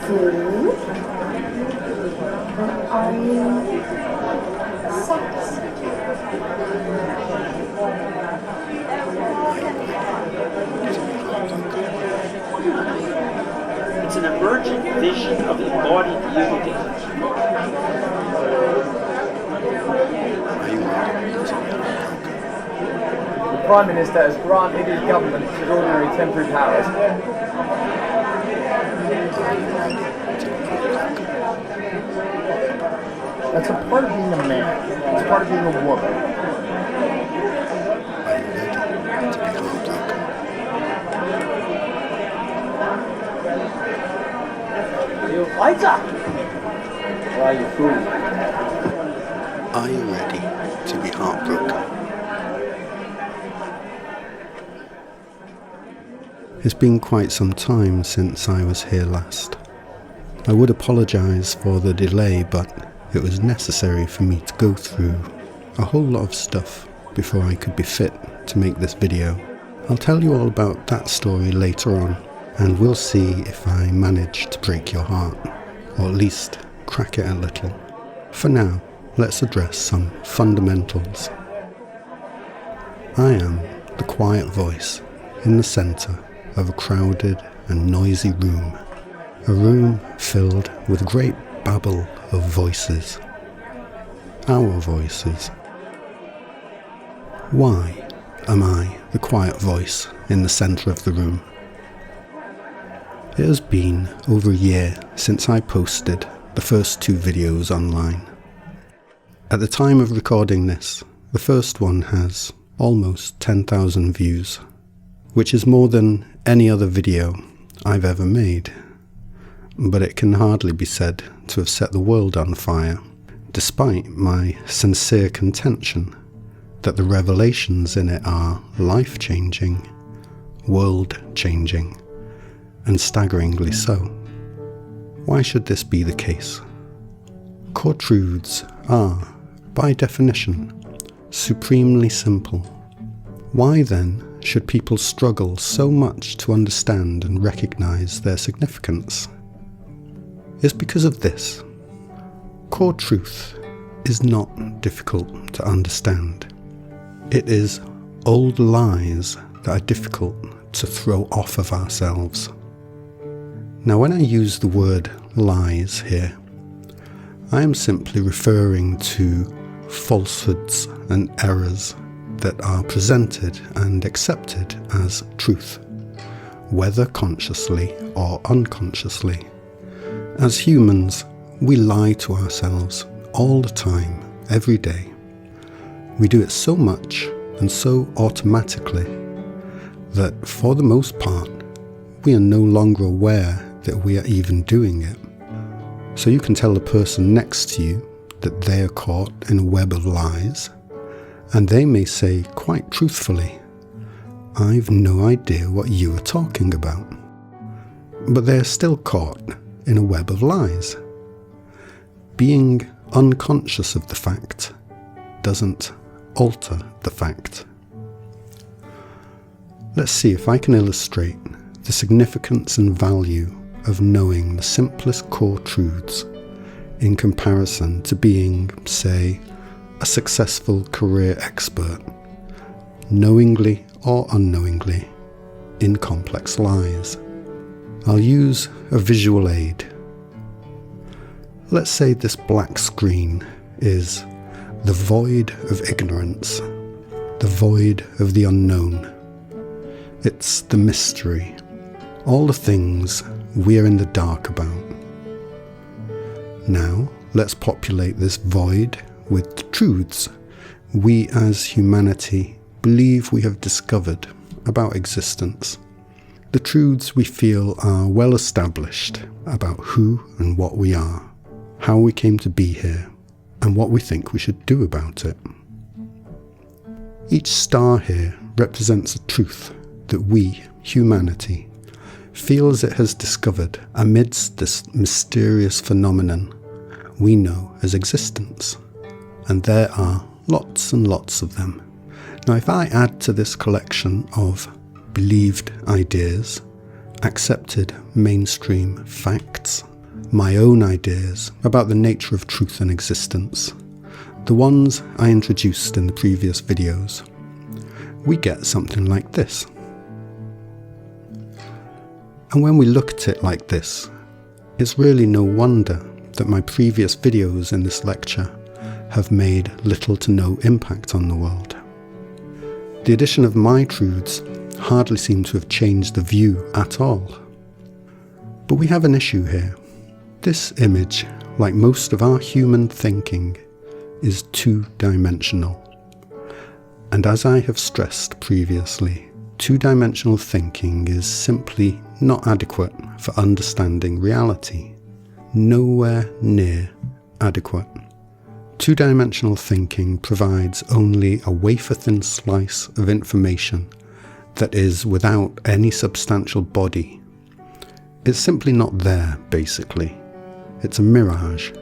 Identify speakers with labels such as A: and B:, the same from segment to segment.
A: food? Or are you sex?
B: It's an emergent vision of embodied unity.
C: The Prime Minister has granted his government extraordinary temporary powers. That's a part of being a man. It's part of being a woman.
B: Are you a fighter? Or are you a fool?
D: Are you ready to be heartbroken? It's been quite some time since I was here last. I would apologise for the delay, but it was necessary for me to go through a whole lot of stuff before I could be fit to make this video. I'll tell you all about that story later on, and we'll see if I manage to break your heart, or at least crack it a little. For now, let's address some fundamentals. I am the quiet voice in the centre of a crowded and noisy room. A room filled with a great babble of voices. Our voices. Why am I the quiet voice in the centre of the room? It has been over a year since I posted the first 2 videos online. At the time of recording this, the first one has almost 10,000 views, which is more than any other video I've ever made. But it can hardly be said to have set the world on fire, despite my sincere contention that the revelations in it are life-changing, world-changing, and staggeringly so. Why should this be the case? Core truths are, by definition, supremely simple. Why then should people struggle so much to understand and recognise their significance? It's because of this. Core truth is not difficult to understand. It is old lies that are difficult to throw off of ourselves. Now, when I use the word lies here, I am simply referring to falsehoods and errors that are presented and accepted as truth, whether consciously or unconsciously. As humans, we lie to ourselves all the time, every day. We do it so much and so automatically that for the most part, we are no longer aware that we are even doing it. So you can tell the person next to you that they are caught in a web of lies, and they may say quite truthfully, "I've no idea what you are talking about." But they are still caught in a web of lies. Being unconscious of the fact doesn't alter the fact. Let's see if I can illustrate the significance and value of knowing the simplest core truths in comparison to being, say, a successful career expert, knowingly or unknowingly, in complex lies. I'll use a visual aid. Let's say this black screen is the void of ignorance, the void of the unknown. It's the mystery, all the things we are in the dark about. Now, let's populate this void with the truths we as humanity believe we have discovered about existence. The truths we feel are well established about who and what we are, how we came to be here, and what we think we should do about it. Each star here represents a truth that we, humanity, feels it has discovered amidst this mysterious phenomenon we know as existence. And there are lots and lots of them. Now, if I add to this collection of believed ideas, accepted mainstream facts, my own ideas about the nature of truth and existence, the ones I introduced in the previous videos, we get something like this. And when we look at it like this, it's really no wonder that my previous videos in this lecture have made little to no impact on the world. The addition of my truths hardly seem to have changed the view at all. But we have an issue here. This image, like most of our human thinking, is two-dimensional. And as I have stressed previously, two-dimensional thinking is simply not adequate for understanding reality. Nowhere near adequate. Two-dimensional thinking provides only a wafer-thin slice of information that is without any substantial body. It's simply not there, basically. It's a mirage.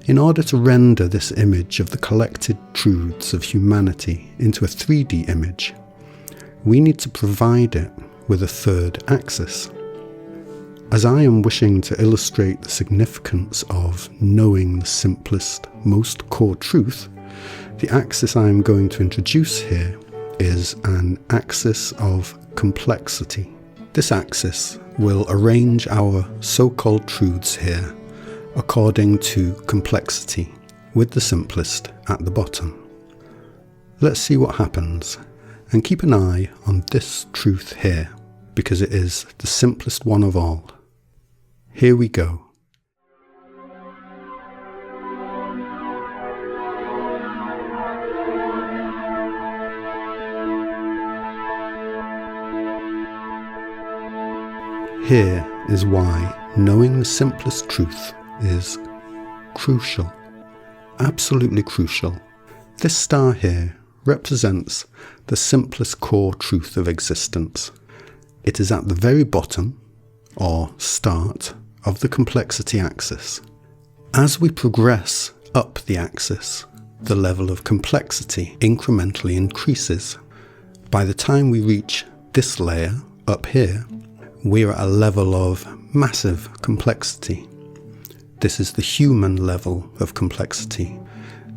D: In order to render this image of the collected truths of humanity into a 3D image, we need to provide it with a third axis. As I am wishing to illustrate the significance of knowing the simplest, most core truth, the axis I am going to introduce here is an axis of complexity. This axis will arrange our so-called truths here according to complexity, with the simplest at the bottom. Let's see what happens, and keep an eye on this truth here, because it is the simplest one of all. Here we go. Here is why knowing the simplest truth is crucial. Absolutely crucial. This star here represents the simplest core truth of existence. It is at the very bottom, or start, of the complexity axis. As we progress up the axis, the level of complexity incrementally increases. By the time we reach this layer up here, we're at a level of massive complexity. This is the human level of complexity.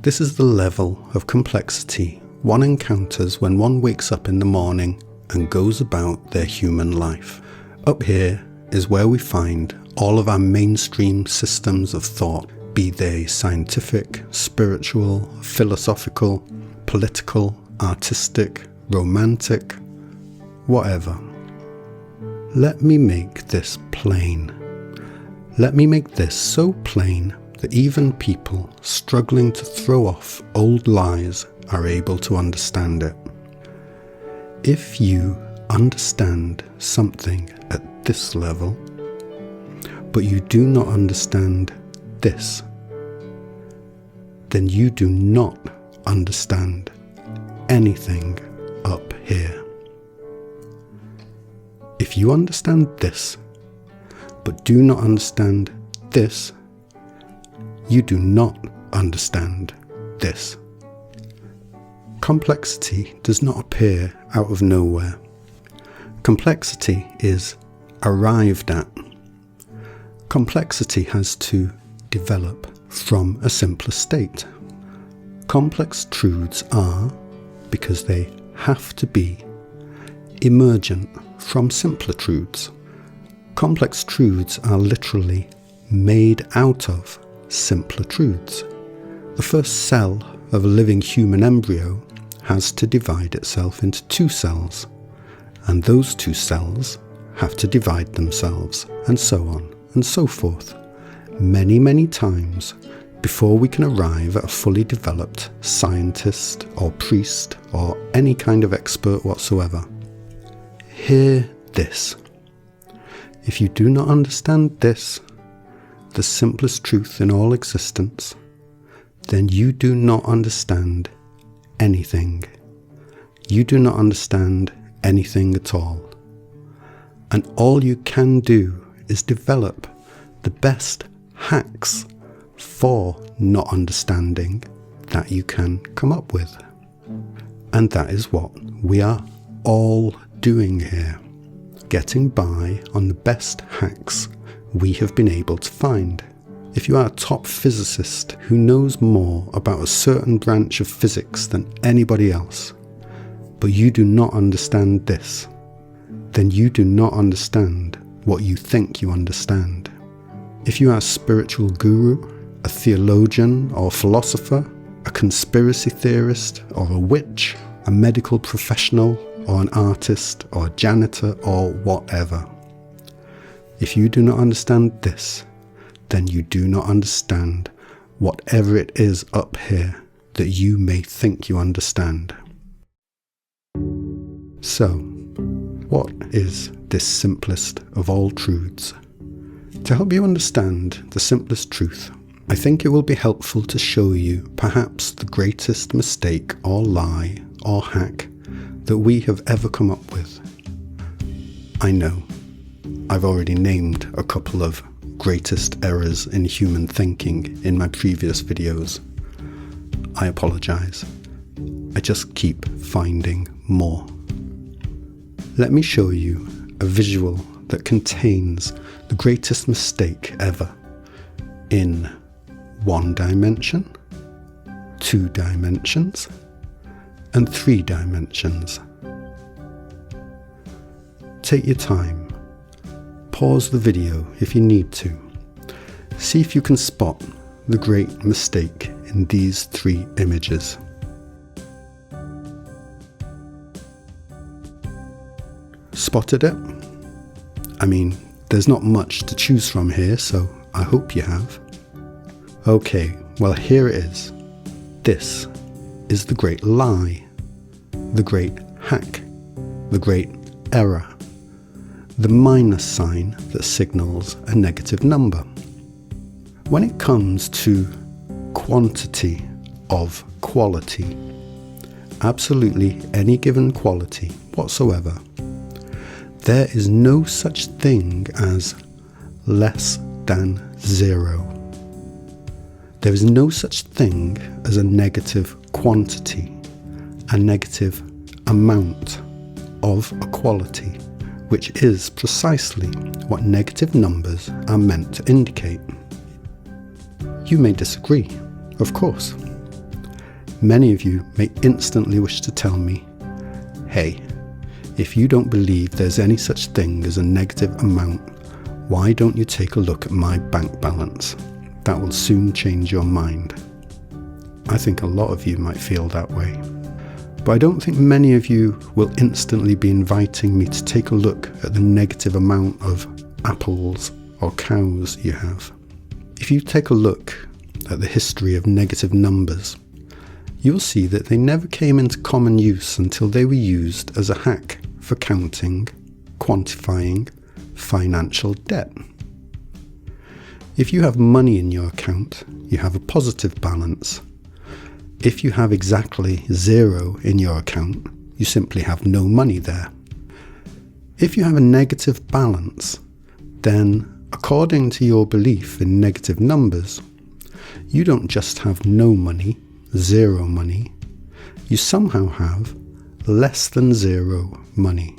D: This is the level of complexity one encounters when one wakes up in the morning and goes about their human life. Up here is where we find all of our mainstream systems of thought, be they scientific, spiritual, philosophical, political, artistic, romantic, whatever. Let me make this plain. Let me make this so plain that even people struggling to throw off old lies are able to understand it. If you understand something at this level, but you do not understand this, then you do not understand anything up here. If you understand this, but do not understand this, you do not understand this. Complexity does not appear out of nowhere. Complexity is arrived at. Complexity has to develop from a simpler state. Complex truths are, because they have to be, emergent from simpler truths. Complex truths are literally made out of simpler truths. The first cell of a living human embryo has to divide itself into two cells, and those two cells have to divide themselves, and so on and so forth, many, many times before we can arrive at a fully developed scientist or priest or any kind of expert whatsoever. Hear this. If you do not understand this, the simplest truth in all existence, then you do not understand anything. You do not understand anything at all. And all you can do is develop the best hacks for not understanding that you can come up with. And that is what we are all doing here. Getting by on the best hacks we have been able to find. If you are a top physicist who knows more about a certain branch of physics than anybody else, but you do not understand this, then you do not understand what you think you understand. If you are a spiritual guru, a theologian or philosopher, a conspiracy theorist or a witch, a medical professional or an artist or a janitor or whatever, if you do not understand this, then you do not understand whatever it is up here that you may think you understand. So, what is this simplest of all truths? To help you understand the simplest truth, I think it will be helpful to show you perhaps the greatest mistake or lie or hack that we have ever come up with. I know, I've already named a couple of greatest errors in human thinking in my previous videos. I apologise. I just keep finding more. Let me show you a visual that contains the greatest mistake ever in 1 dimension, 2 dimensions, and 3 dimensions. Take your time. Pause the video if you need to. See if you can spot the great mistake in these 3 images. Spotted it? I mean, there's not much to choose from here, so I hope you have. Okay, well here it is. This is the great lie, the great hack, the great error, the minus sign that signals a negative number. When it comes to quantity of quality, absolutely any given quality whatsoever, there is no such thing as less than 0. There is no such thing as a negative quantity, a negative amount of a quality, which is precisely what negative numbers are meant to indicate. You may disagree, of course. Many of you may instantly wish to tell me, hey, if you don't believe there's any such thing as a negative amount, why don't you take a look at my bank balance? That will soon change your mind. I think a lot of you might feel that way. But I don't think many of you will instantly be inviting me to take a look at the negative amount of apples or cows you have. If you take a look at the history of negative numbers, you'll see that they never came into common use until they were used as a hack for counting, quantifying financial debt. If you have money in your account, you have a positive balance. If you have exactly 0 in your account, you simply have no money there. If you have a negative balance, then according to your belief in negative numbers, you don't just have no money, 0 money, you somehow have less than 0 money.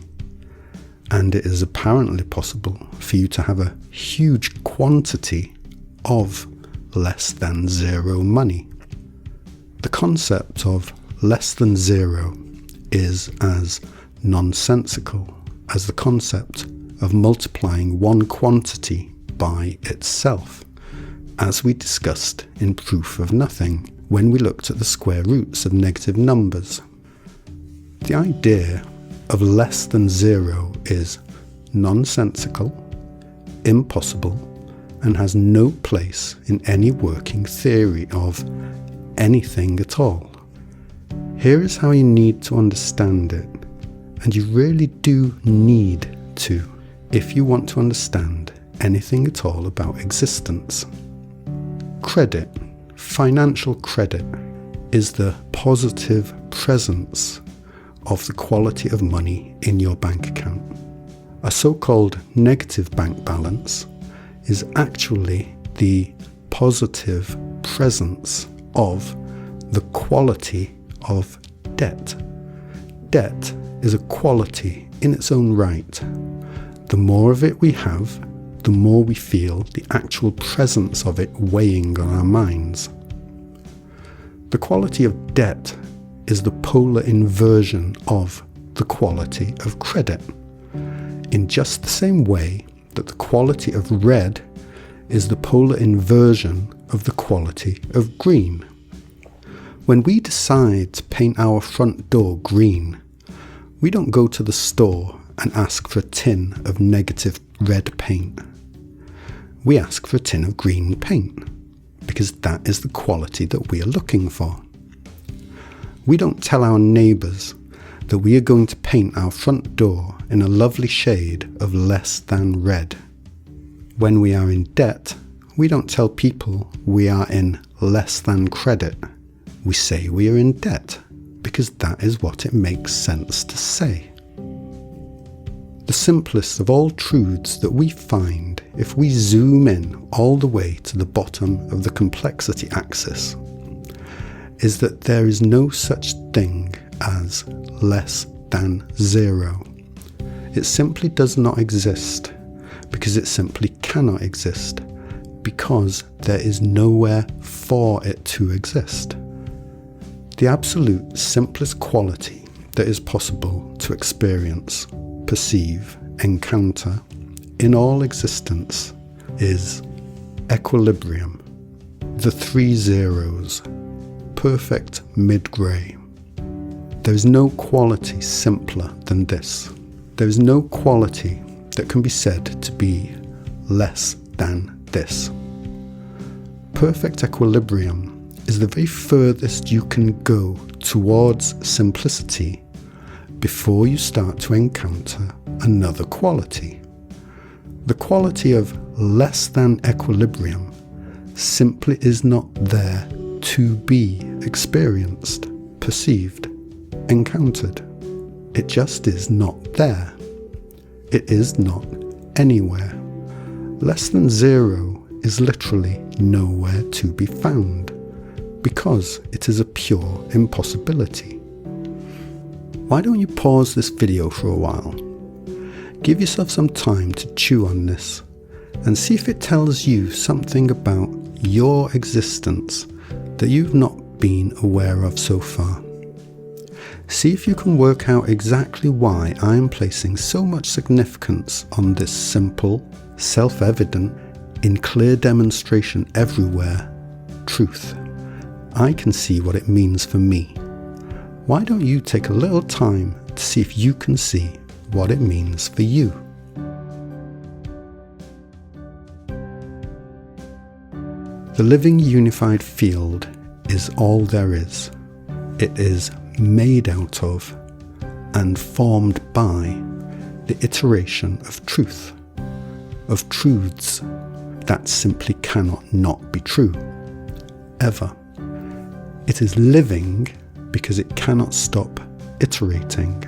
D: And it is apparently possible for you to have a huge quantity of less than 0 money. The concept of less than 0 is as nonsensical as the concept of multiplying one quantity by itself, as we discussed in Proof of Nothing when we looked at the square roots of negative numbers. The idea of less than 0 is nonsensical, impossible, and has no place in any working theory of anything at all. Here is how you need to understand it, and you really do need to if you want to understand anything at all about existence. Credit, financial credit, is the positive presence of the quality of money in your bank account. A so-called negative bank balance is actually the positive presence of the quality of debt. Debt is a quality in its own right. The more of it we have, the more we feel the actual presence of it weighing on our minds. The quality of debt is the polar inversion of the quality of credit, in just the same way that the quality of red is the polar inversion of the quality of green. When we decide to paint our front door green, we don't go to the store and ask for a tin of negative red paint. We ask for a tin of green paint, because that is the quality that we are looking for. We don't tell our neighbours that we are going to paint our front door in a lovely shade of less than red. When we are in debt, we don't tell people we are in less than credit. We say we are in debt because that is what it makes sense to say. The simplest of all truths that we find if we zoom in all the way to the bottom of the complexity axis is that there is no such thing as less than zero. It simply does not exist because it simply cannot exist, because there is nowhere for it to exist. The absolute simplest quality that is possible to experience, perceive, encounter in all existence is equilibrium, the 3 zeros, perfect mid-grey. There is no quality simpler than this. There is no quality that can be said to be less than this. Perfect equilibrium is the very furthest you can go towards simplicity before you start to encounter another quality. The quality of less than equilibrium simply is not there to be experienced, perceived, encountered. It just is not there. It is not anywhere. Less than zero is literally nowhere to be found, because it is a pure impossibility. Why don't you pause this video for a while? Give yourself some time to chew on this and see if it tells you something about your existence that you've not been aware of so far. See if you can work out exactly why I am placing so much significance on this simple, self-evident, in clear demonstration everywhere, truth. I can see what it means for me. Why don't you take a little time to see if you can see what it means for you? The living unified field is all there is. It is made out of and formed by the iteration of truth, of truths that simply cannot not be true, ever. It is living because it cannot stop iterating.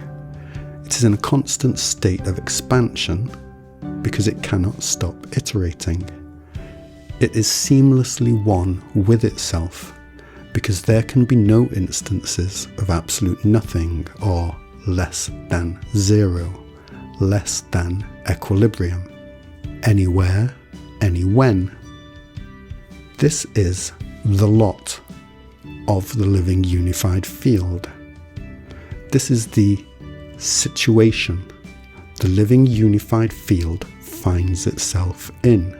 D: It is in a constant state of expansion because it cannot stop iterating. It is seamlessly one with itself because there can be no instances of absolute nothing or less than zero, less than equilibrium, anywhere, any when. This is the lot of the living unified field. This is the situation the living unified field finds itself in.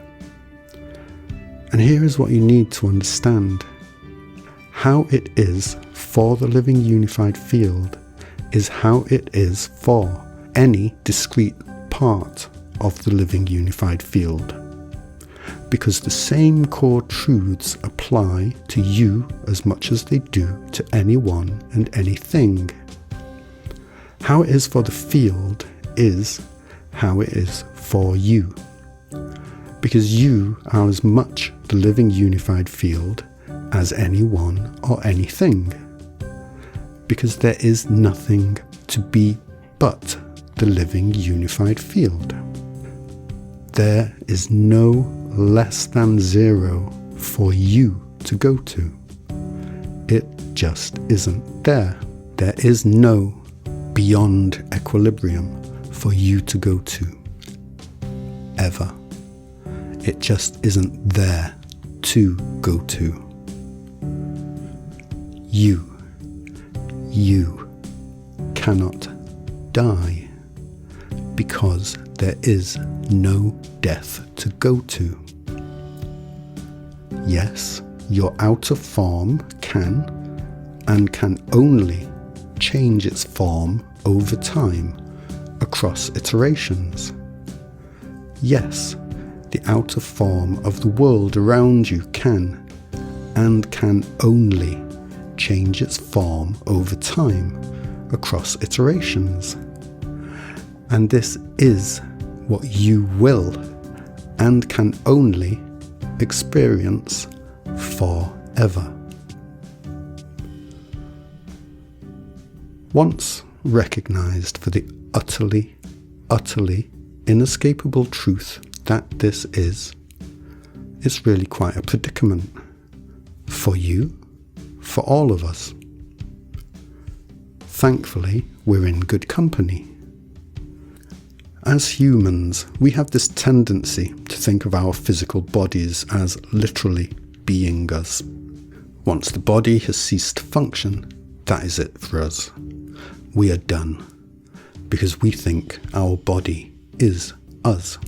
D: And here is what you need to understand. How it is for the living unified field is how it is for any discrete part of the living unified field. Because the same core truths apply to you as much as they do to anyone and anything. How it is for the field is how it is for you. Because you are as much the living unified field as anyone or anything. Because there is nothing to be but the living unified field. There is no less than zero for you to go to. It just isn't there. There is no beyond equilibrium for you to go to. Ever. It just isn't there to go to. You cannot die because there is no death to go to. Yes, your outer form can and can only change its form over time across iterations. Yes, the outer form of the world around you can and can only change its form over time across iterations. And this is what you will and can only experience forever. Once recognized for the utterly inescapable truth that this is, it's really quite a predicament. For you, for all of us. Thankfully, we're in good company. As humans, we have this tendency to think of our physical bodies as literally being us. Once the body has ceased to function, that is it for us. We are done, because we think our body is us.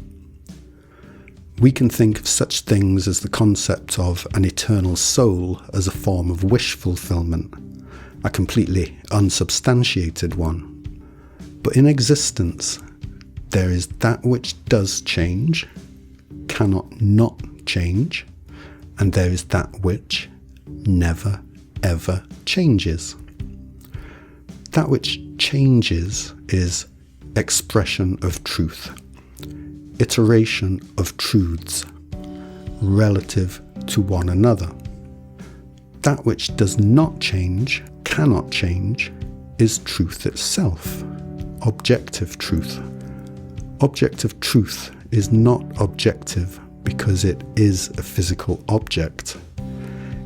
D: We can think of such things as the concept of an eternal soul as a form of wish fulfillment, a completely unsubstantiated one. But in existence, there is that which does change, cannot not change, and there is that which never ever changes. That which changes is expression of truth, iteration of truths, relative to one another. That which does not change, cannot change, is truth itself, objective truth. Objective truth is not objective because it is a physical object.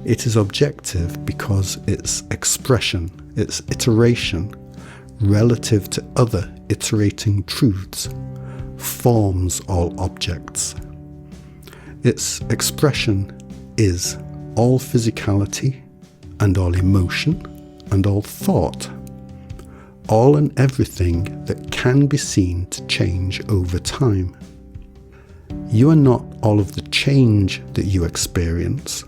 D: It is objective because its expression, its iteration, relative to other iterating truths, forms all objects. Its expression is all physicality and all emotion and all thought, all and everything that can be seen to change over time. You are not all of the change that you experience.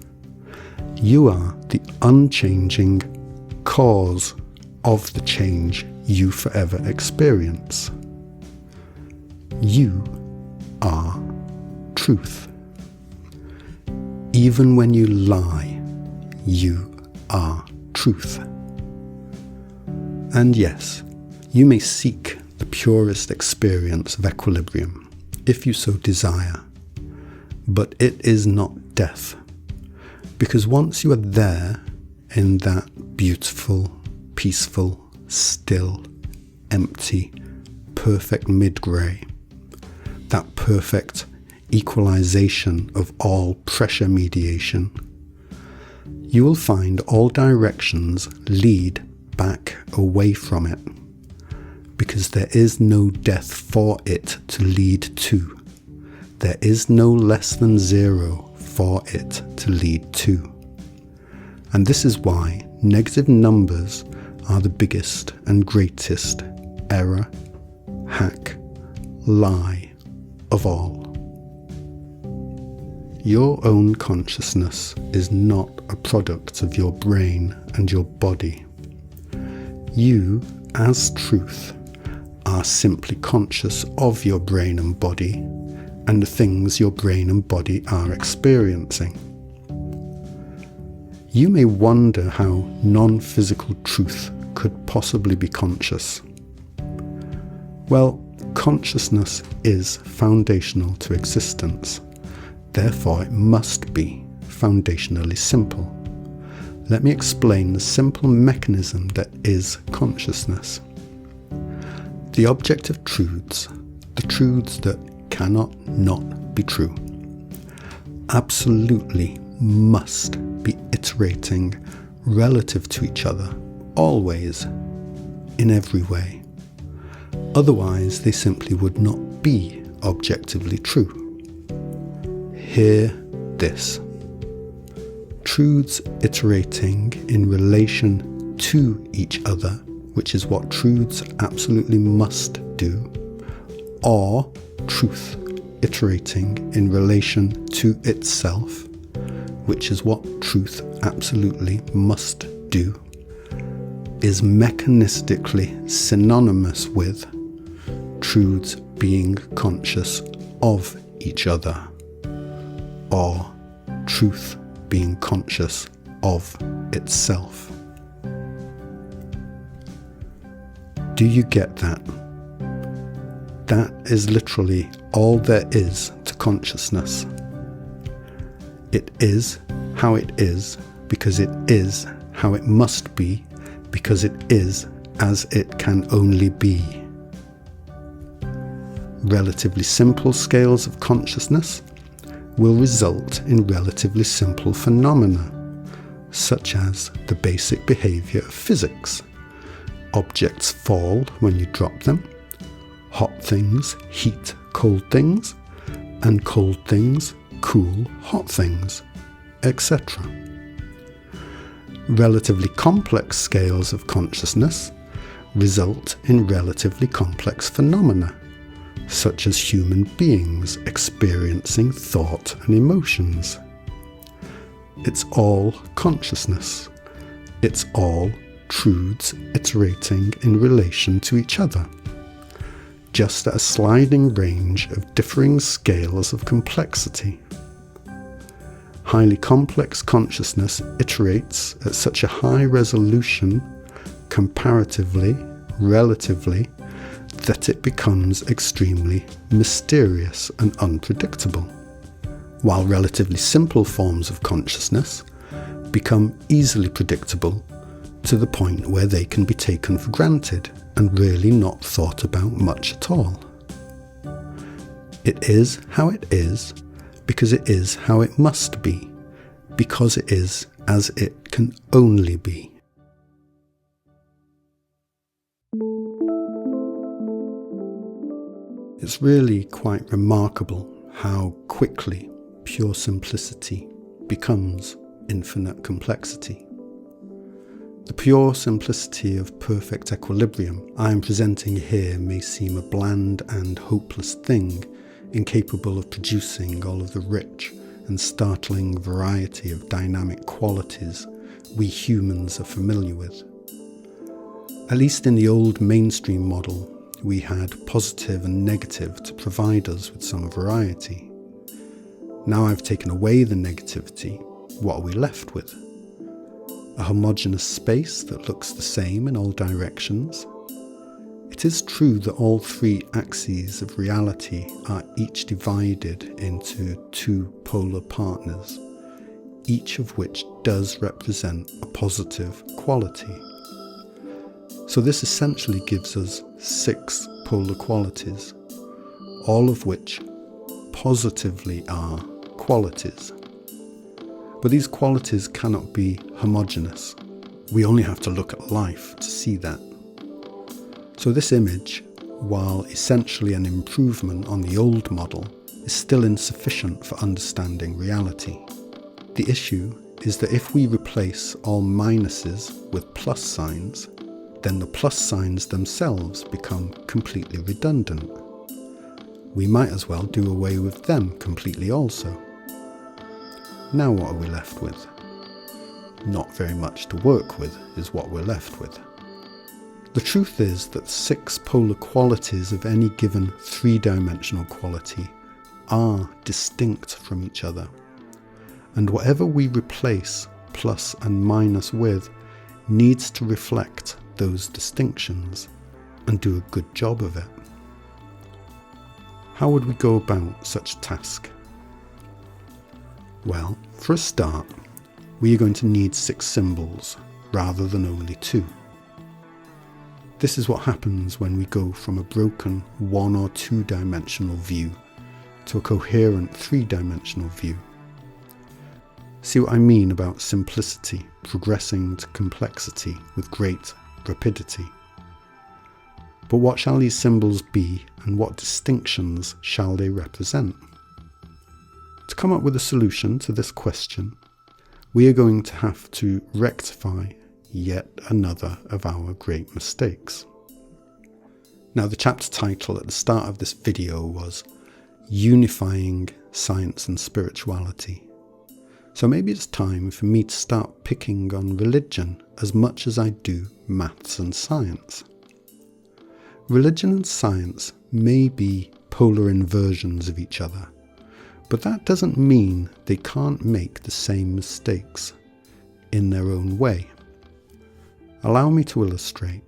D: You are the unchanging cause of the change you forever experience. You are truth. Even when you lie, you are truth. And yes, you may seek the purest experience of equilibrium, if you so desire, but it is not death, because once you are there, in that beautiful, peaceful, still, empty, perfect mid-grey, that perfect equalization of all pressure mediation, you will find all directions lead back away from it, because there is no death for it to lead to. There is no less than zero for it to lead to. And this is why negative numbers are the biggest and greatest error, hack, lie of all. Your own consciousness is not a product of your brain and your body. You, as truth, are simply conscious of your brain and body and the things your brain and body are experiencing. You may wonder how non-physical truth could possibly be conscious. Well, consciousness is foundational to existence. Therefore, it must be foundationally simple. Let me explain the simple mechanism that is consciousness. The objective truths, the truths that cannot not be true, absolutely must be iterating relative to each other, always, in every way. Otherwise, they simply would not be objectively true. hear this. Truths iterating in relation to each other, which is what truths absolutely must do, or truth iterating in relation to itself, which is what truth absolutely must do, is mechanistically synonymous with truths being conscious of each other, or truth being conscious of itself. Do you get that? That is literally all there is to consciousness. It is how it is because it is how it must be because it is as it can only be. Relatively simple scales of consciousness will result in relatively simple phenomena, such as the basic behavior of physics. Objects fall when you drop them, hot things heat cold things, and cold things cool hot things, etc. Relatively complex scales of consciousness result in relatively complex phenomena, such as human beings experiencing thought and emotions. It's all consciousness. It's all truths iterating in relation to each other, just at a sliding range of differing scales of complexity. Highly complex consciousness iterates at such a high resolution, comparatively, relatively, that it becomes extremely mysterious and unpredictable, while relatively simple forms of consciousness become easily predictable to the point where they can be taken for granted and really not thought about much at all. It is how it is because it is how it must be, because it is as it can only be. It's really quite remarkable how quickly pure simplicity becomes infinite complexity. The pure simplicity of perfect equilibrium I am presenting here may seem a bland and hopeless thing, incapable of producing all of the rich and startling variety of dynamic qualities we humans are familiar with. At least in the old mainstream model, we had positive and negative to provide us with some variety. Now I've taken away the negativity, what are we left with? A homogeneous space that looks the same in all directions? It is true that all three axes of reality are each divided into two polar partners, each of which does represent a positive quality. So this essentially gives us 6 polar qualities, all of which positively are qualities. But these qualities cannot be homogeneous. We only have to look at life to see that. So this image, while essentially an improvement on the old model, is still insufficient for understanding reality. The issue is that if we replace all minuses with plus signs, then the plus signs themselves become completely redundant. We might as well do away with them completely also. Now what are we left with? Not very much to work with is what we're left with. The truth is that 6 polar qualities of any given 3-dimensional quality are distinct from each other, and whatever we replace plus and minus with needs to reflect those distinctions and do a good job of it. How would we go about such a task? Well, for a start, we are going to need 6 symbols rather than only 2. This is what happens when we go from a broken 1 or 2-dimensional view to a coherent 3-dimensional view. See what I mean about simplicity progressing to complexity with great rapidity. But what shall these symbols be, and what distinctions shall they represent? To come up with a solution to this question, we are going to have to rectify yet another of our great mistakes. Now, the chapter title at the start of this video was Unifying Science and Spirituality. So maybe it's time for me to start picking on religion as much as I do maths and science. Religion and science may be polar inversions of each other, but that doesn't mean they can't make the same mistakes in their own way. Allow me to illustrate.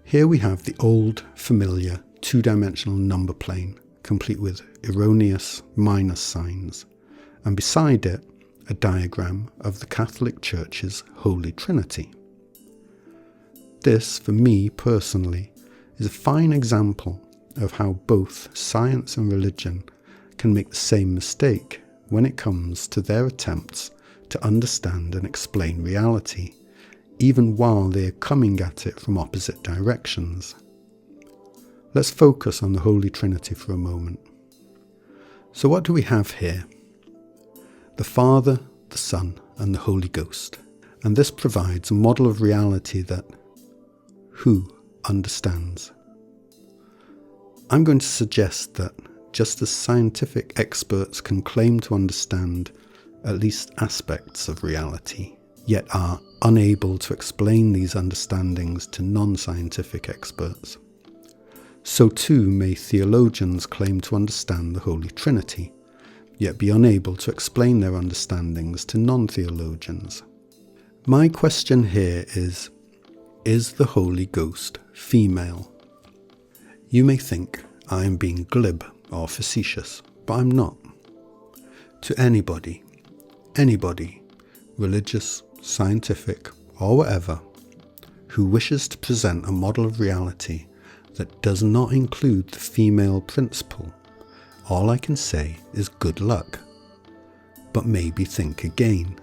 D: Here we have the old, familiar, two-dimensional number plane, complete with erroneous minus signs, and beside it, a diagram of the Catholic Church's Holy Trinity. This, for me personally, is a fine example of how both science and religion can make the same mistake when it comes to their attempts to understand and explain reality, even while they are coming at it from opposite directions. Let's focus on the Holy Trinity for a moment. So what do we have here? The Father, the Son, and the Holy Ghost. And this provides a model of reality that who understands? I'm going to suggest that just as scientific experts can claim to understand at least aspects of reality, yet are unable to explain these understandings to non-scientific experts, so too may theologians claim to understand the Holy Trinity, yet be unable to explain their understandings to non-theologians. My question here is the Holy Ghost female? You may think I am being glib or facetious, but I'm not. To anybody, religious, scientific, or whatever, who wishes to present a model of reality that does not include the female principle, all I can say is good luck. But maybe think again,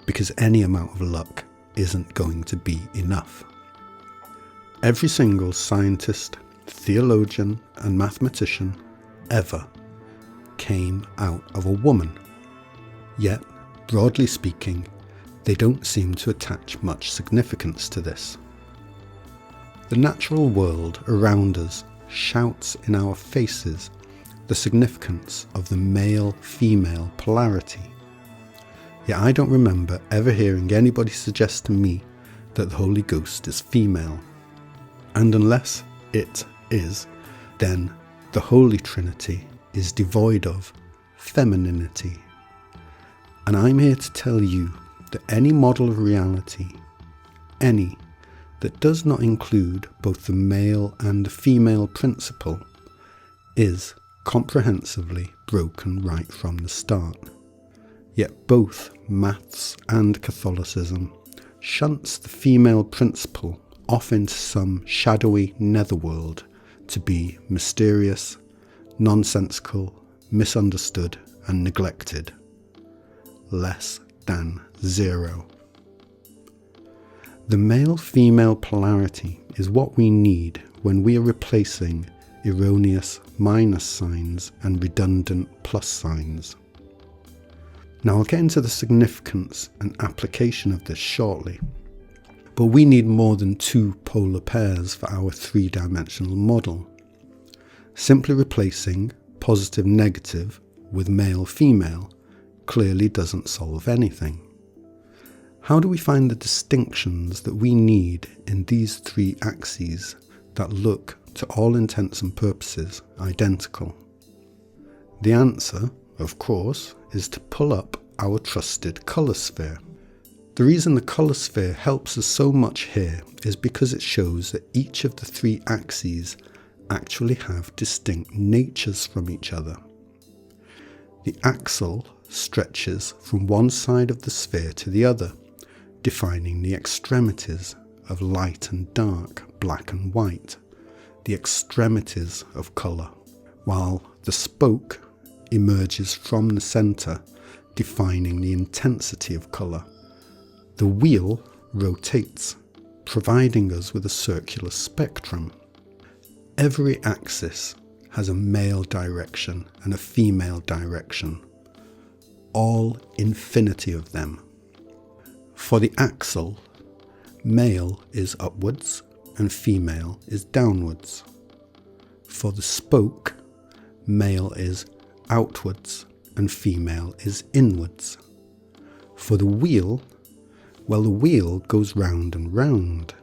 D: because any amount of luck isn't going to be enough. Every single scientist, theologian, and mathematician ever came out of a woman. Yet, broadly speaking, they don't seem to attach much significance to this. The natural world around us shouts in our faces the significance of the male-female polarity. Yet I don't remember ever hearing anybody suggest to me that the Holy Ghost is female. And unless it is, then the Holy Trinity is devoid of femininity. And I'm here to tell you that any model of reality, any that does not include both the male and the female principle, is comprehensively broken right from the start. Yet both maths and Catholicism shunts the female principle off into some shadowy netherworld to be mysterious, nonsensical, misunderstood, and neglected. Less than zero. The male-female polarity is what we need when we are replacing erroneous minus signs and redundant plus signs. Now I'll get into the significance and application of this shortly, but we need more than two polar pairs for our three-dimensional model. Simply replacing positive-negative with male-female clearly doesn't solve anything. How do we find the distinctions that we need in these three axes that look, to all intents and purposes, identical? The answer, of course, is to pull up our trusted colour sphere. The reason the colour sphere helps us so much here is because it shows that each of the three axes actually have distinct natures from each other. The axle stretches from one side of the sphere to the other, defining the extremities of light and dark, black and white, the extremities of colour, while the spoke emerges from the centre, defining the intensity of colour. The wheel rotates, providing us with a circular spectrum. Every axis has a male direction and a female direction, all infinity of them. For the axle, male is upwards and female is downwards. For the spoke, male is outwards and female is inwards. For the wheel, well, the wheel goes round and round.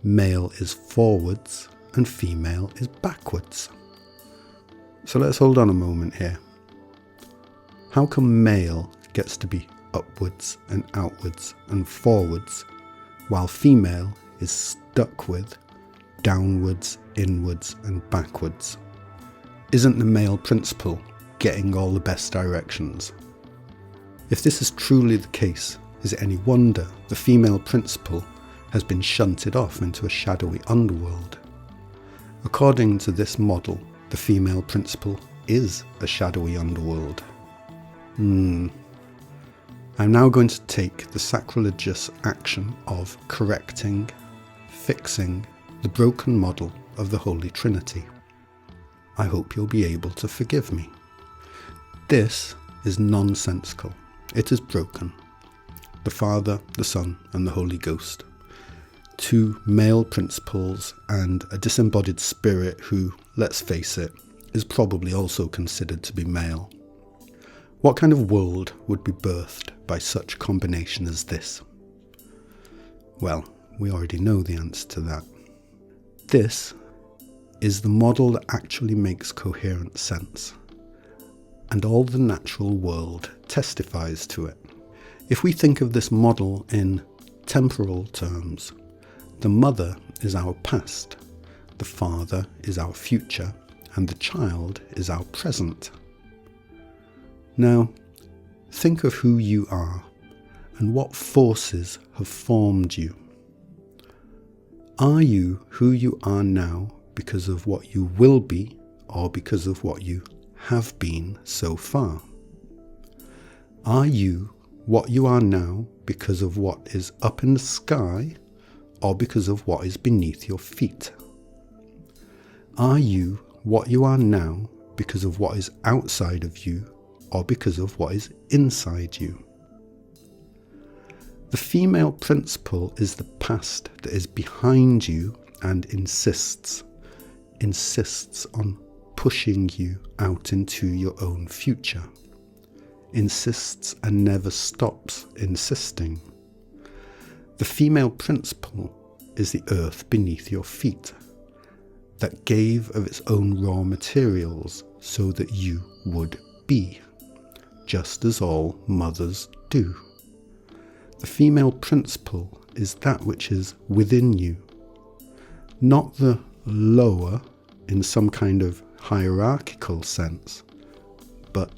D: Male is forwards and female is backwards. So let's hold on a moment here. How come male gets to be upwards and outwards and forwards, while female is stuck with downwards, inwards and backwards? Isn't the male principle getting all the best directions? If this is truly the case, is it any wonder the female principle has been shunted off into a shadowy underworld? According to this model, the female principle is a shadowy underworld. I'm now going to take the sacrilegious action of correcting, fixing the broken model of the Holy Trinity. I hope you'll be able to forgive me. This is nonsensical. It is broken. The Father, the Son, and the Holy Ghost. Two male principles and a disembodied spirit who, let's face it, is probably also considered to be male. What kind of world would be birthed by such combination as this? Well, we already know the answer to that. This is the model that actually makes coherent sense, and all the natural world testifies to it. If we think of this model in temporal terms, the mother is our past, the father is our future, and the child is our present. Now, think of who you are and what forces have formed you. Are you who you are now because of what you will be, or because of what you have been so far? Are you what you are now because of what is up in the sky, or because of what is beneath your feet? Are you what you are now because of what is outside of you, or because of what is inside you? The female principle is the past that is behind you and insists on pushing you out into your own future. Insists and never stops insisting. The female principle is the earth beneath your feet, that gave of its own raw materials so that you would be, just as all mothers do. The female principle is that which is within you, not the lower in some kind of hierarchical sense, but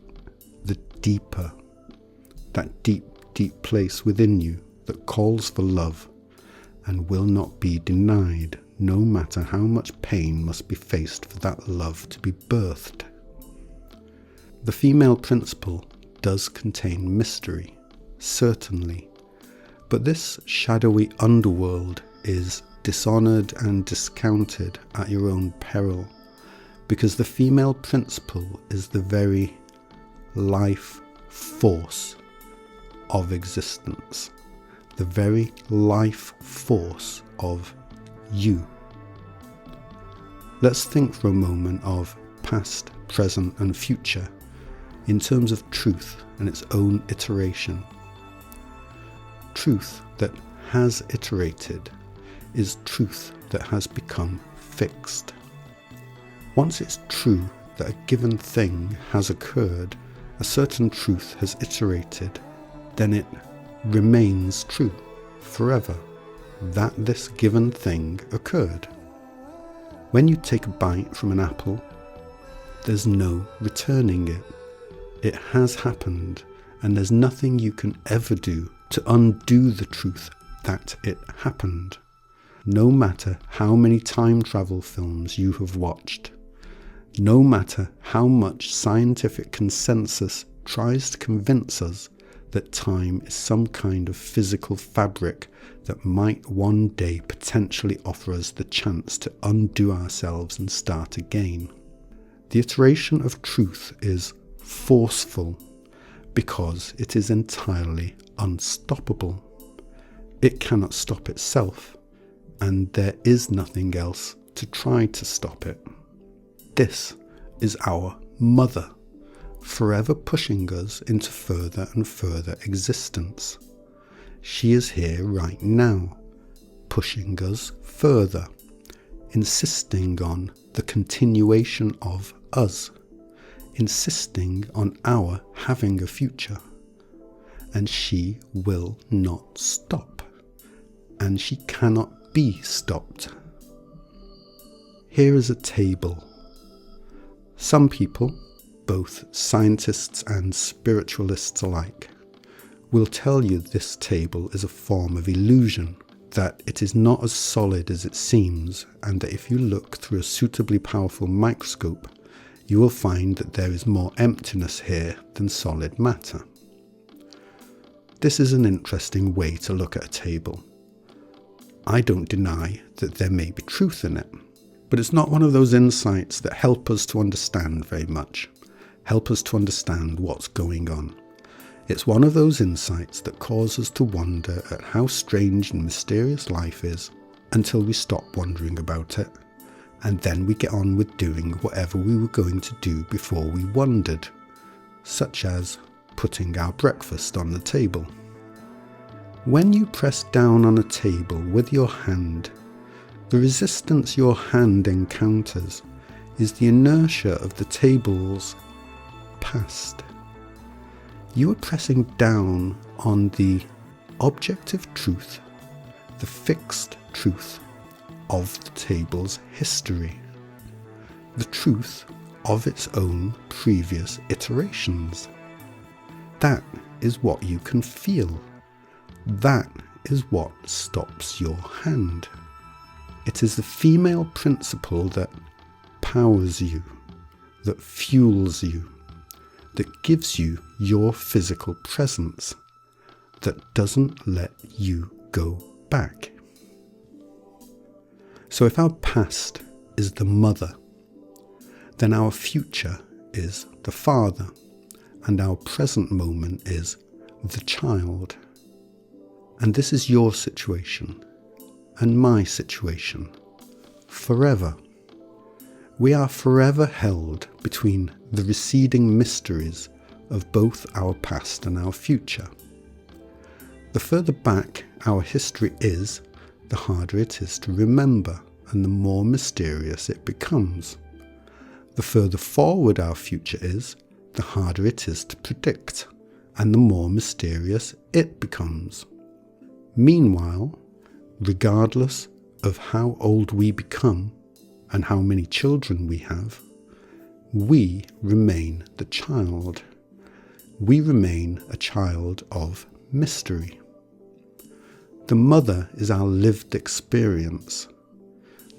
D: the deeper, that deep, deep place within you that calls for love and will not be denied, no matter how much pain must be faced for that love to be birthed. The female principle does contain mystery, certainly, but this shadowy underworld is dishonoured and discounted at your own peril, because the female principle is the very life force of existence, the very life force of you. Let's think for a moment of past, present and future in terms of truth and its own iteration. Truth that has iterated is truth that has become fixed. Once it's true that a given thing has occurred, a certain truth has iterated, then it remains true forever, that this given thing occurred. When you take a bite from an apple, there's no returning it. It has happened, and there's nothing you can ever do to undo the truth that it happened. No matter how many time travel films you have watched, no matter how much scientific consensus tries to convince us that time is some kind of physical fabric that might one day potentially offer us the chance to undo ourselves and start again. The iteration of truth is forceful because it is entirely unstoppable. It cannot stop itself, and there is nothing else to try to stop it. This is our mother, forever pushing us into further and further existence. She is here right now, pushing us further, insisting on the continuation of us, insisting on our having a future. And she will not stop, and she cannot be stopped. Here is a table. Some people, both scientists and spiritualists alike, will tell you this table is a form of illusion, that it is not as solid as it seems, and that if you look through a suitably powerful microscope, you will find that there is more emptiness here than solid matter. This is an interesting way to look at a table. I don't deny that there may be truth in it, but it's not one of those insights that help us to understand very much, help us to understand what's going on. It's one of those insights that cause us to wonder at how strange and mysterious life is until we stop wondering about it, and then we get on with doing whatever we were going to do before we wondered, such as putting our breakfast on the table. When you press down on a table with your hand, the resistance your hand encounters is the inertia of the table's past. You are pressing down on the objective truth, the fixed truth of the table's history, the truth of its own previous iterations. That is what you can feel. That is what stops your hand. It is the female principle that powers you, that fuels you, that gives you your physical presence, that doesn't let you go back. So if our past is the mother, then our future is the father, and our present moment is the child. And this is your situation, and my situation, forever. We are forever held between the receding mysteries of both our past and our future. The further back our history is, the harder it is to remember, and the more mysterious it becomes. The further forward our future is, the harder it is to predict, and the more mysterious it becomes. Meanwhile, regardless of how old we become and how many children we have, we remain the child. We remain a child of mystery. The mother is our lived experience.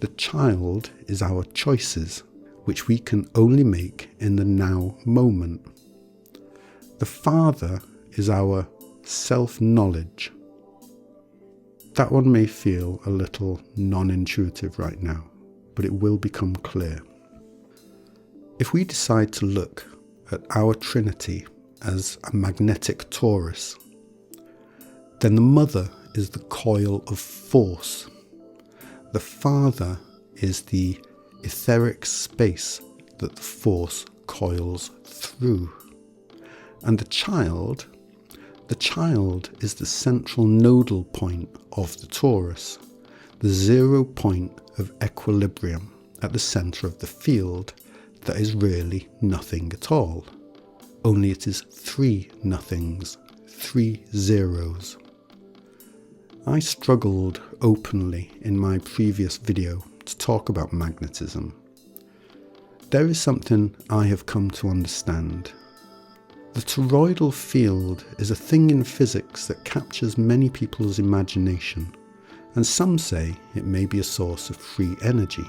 D: The child is our choices, which we can only make in the now moment. The father is our self-knowledge. That one may feel a little non-intuitive right now, but it will become clear. If we decide to look at our Trinity as a magnetic torus, then the mother is the coil of force. The father is the etheric space that the force coils through. And the child is the central nodal point of the torus, the 0 point of equilibrium at the centre of the field that is really nothing at all. Only it is 3 nothings, 3 zeros. I struggled openly in my previous video to talk about magnetism. There is something I have come to understand. The toroidal field is a thing in physics that captures many people's imagination, and some say it may be a source of free energy.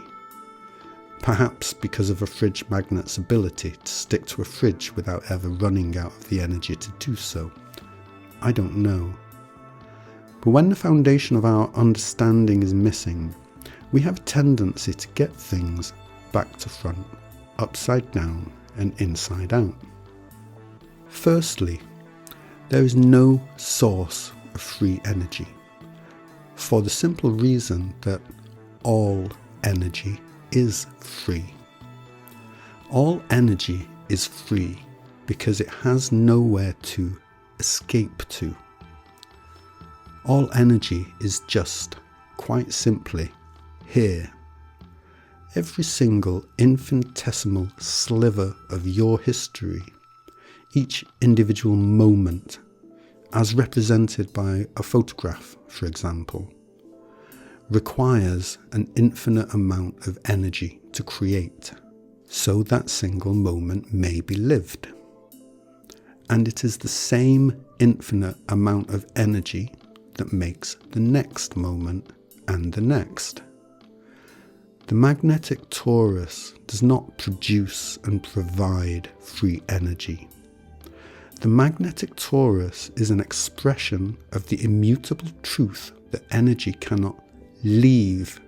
D: Perhaps because of a fridge magnet's ability to stick to a fridge without ever running out of the energy to do so. I don't know. But when the foundation of our understanding is missing, we have a tendency to get things back to front, upside down and inside out. Firstly, there is no source of free energy, for the simple reason that all energy is free. All energy is free because it has nowhere to escape to. All energy is just, quite simply, here. Every single infinitesimal sliver of your history, each individual moment, as represented by a photograph, for example, requires an infinite amount of energy to create, so that single moment may be lived. And it is the same infinite amount of energy that makes the next moment and the next. The magnetic torus does not produce and provide free energy. The magnetic torus is an expression of the immutable truth that energy cannot leave,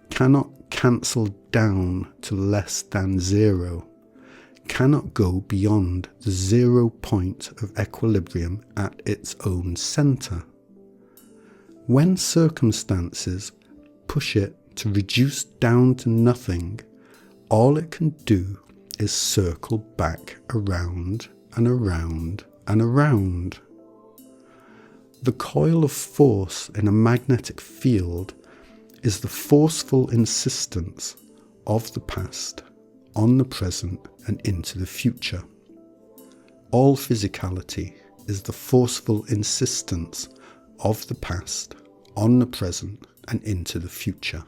D: cannot cancel down to less than zero, cannot go beyond the 0 point of equilibrium at its own centre. When circumstances push it to reduce down to nothing, all it can do is circle back around and around and around. The coil of force in a magnetic field is the forceful insistence of the past on the present and into the future. All physicality is the forceful insistence of the past on the present and into the future.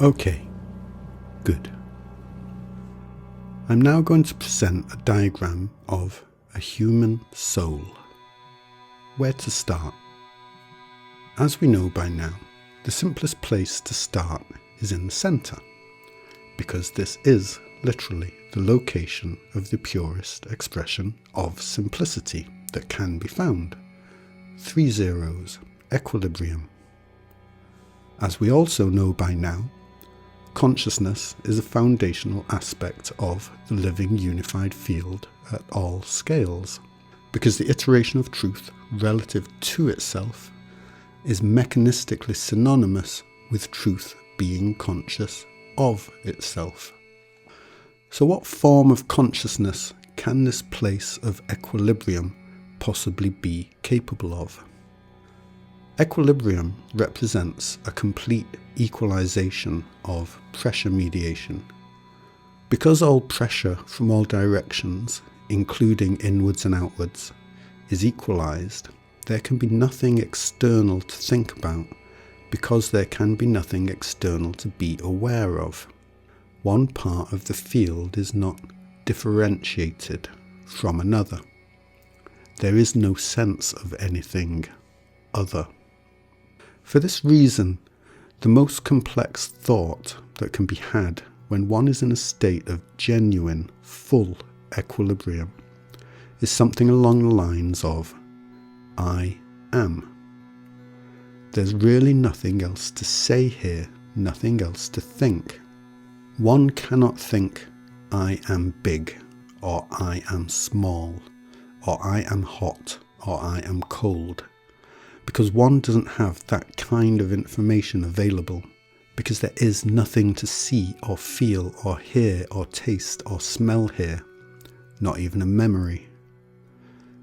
D: Okay, good. I'm now going to present a diagram of a human soul. Where to start? As we know by now, the simplest place to start is in the centre, because this is literally the location of the purest expression of simplicity that can be found. 3 zeros, equilibrium. As we also know by now, consciousness is a foundational aspect of the living unified field at all scales, because the iteration of truth relative to itself is mechanistically synonymous with truth being conscious of itself. So what form of consciousness can this place of equilibrium possibly be capable of? Equilibrium represents a complete equalization of pressure mediation. Because all pressure from all directions, including inwards and outwards, is equalized, there can be nothing external to think about, because there can be nothing external to be aware of. One part of the field is not differentiated from another. There is no sense of anything other. For this reason, the most complex thought that can be had when one is in a state of genuine, full equilibrium is something along the lines of, I am. There's really nothing else to say here, nothing else to think. One cannot think, I am big, or I am small, or I am hot, or I am cold, because one doesn't have that kind of information available, because there is nothing to see or feel or hear or taste or smell here, not even a memory.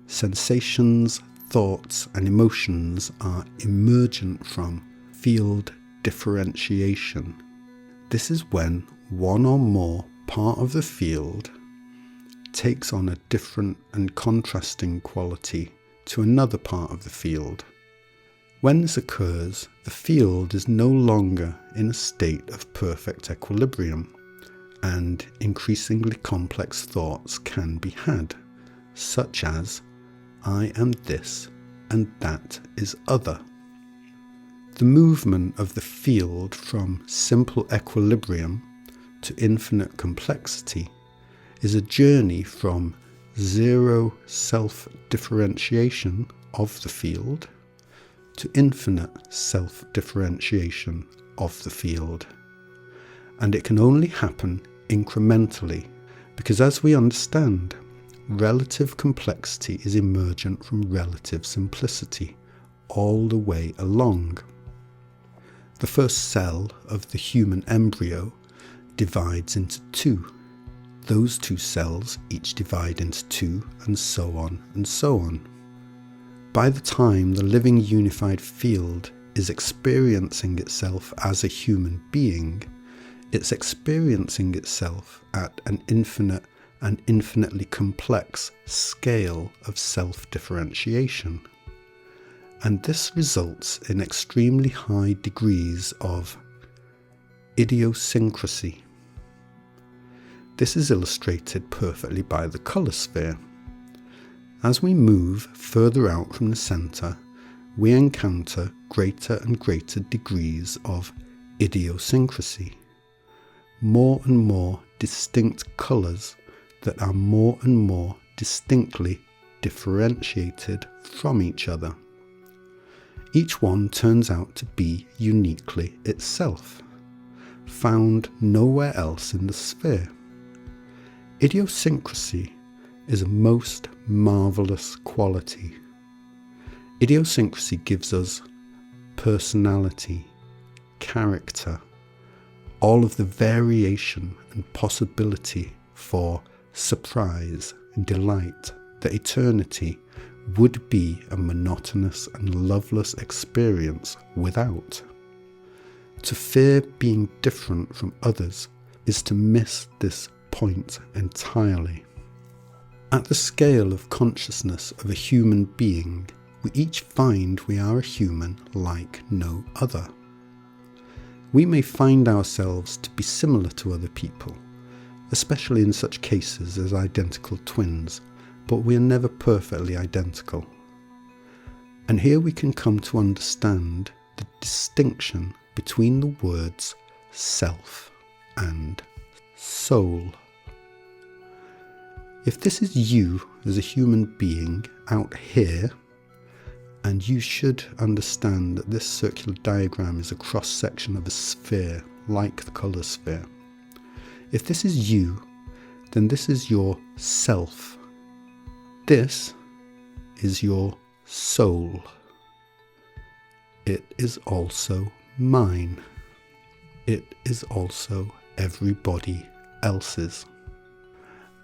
D: Sensations, thoughts and emotions are emergent from field differentiation. This is when one or more part of the field takes on a different and contrasting quality to another part of the field. When this occurs, the field is no longer in a state of perfect equilibrium, and increasingly complex thoughts can be had, such as, I am this and that is other. The movement of the field from simple equilibrium to infinite complexity is a journey from zero self-differentiation of the field to infinite self-differentiation of the field. And it can only happen incrementally, because as we understand, relative complexity is emergent from relative simplicity all the way along. The first cell of the human embryo divides into two. Those two cells each divide into two, and so on and so on. By the time the living unified field is experiencing itself as a human being, it's experiencing itself at an infinite and infinitely complex scale of self-differentiation. And this results in extremely high degrees of idiosyncrasy. This is illustrated perfectly by the colour sphere. As we move further out from the centre, we encounter greater and greater degrees of idiosyncrasy, more and more distinct colours that are more and more distinctly differentiated from each other. Each one turns out to be uniquely itself, found nowhere else in the sphere. Idiosyncrasy is a most marvellous quality. Idiosyncrasy gives us personality, character, all of the variation and possibility for surprise and delight that eternity would be a monotonous and loveless experience without. To fear being different from others is to miss this point entirely. At the scale of consciousness of a human being, we each find we are a human like no other. We may find ourselves to be similar to other people, especially in such cases as identical twins, but we are never perfectly identical. And here we can come to understand the distinction between the words self and soul. If this is you as a human being out here, and you should understand that this circular diagram is a cross-section of a sphere, like the colour sphere. If this is you, then this is your self. This is your soul. It is also mine. It is also everybody else's.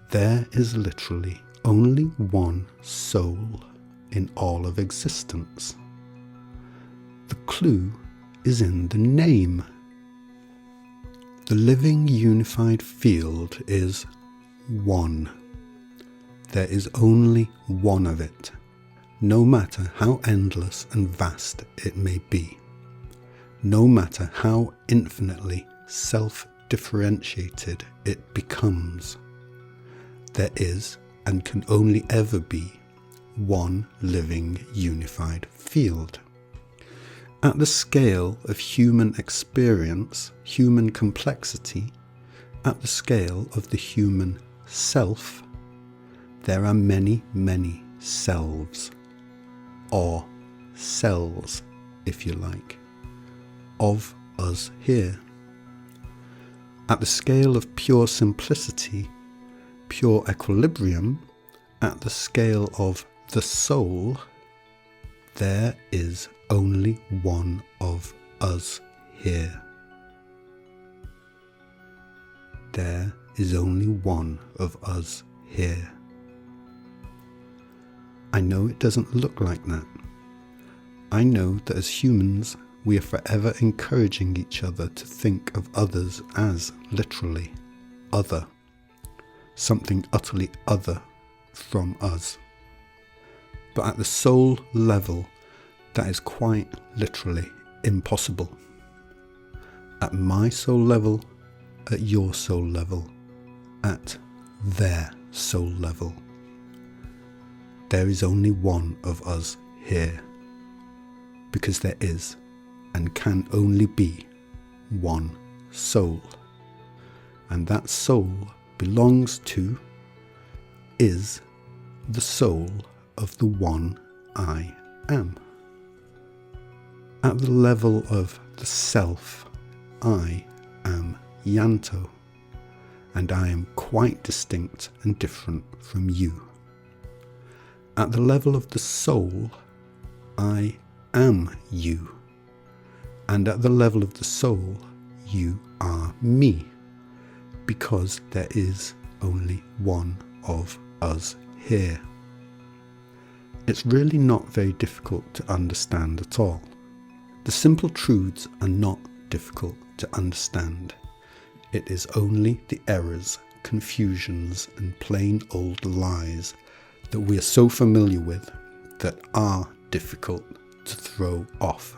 D: There is literally only one soul in all of existence. The clue is in the name. The living unified field is one. There is only one of it, no matter how endless and vast it may be, no matter how infinitely self-differentiated it becomes. There is and can only ever be one living unified field. At the scale of human experience, human complexity, at the scale of the human self, there are many, many selves, or cells, if you like, of us here. At the scale of pure simplicity, pure equilibrium, at the scale of the soul, there is only one of us here. There is only one of us here. I know it doesn't look like that. I know that as humans, we are forever encouraging each other to think of others as literally other, something utterly other from us. But at the soul level, that is quite literally impossible. At my soul level, at your soul level, at their soul level, there is only one of us here, because there is and can only be one soul. And that soul belongs to, is the soul of the one I am. At the level of the self, I am Yanto, and I am quite distinct and different from you. At the level of the soul, I am you, and at the level of the soul, you are me, because there is only one of us here. It's really not very difficult to understand at all. The simple truths are not difficult to understand. It is only the errors, confusions, and plain old lies that we are so familiar with that are difficult to throw off.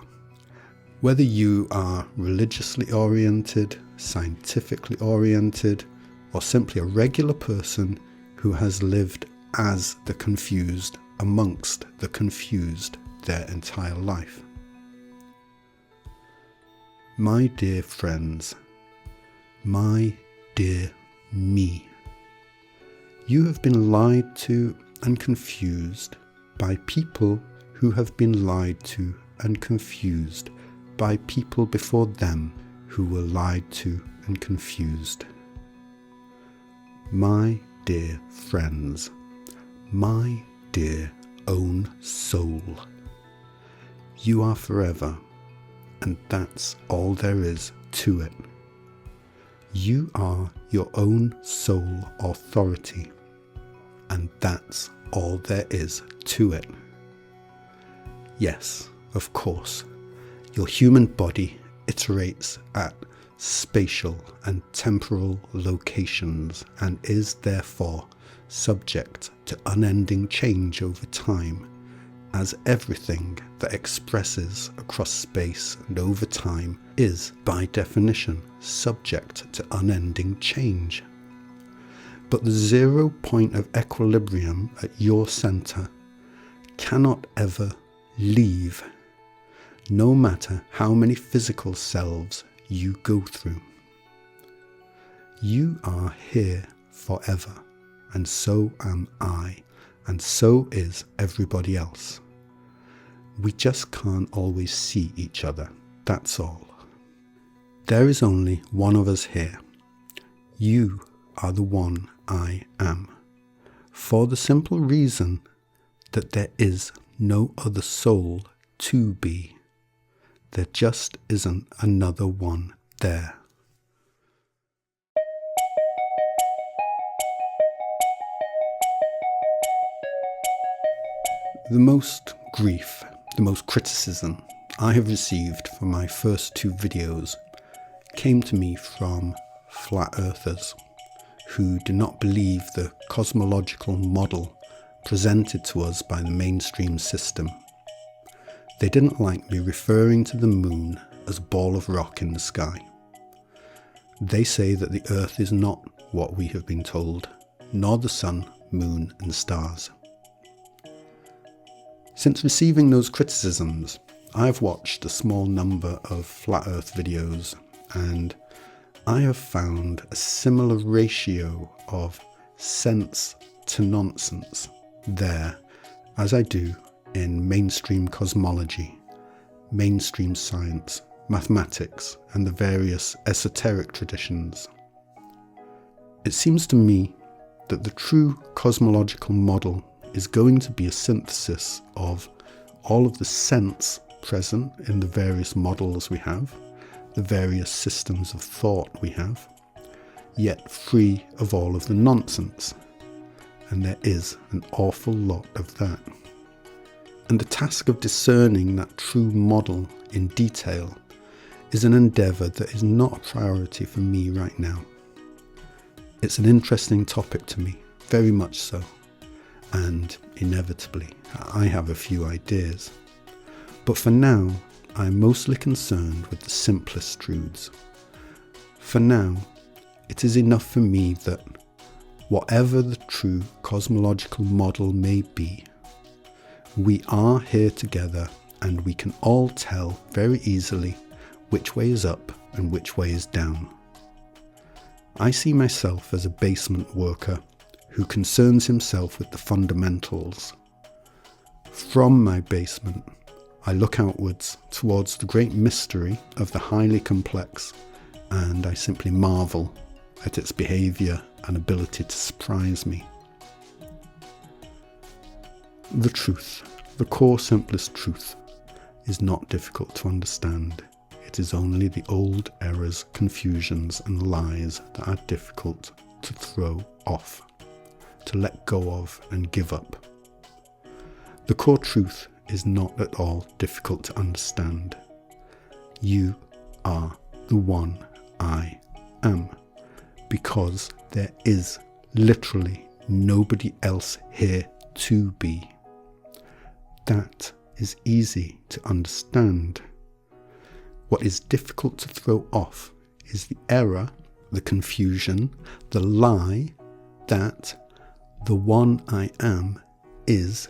D: Whether you are religiously oriented, scientifically oriented, or simply a regular person who has lived as the confused amongst the confused their entire life. My dear friends, my dear me, you have been lied to and confused by people who have been lied to and confused by people before them who were lied to and confused. My dear friends, my dear own soul, you are forever, and that's all there is to it. You are your own soul authority, and that's all there is to it. Yes, of course, your human body iterates at spatial and temporal locations and is therefore subject to unending change over time, as everything that expresses across space and over time is, by definition, subject to unending change. But the 0 point of equilibrium at your center cannot ever leave, no matter how many physical selves you go through. You are here forever, and so am I, and so is everybody else. We just can't always see each other, that's all. There is only one of us here. You are the one I am, for the simple reason that there is no other soul to be. There just isn't another one there. The most grief, the most criticism I have received for my first 2 videos came to me from flat earthers who do not believe the cosmological model presented to us by the mainstream system. They didn't like me referring to the moon as a ball of rock in the sky. They say that the earth is not what we have been told, nor the sun, moon and stars. Since receiving those criticisms, I've watched a small number of flat earth videos, and I have found a similar ratio of sense to nonsense there as I do in mainstream cosmology, mainstream science, mathematics, and the various esoteric traditions. It seems to me that the true cosmological model is going to be a synthesis of all of the sense present in the various models we have, the various systems of thought we have, yet free of all of the nonsense. And there is an awful lot of that. And the task of discerning that true model in detail is an endeavour that is not a priority for me right now. It's an interesting topic to me, very much so, and inevitably I have a few ideas. But for now, I'm mostly concerned with the simplest truths. For now, it is enough for me that whatever the true cosmological model may be, we are here together and we can all tell very easily which way is up and which way is down. I see myself as a basement worker who concerns himself with the fundamentals. From my basement, I look outwards towards the great mystery of the highly complex, and I simply marvel at its behaviour and ability to surprise me. The truth, the core simplest truth, is not difficult to understand. It is only the old errors, confusions and lies that are difficult to throw off, to let go of and give up. The core truth is not at all difficult to understand. You are the one I am, because there is literally nobody else here to be. That is easy to understand. What is difficult to throw off is the error, the confusion, the lie that the one I am is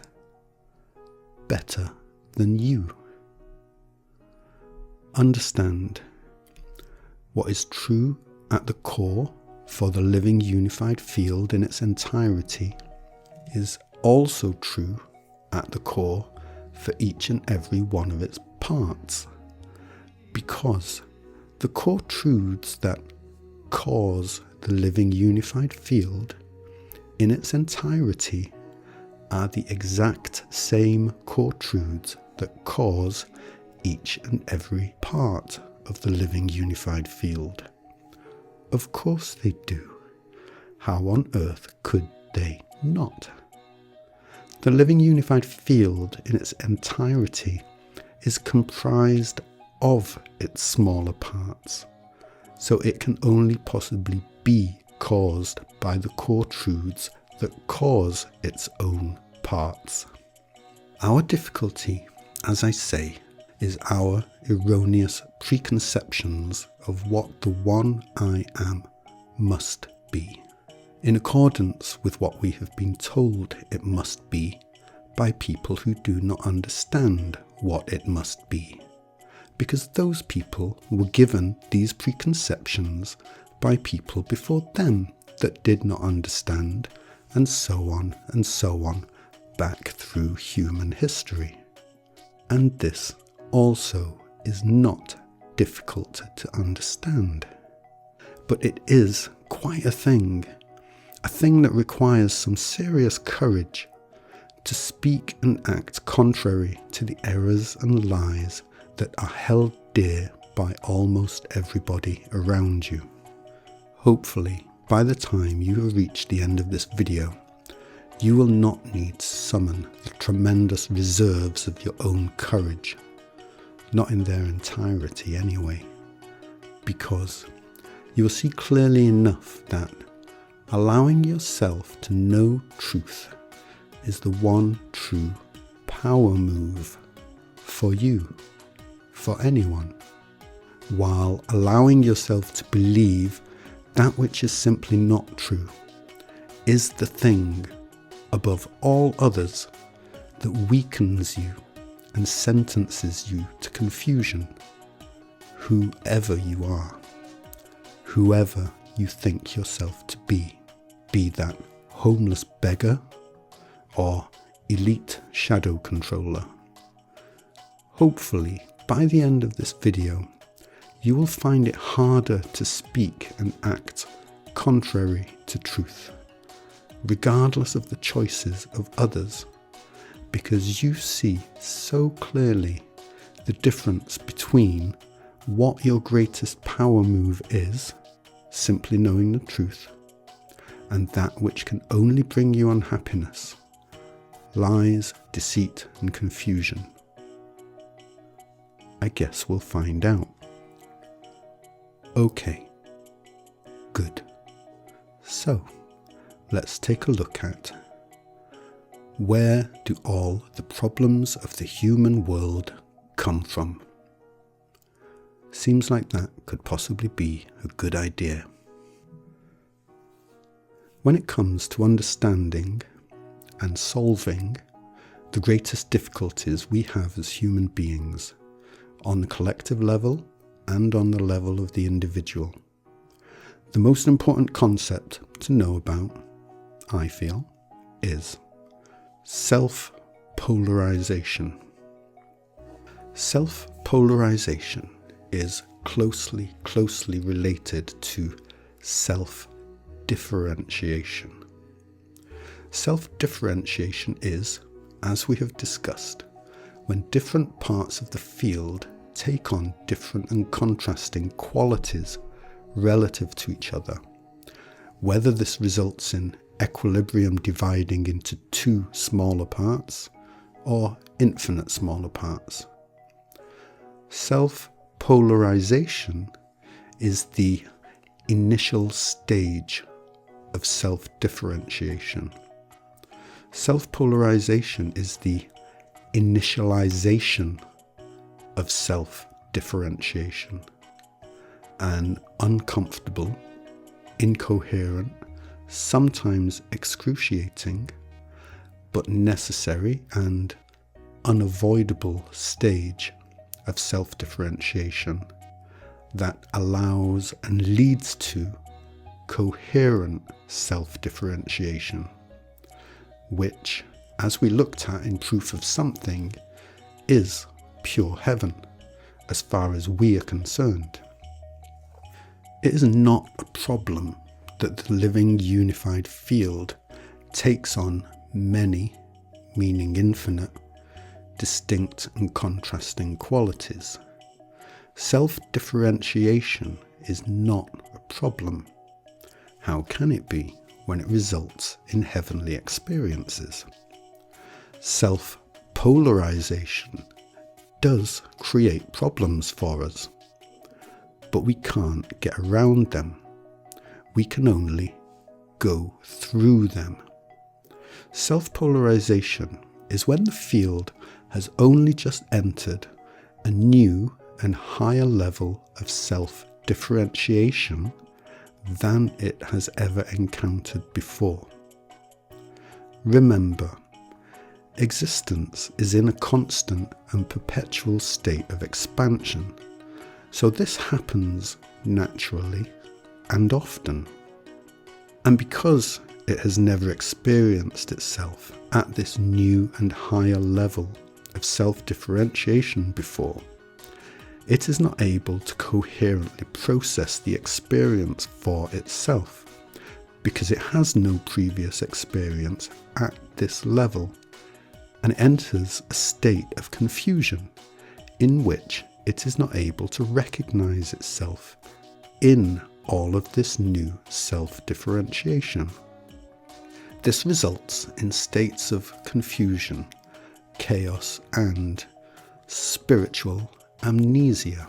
D: better than you. Understand what is true at the core for the living unified field in its entirety is also true at the core for each and every one of its parts. Because the core truths that cause the living unified field in its entirety are the exact same core truths that cause each and every part of the living unified field. Of course they do. How on earth could they not? The living unified field in its entirety is comprised of its smaller parts, so it can only possibly be caused by the core truths that cause its own parts. Our difficulty, as I say, is our erroneous preconceptions of what the one I am must be, in accordance with what we have been told it must be by people who do not understand what it must be, because those people were given these preconceptions by people before them that did not understand, and so on, back through human history. And this also is not difficult to understand. But it is quite a thing that requires some serious courage to speak and act contrary to the errors and lies that are held dear by almost everybody around you. Hopefully, by the time you have reached the end of this video, you will not need to summon the tremendous reserves of your own courage, not in their entirety anyway, because you will see clearly enough that allowing yourself to know truth is the one true power move for you, for anyone, while allowing yourself to believe that which is simply not true is the thing above all others that weakens you and sentences you to confusion, whoever you are, whoever you think yourself to be that homeless beggar or elite shadow controller. Hopefully, by the end of this video, you will find it harder to speak and act contrary to truth, regardless of the choices of others, because you see so clearly the difference between what your greatest power move is, simply knowing the truth, and that which can only bring you unhappiness, lies, deceit, and confusion. I guess we'll find out. Okay, good. So, let's take a look at where do all the problems of the human world come from? Seems like that could possibly be a good idea. When it comes to understanding and solving the greatest difficulties we have as human beings, on the collective level and on the level of the individual. The most important concept to know about, I feel, is self-polarization. Self-polarization is closely related to self-differentiation. Self-differentiation is, as we have discussed, when different parts of the field take on different and contrasting qualities relative to each other, whether this results in equilibrium dividing into two smaller parts or infinite smaller parts. Self-polarization is the initial stage of self-differentiation. Self-polarization is the initialization of self-differentiation. An uncomfortable, incoherent, sometimes excruciating, but necessary and unavoidable stage of self-differentiation that allows and leads to coherent self-differentiation, which, as we looked at in Proof of Something, is pure heaven as far as we are concerned. It is not a problem that the living unified field takes on many, meaning infinite, distinct and contrasting qualities. Self-differentiation is not a problem. How can it be when it results in heavenly experiences? Self-polarization does create problems for us, but we can't get around them. We can only go through them. Self-polarization is when the field has only just entered a new and higher level of self-differentiation than it has ever encountered before. Remember, existence is in a constant and perpetual state of expansion, so this happens naturally and often. And because it has never experienced itself at this new and higher level of self-differentiation before, it is not able to coherently process the experience for itself, because it has no previous experience at this level, and it enters a state of confusion in which it is not able to recognize itself in all of this new self-differentiation. This results in states of confusion, chaos, and spiritual amnesia.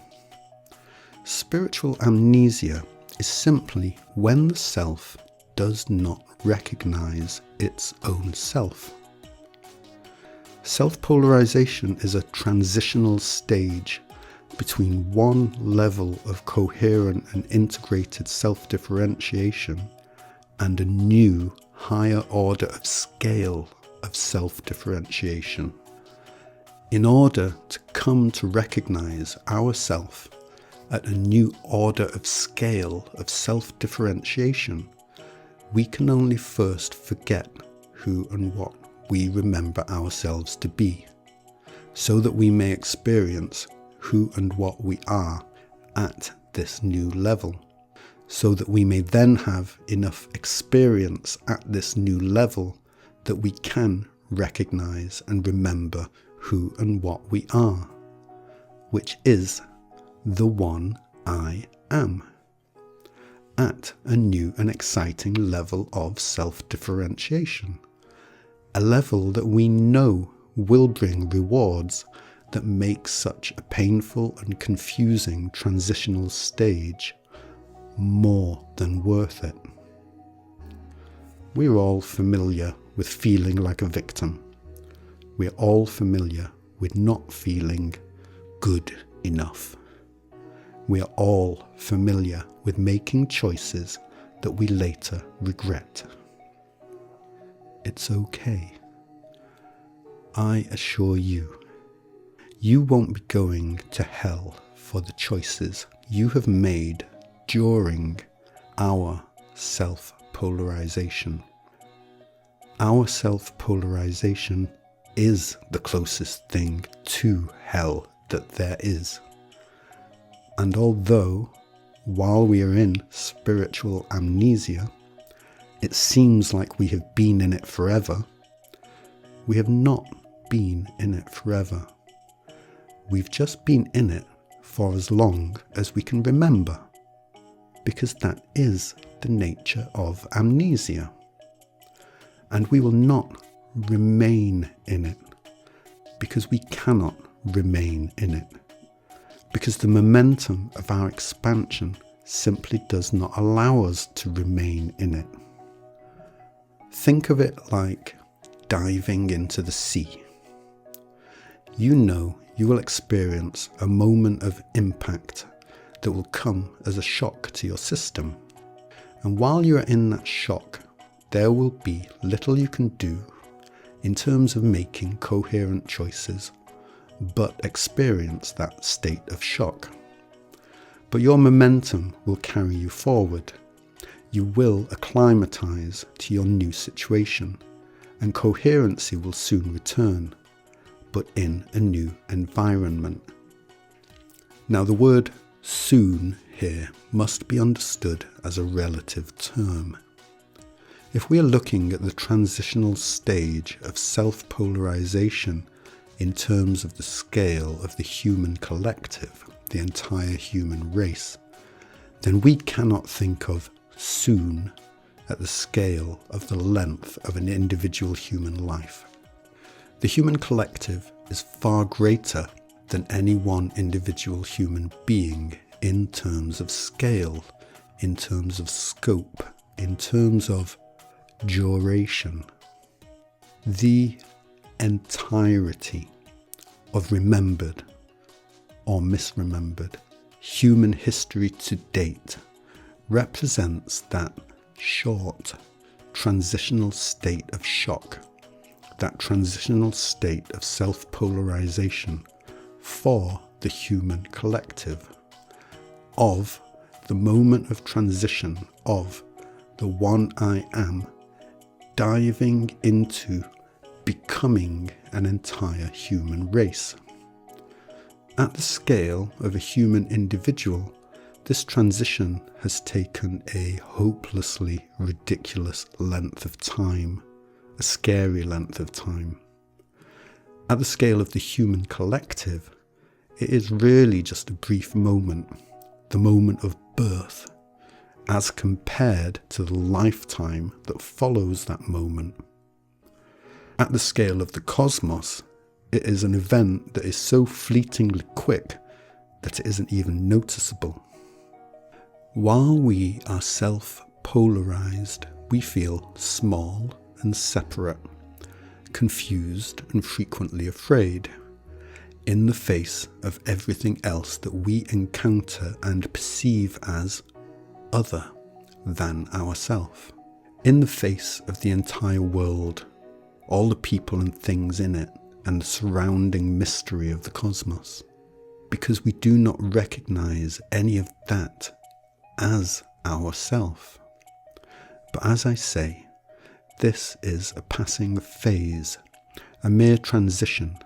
D: Spiritual amnesia is simply when the self does not recognize its own self. Self-polarization is a transitional stage between one level of coherent and integrated self-differentiation and a new, higher order of scale of self-differentiation. In order to come to recognize ourself at a new order of scale of self-differentiation, we can only first forget who and what we remember ourselves to be, so that we may experience who and what we are at this new level, so that we may then have enough experience at this new level that we can recognize and remember who and what we are, which is the one I am, at a new and exciting level of self-differentiation, a level that we know will bring rewards that make such a painful and confusing transitional stage more than worth it. We're all familiar with feeling like a victim. We're all familiar with not feeling good enough. We're all familiar with making choices that we later regret. It's okay. I assure you, you won't be going to hell for the choices you have made during our self-polarization. Our self-polarization is the closest thing to hell that there is. And although, while we are in spiritual amnesia, it seems like we have been in it forever, we have not been in it forever. We've just been in it for as long as we can remember, because that is the nature of amnesia. And we will not remain in it, because we cannot remain in it, because the momentum of our expansion simply does not allow us to remain in it. Think of it like diving into the sea. You know you will experience a moment of impact that will come as a shock to your system. And while you are in that shock, there will be little you can do in terms of making coherent choices, but experience that state of shock. But your momentum will carry you forward. You will acclimatize to your new situation, and coherency will soon return, but in a new environment. Now, the word soon here must be understood as a relative term. If we are looking at the transitional stage of self-polarization in terms of the scale of the human collective, the entire human race, then we cannot think of soon at the scale of the length of an individual human life. The human collective is far greater than any one individual human being in terms of scale, in terms of scope, in terms of duration. The entirety of remembered or misremembered human history to date represents that short transitional state of shock, that transitional state of self-polarization for the human collective, of the moment of transition of the one I am diving into becoming an entire human race. At the scale of a human individual, this transition has taken a hopelessly ridiculous length of time, a scary length of time. At the scale of the human collective, it is really just a brief moment, the moment of birth, as compared to the lifetime that follows that moment. At the scale of the cosmos, it is an event that is so fleetingly quick that it isn't even noticeable. While we are self-polarized, we feel small and separate, confused and frequently afraid, in the face of everything else that we encounter and perceive as other than ourselves, in the face of the entire world, all the people and things in it, and the surrounding mystery of the cosmos, because we do not recognize any of that as ourself. But as I say, this is a passing phase, a mere transition.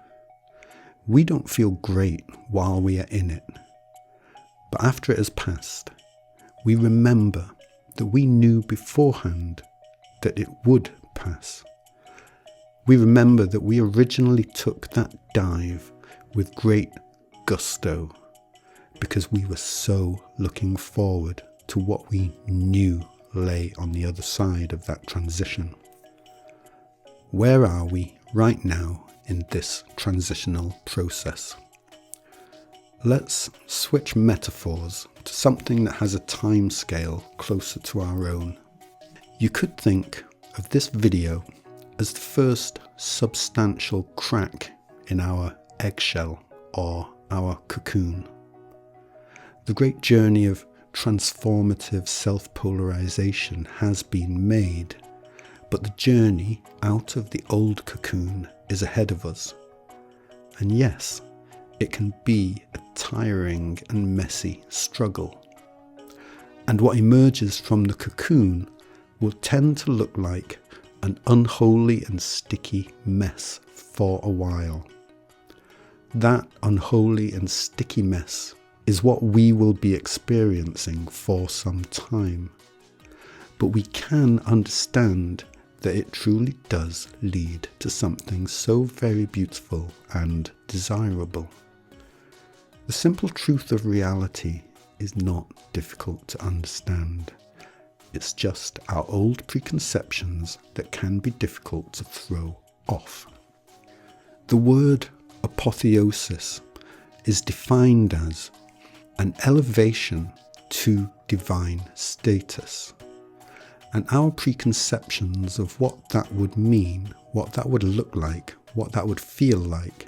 D: We don't feel great while we are in it, but after it has passed, we remember that we knew beforehand that it would pass. We remember that we originally took that dive with great gusto because we were so looking forward to what we knew lay on the other side of that transition. Where are we right now in this transitional process? Let's switch metaphors to something that has a time scale closer to our own. You could think of this video as the first substantial crack in our eggshell or our cocoon. The great journey of transformative self-polarization has been made, but the journey out of the old cocoon is ahead of us. And yes, it can be a tiring and messy struggle. And what emerges from the cocoon will tend to look like an unholy and sticky mess for a while. That unholy and sticky mess is what we will be experiencing for some time. But we can understand that it truly does lead to something so very beautiful and desirable. The simple truth of reality is not difficult to understand. It's just our old preconceptions that can be difficult to throw off. The word apotheosis is defined as an elevation to divine status. And our preconceptions of what that would mean, what that would look like, what that would feel like,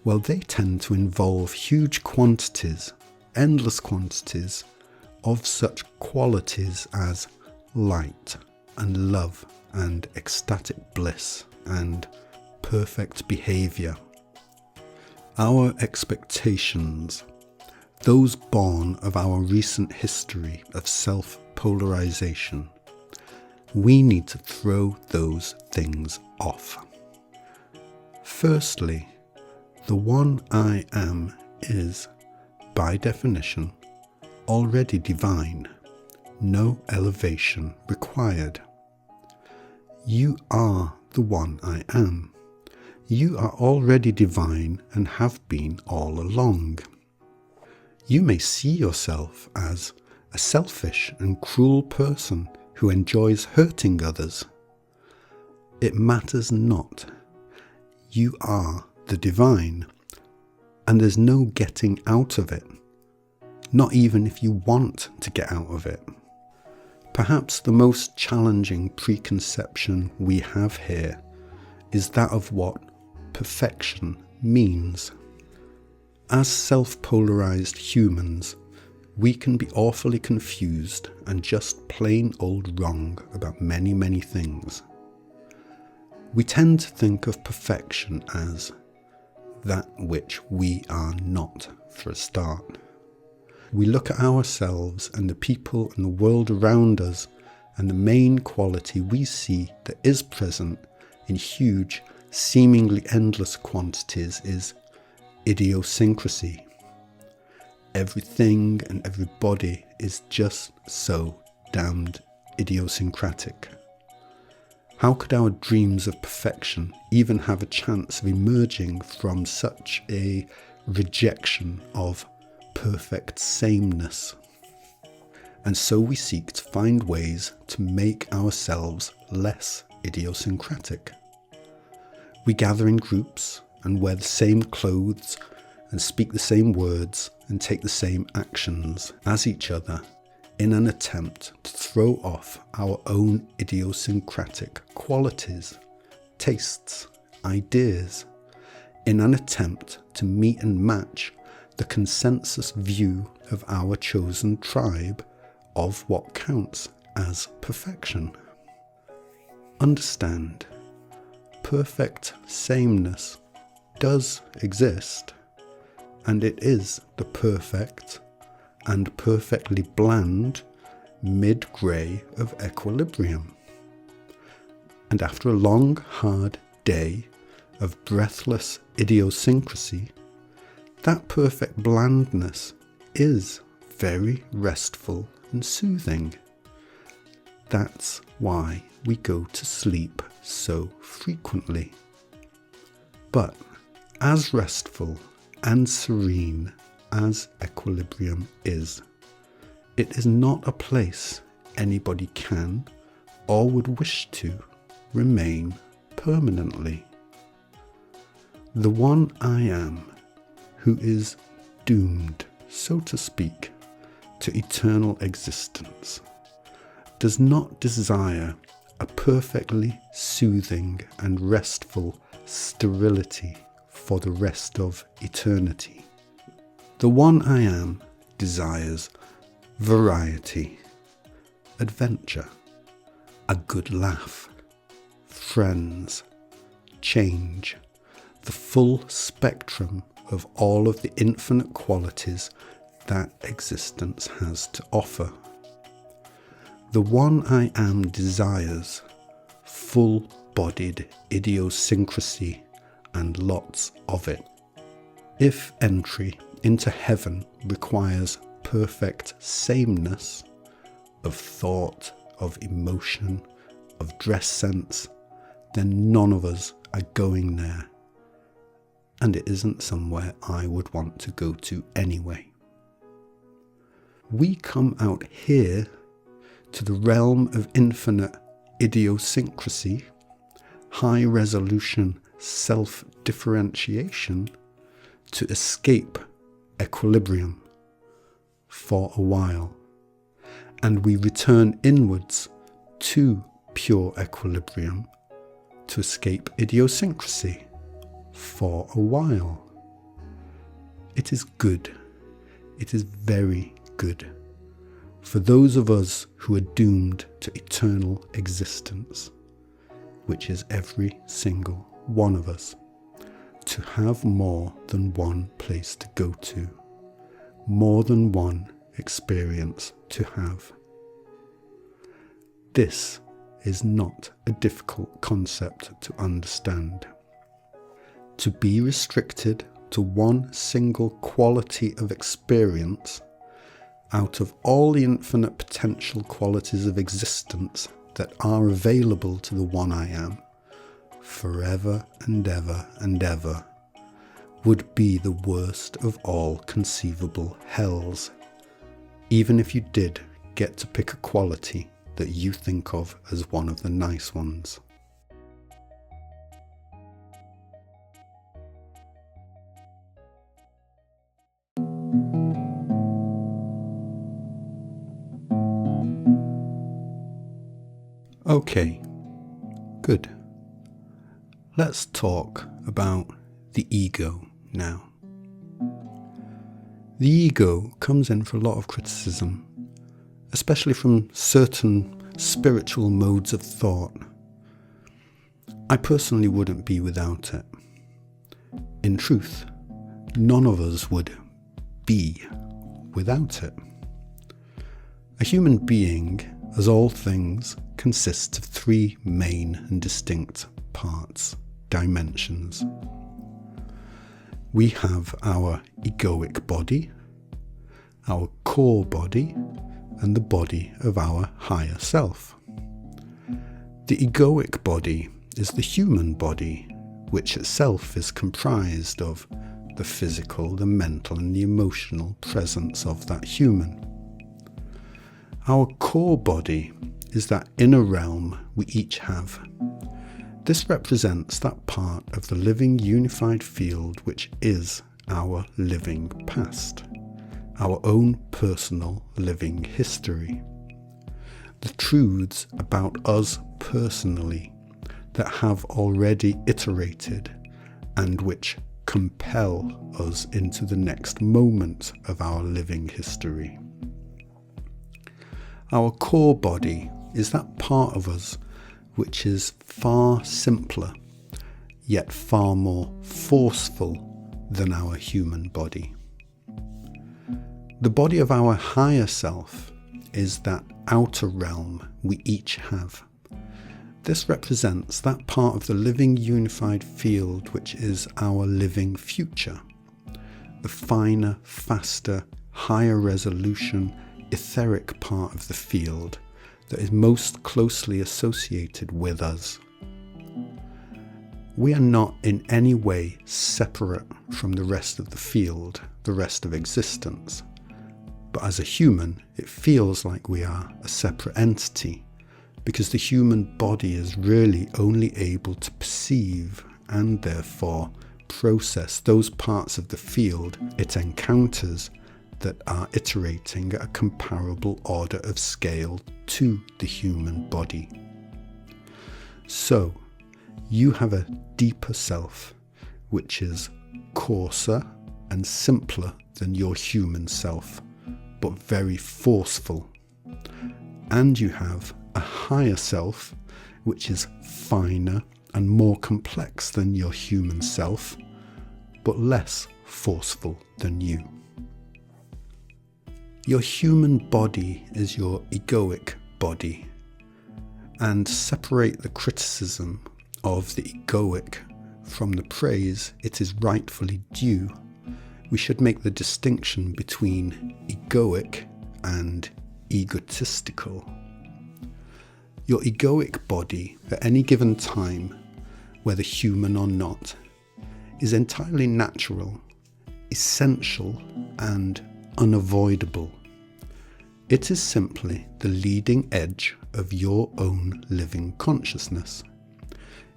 D: well, they tend to involve huge quantities, endless quantities of such qualities as light and love and ecstatic bliss and perfect behavior. Our expectations, those born of our recent history of self-polarization, we need to throw those things off. Firstly, the one I am is, by definition, already divine, no elevation required. You are the one I am. You are already divine and have been all along. You may see yourself as a selfish and cruel person who enjoys hurting others. It matters not. You are the divine, and there's no getting out of it, not even if you want to get out of it. Perhaps the most challenging preconception we have here is that of what perfection means. As self-polarized humans, we can be awfully confused and just plain old wrong about many, many things. We tend to think of perfection as that which we are not, for a start. We look at ourselves and the people and the world around us, and the main quality we see that is present in huge, seemingly endless quantities is idiosyncrasy. Everything and everybody is just so damned idiosyncratic. How could our dreams of perfection even have a chance of emerging from such a rejection of perfect sameness? And so we seek to find ways to make ourselves less idiosyncratic. We gather in groups and wear the same clothes and speak the same words and take the same actions as each other in an attempt to throw off our own idiosyncratic qualities, tastes, ideas, in an attempt to meet and match the consensus view of our chosen tribe of what counts as perfection. Understand, perfect sameness does exist, and it is the perfect and perfectly bland mid-grey of equilibrium. And after a long, hard day of breathless idiosyncrasy, that perfect blandness is very restful and soothing. That's why we go to sleep so frequently. But as restful and serene as equilibrium is, it is not a place anybody can or would wish to remain permanently. The one I am, who is doomed, so to speak, to eternal existence, does not desire a perfectly soothing and restful sterility for the rest of eternity. The one I am desires variety, adventure, a good laugh, friends, change, the full spectrum of all of the infinite qualities that existence has to offer. The one I am desires full-bodied idiosyncrasy and lots of it. If entry into heaven requires perfect sameness of thought, of emotion, of dress sense, then none of us are going there. And it isn't somewhere I would want to go to anyway. We come out here to the realm of infinite idiosyncrasy, high resolution self-differentiation, to escape equilibrium for a while. And we return inwards to pure equilibrium to escape idiosyncrasy for a while. It is good. It is very good for those of us who are doomed to eternal existence, which is every single one of us, to have more than one place to go to, more than one experience to have. This is not a difficult concept to understand. To be restricted to one single quality of experience out of all the infinite potential qualities of existence that are available to the one I am, forever and ever and ever, would be the worst of all conceivable hells, even if you did get to pick a quality that you think of as one of the nice ones. Okay, good. Let's talk about the ego now. The ego comes in for a lot of criticism, especially from certain spiritual modes of thought. I personally wouldn't be without it. In truth, none of us would be without it. A human being, as all things, consists of three main and distinct parts, dimensions. We have our egoic body, our core body, and the body of our higher self. The egoic body is the human body, which itself is comprised of the physical, the mental, and the emotional presence of that human. Our core body is that inner realm we each have. This represents that part of the living unified field which is our living past, our own personal living history. The truths about us personally that have already iterated and which compel us into the next moment of our living history. Our core body is that part of us which is far simpler, yet far more forceful than our human body. The body of our higher self is that outer realm we each have. This represents that part of the living unified field which is our living future, the finer, faster, higher resolution, etheric part of the field that is most closely associated with us. We are not in any way separate from the rest of the field, the rest of existence, but as a human, it feels like we are a separate entity, because the human body is really only able to perceive and therefore process those parts of the field it encounters that are iterating at a comparable order of scale to the human body. So, you have a deeper self, which is coarser and simpler than your human self, but very forceful. And you have a higher self, which is finer and more complex than your human self, but less forceful than you. Your human body is your egoic body, and separate the criticism of the egoic from the praise it is rightfully due. We should make the distinction between egoic and egotistical. Your egoic body at any given time, whether human or not, is entirely natural, essential, and unavoidable. It is simply the leading edge of your own living consciousness.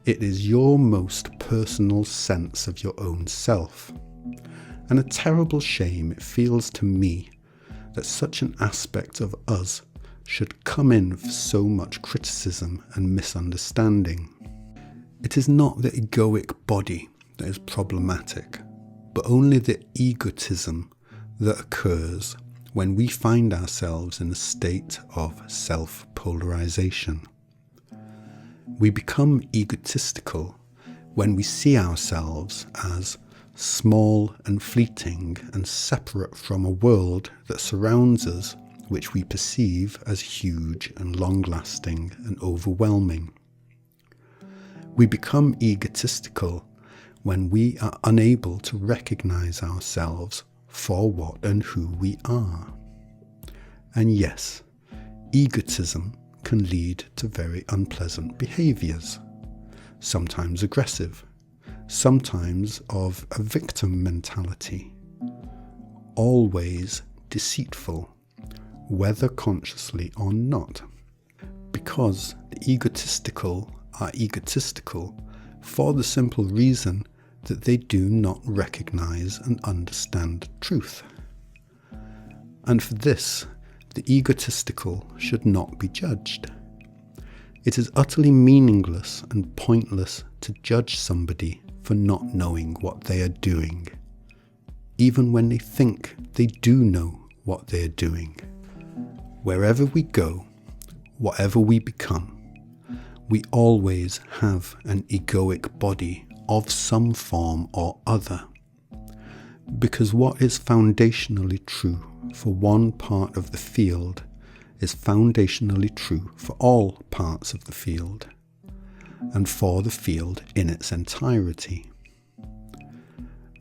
D: It is your most personal sense of your own self. And a terrible shame it feels to me that such an aspect of us should come in for so much criticism and misunderstanding. It is not the egoic body that is problematic, but only the egotism that occurs when we find ourselves in a state of self-polarization. We become egotistical when we see ourselves as small and fleeting and separate from a world that surrounds us, which we perceive as huge and long-lasting and overwhelming. We become egotistical when we are unable to recognize ourselves for what and who we are. And yes, egotism can lead to very unpleasant behaviors, sometimes aggressive, sometimes of a victim mentality, always deceitful, whether consciously or not, because the egotistical are egotistical for the simple reason that they do not recognize and understand truth. And for this, the egotistical should not be judged. It is utterly meaningless and pointless to judge somebody for not knowing what they are doing, even when they think they do know what they are doing. Wherever we go, whatever we become, we always have an egoic body of some form or other. Because what is foundationally true for one part of the field is foundationally true for all parts of the field, and for the field in its entirety.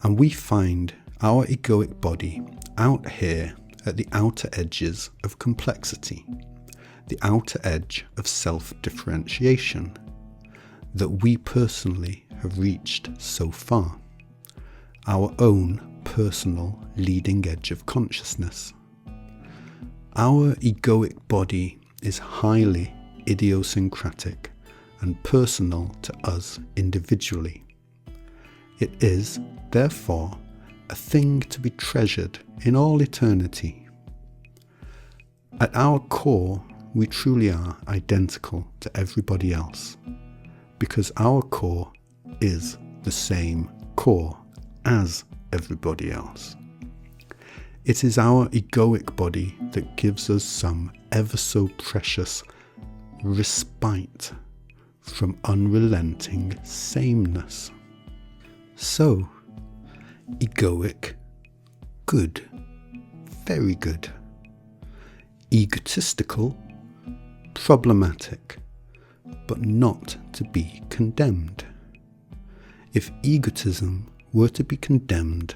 D: And we find our egoic body out here at the outer edges of complexity, the outer edge of self-differentiation that we personally have reached so far, our own personal leading edge of consciousness. Our egoic body is highly idiosyncratic and personal to us individually. It is, therefore, a thing to be treasured in all eternity. At our core, we truly are identical to everybody else, because our core is the same core as everybody else. It is our egoic body that gives us some ever so precious respite from unrelenting sameness. So, egoic, good, very good. Egotistical, problematic, but not to be condemned. If egotism were to be condemned,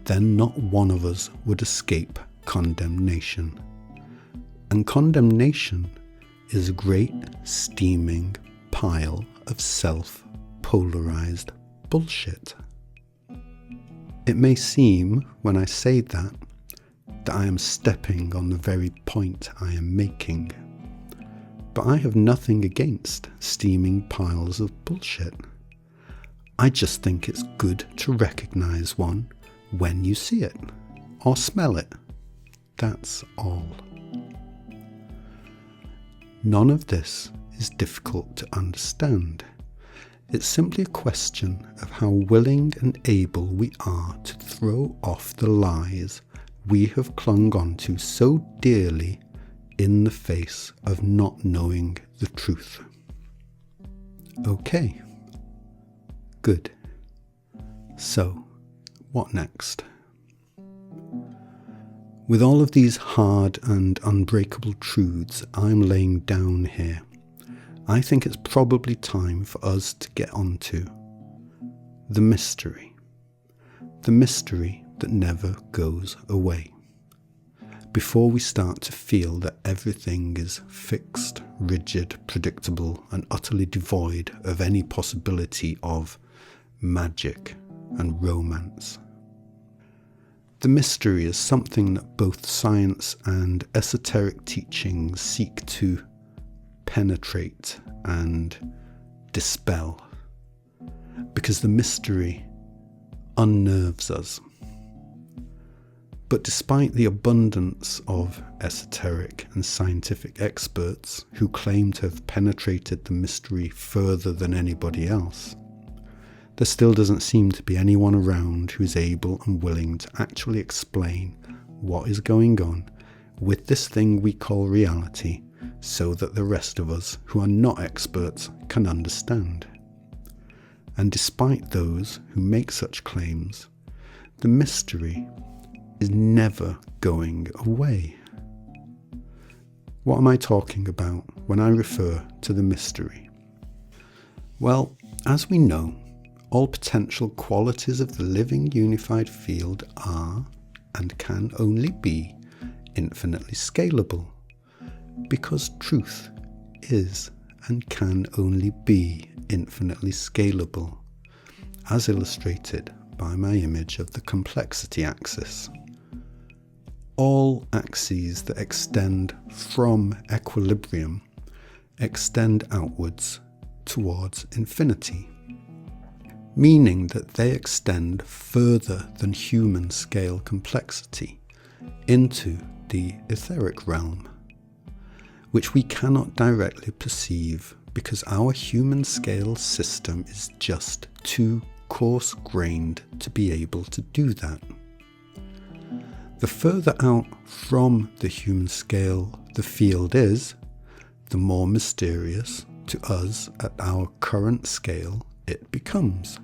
D: then not one of us would escape condemnation. And condemnation is a great steaming pile of self-polarized bullshit. It may seem, when I say that I am stepping on the very point I am making, but I have nothing against steaming piles of bullshit. I just think it's good to recognize one when you see it, or smell it. That's all. None of this is difficult to understand. It's simply a question of how willing and able we are to throw off the lies we have clung onto so dearly in the face of not knowing the truth. Okay. Good. So, what next? With all of these hard and unbreakable truths I'm laying down here, I think it's probably time for us to get onto the mystery. The mystery that never goes away. Before we start to feel that everything is fixed, rigid, predictable, and utterly devoid of any possibility of magic and romance. The mystery is something that both science and esoteric teachings seek to penetrate and dispel, because the mystery unnerves us. But despite the abundance of esoteric and scientific experts who claim to have penetrated the mystery further than anybody else, there still doesn't seem to be anyone around who is able and willing to actually explain what is going on with this thing we call reality, so that the rest of us who are not experts can understand. And despite those who make such claims, the mystery is never going away. What am I talking about when I refer to the mystery? Well, as we know, all potential qualities of the living unified field are and can only be infinitely scalable, because truth is and can only be infinitely scalable, as illustrated by my image of the complexity axis. All axes that extend from equilibrium extend outwards towards infinity, meaning that they extend further than human scale complexity into the etheric realm, which we cannot directly perceive because our human scale system is just too coarse-grained to be able to do that. The further out from the human scale the field is, the more mysterious to us at our current scale it becomes.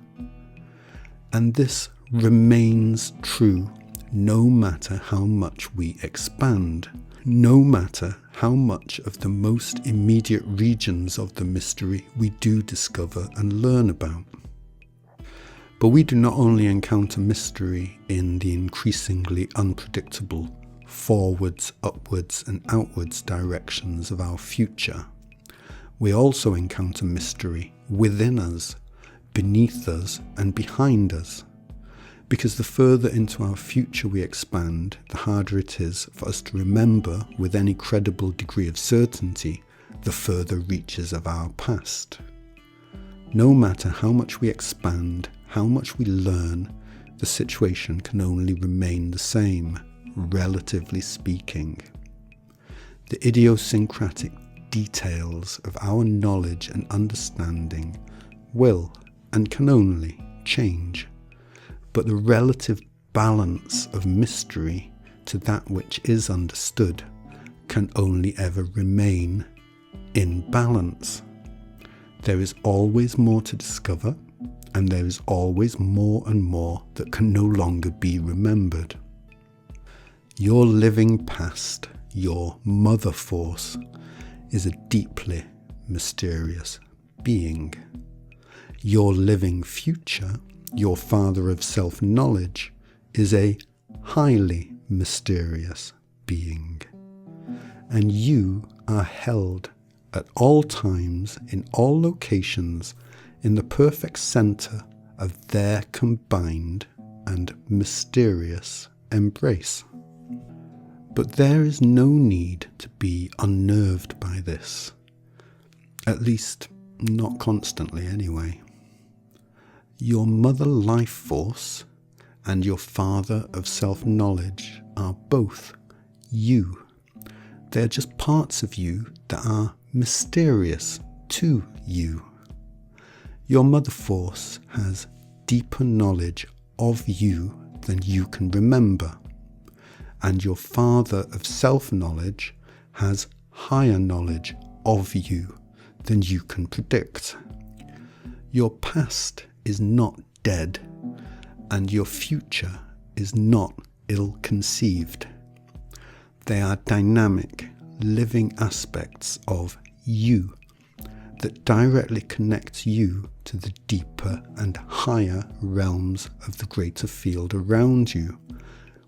D: And this remains true no matter how much we expand, no matter how much of the most immediate regions of the mystery we do discover and learn about. But we do not only encounter mystery in the increasingly unpredictable forwards, upwards and outwards directions of our future. We also encounter mystery within us, beneath us and behind us. Because the further into our future we expand, the harder it is for us to remember with any credible degree of certainty the further reaches of our past. No matter how much we expand, how much we learn, the situation can only remain the same, relatively speaking. The idiosyncratic details of our knowledge and understanding will and can only change, but the relative balance of mystery to that which is understood can only ever remain in balance. There is always more to discover, and there is always more and more that can no longer be remembered. Your living past, your mother force, is a deeply mysterious being. Your living future, your father of self-knowledge, is a highly mysterious being. And you are held at all times, in all locations, in the perfect center of their combined and mysterious embrace. But there is no need to be unnerved by this. At least, not constantly anyway. Your mother life force and your father of self-knowledge are both you. They're just parts of you that are mysterious to you. Your mother force has deeper knowledge of you than you can remember, and your father of self-knowledge has higher knowledge of you than you can predict, Your past is not dead, and your future is not ill-conceived. They are dynamic, living aspects of you that directly connect you to the deeper and higher realms of the greater field around you,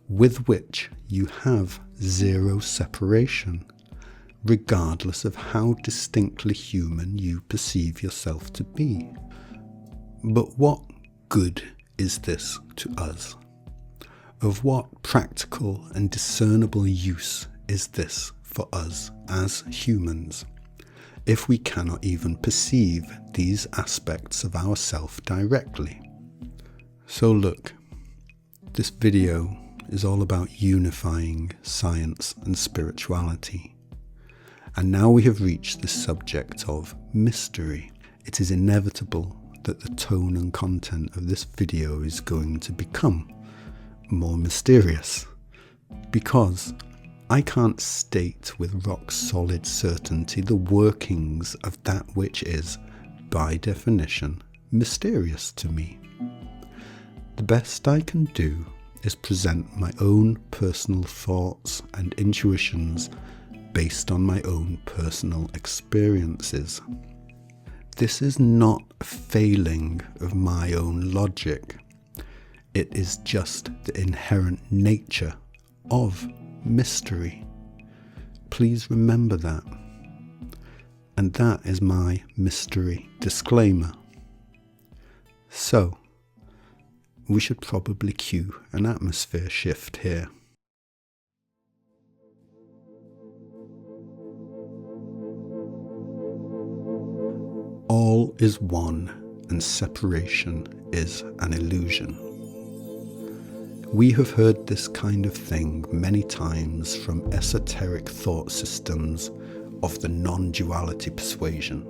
D: with which you have zero separation, regardless of how distinctly human you perceive yourself to be. But what good is this to us? Of what practical and discernible use is this for us as humans, if we cannot even perceive these aspects of ourself directly? So look, this video is all about unifying science and spirituality. And now we have reached the subject of mystery. It is inevitable that the tone and content of this video is going to become more mysterious, because I can't state with rock solid certainty the workings of that which is, by definition, mysterious to me. The best I can do is present my own personal thoughts and intuitions based on my own personal experiences. This is not a failing of my own logic. It is just the inherent nature of mystery. Please remember that. And that is my mystery disclaimer. So, we should probably cue an atmosphere shift here. All is one, and separation is an illusion. We have heard this kind of thing many times from esoteric thought systems of the non-duality persuasion.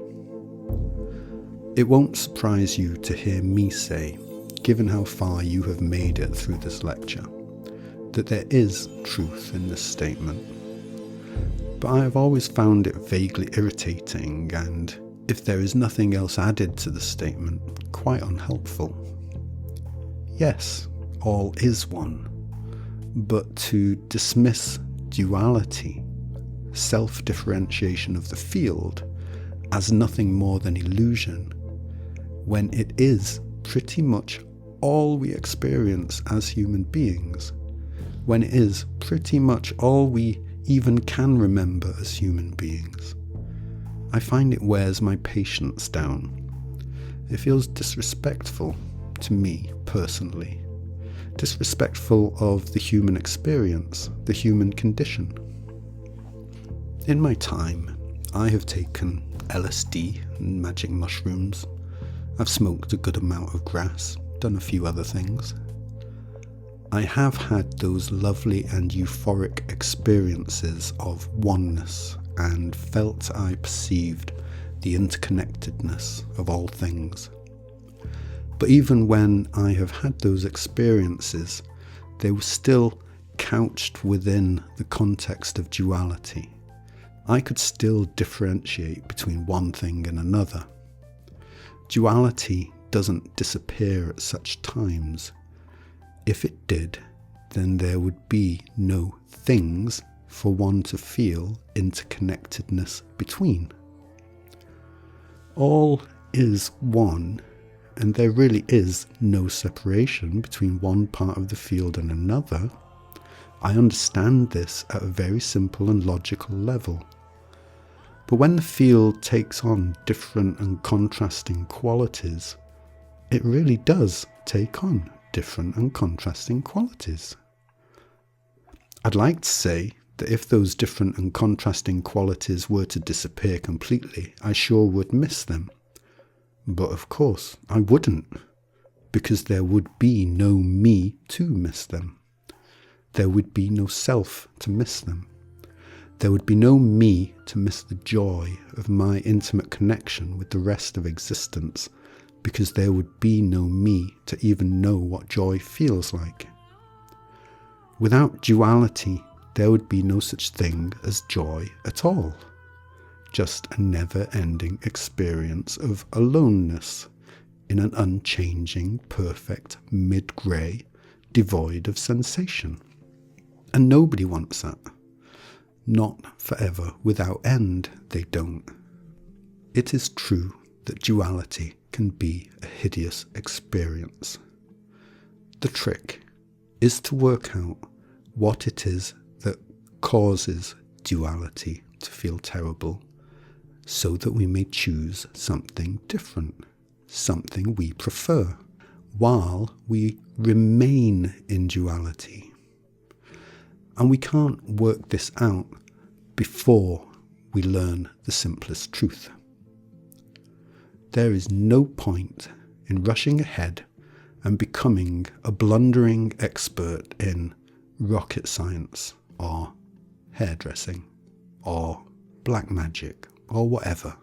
D: It won't surprise you to hear me say, given how far you have made it through this lecture, that there is truth in this statement. But I have always found it vaguely irritating and, if there is nothing else added to the statement, quite unhelpful. Yes, all is one, but to dismiss duality, self-differentiation of the field, as nothing more than illusion, when it is pretty much all we experience as human beings, when it is pretty much all we even can remember as human beings, I find it wears my patience down. It feels disrespectful to me personally, disrespectful of the human experience, the human condition. In my time, I have taken LSD and magic mushrooms. I've smoked a good amount of grass, done a few other things. I have had those lovely and euphoric experiences of oneness and felt I perceived the interconnectedness of all things. But even when I have had those experiences, they were still couched within the context of duality. I could still differentiate between one thing and another. Duality doesn't disappear at such times. If it did, then there would be no things for one to feel interconnectedness between. All is one, and there really is no separation between one part of the field and another. I understand this at a very simple and logical level. But when the field takes on different and contrasting qualities, it really does take on different and contrasting qualities. I'd like to say that if those different and contrasting qualities were to disappear completely, I sure would miss them. But of course, I wouldn't, because there would be no me to miss them. There would be no self to miss them. There would be no me to miss the joy of my intimate connection with the rest of existence, because there would be no me to even know what joy feels like. Without duality, there would be no such thing as joy at all. Just a never-ending experience of aloneness, in an unchanging, perfect mid-grey, devoid of sensation. And nobody wants that. Not forever without end, they don't. It is true that duality can be a hideous experience. The trick is to work out what it is that causes duality to feel terrible, so that we may choose something different, something we prefer, while we remain in duality. And we can't work this out before we learn the simplest truth. There is no point in rushing ahead and becoming a blundering expert in rocket science or hairdressing or black magic or whatever,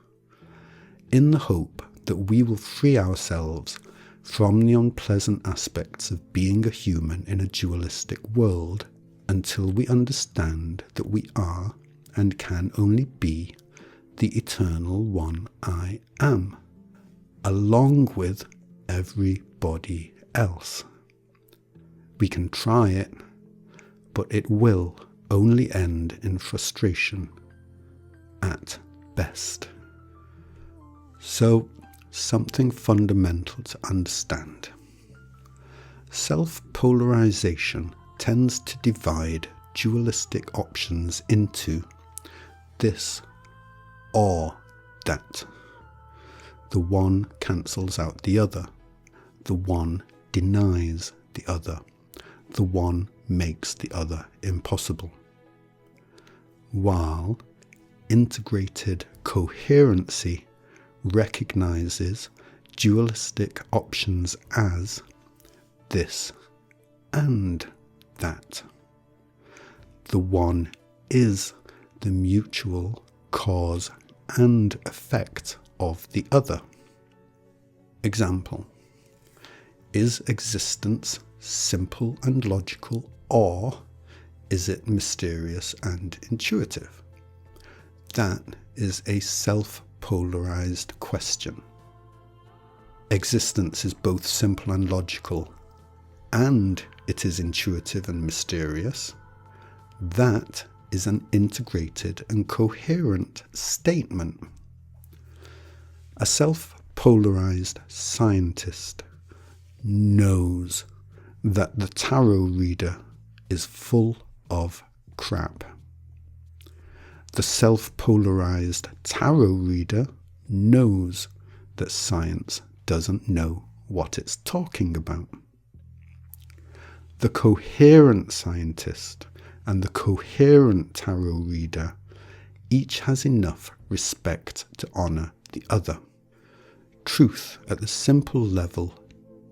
D: in the hope that we will free ourselves from the unpleasant aspects of being a human in a dualistic world, until we understand that we are and can only be the eternal one I am, along with everybody else. We can try it, but it will only end in frustration at best. So, something fundamental to understand. Self-polarization tends to divide dualistic options into this or that. The one cancels out the other. The one denies the other. The one makes the other impossible. While integrated coherency recognizes dualistic options as this and that. The one is the mutual cause and effect of the other. Example: is existence simple and logical, or is it mysterious and intuitive? That is a self-polarized question. Existence is both simple and logical, and it is intuitive and mysterious. That is an integrated and coherent statement. A self-polarized scientist knows that the tarot reader is full of crap. The self-polarized tarot reader knows that science doesn't know what it's talking about. The coherent scientist and the coherent tarot reader each has enough respect to honor the other. Truth at the simple level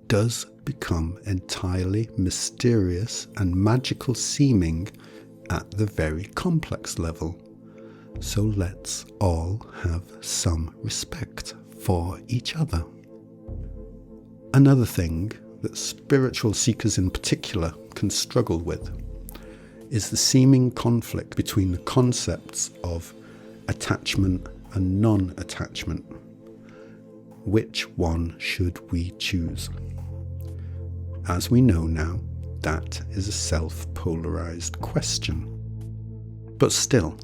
D: does become entirely mysterious and magical seeming at the very complex level. So let's all have some respect for each other. Another thing that spiritual seekers in particular can struggle with is the seeming conflict between the concepts of attachment and non-attachment. Which one should we choose? As we know now, that is a self-polarized question. But still,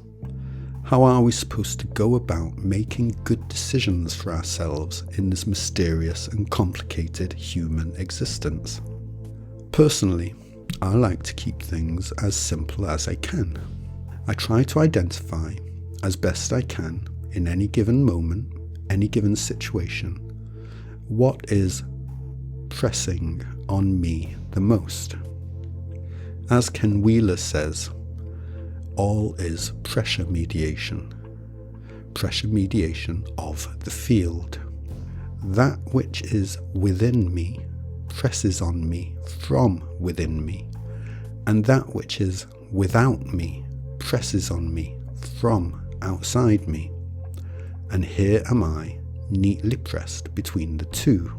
D: how are we supposed to go about making good decisions for ourselves in this mysterious and complicated human existence? Personally, I like to keep things as simple as I can. I try to identify, as best I can, in any given moment, any given situation, what is pressing on me the most. As Ken Wheeler says, all is pressure mediation of the field. That which is within me presses on me from within me, and that which is without me presses on me from outside me. And here am I, neatly pressed between the two.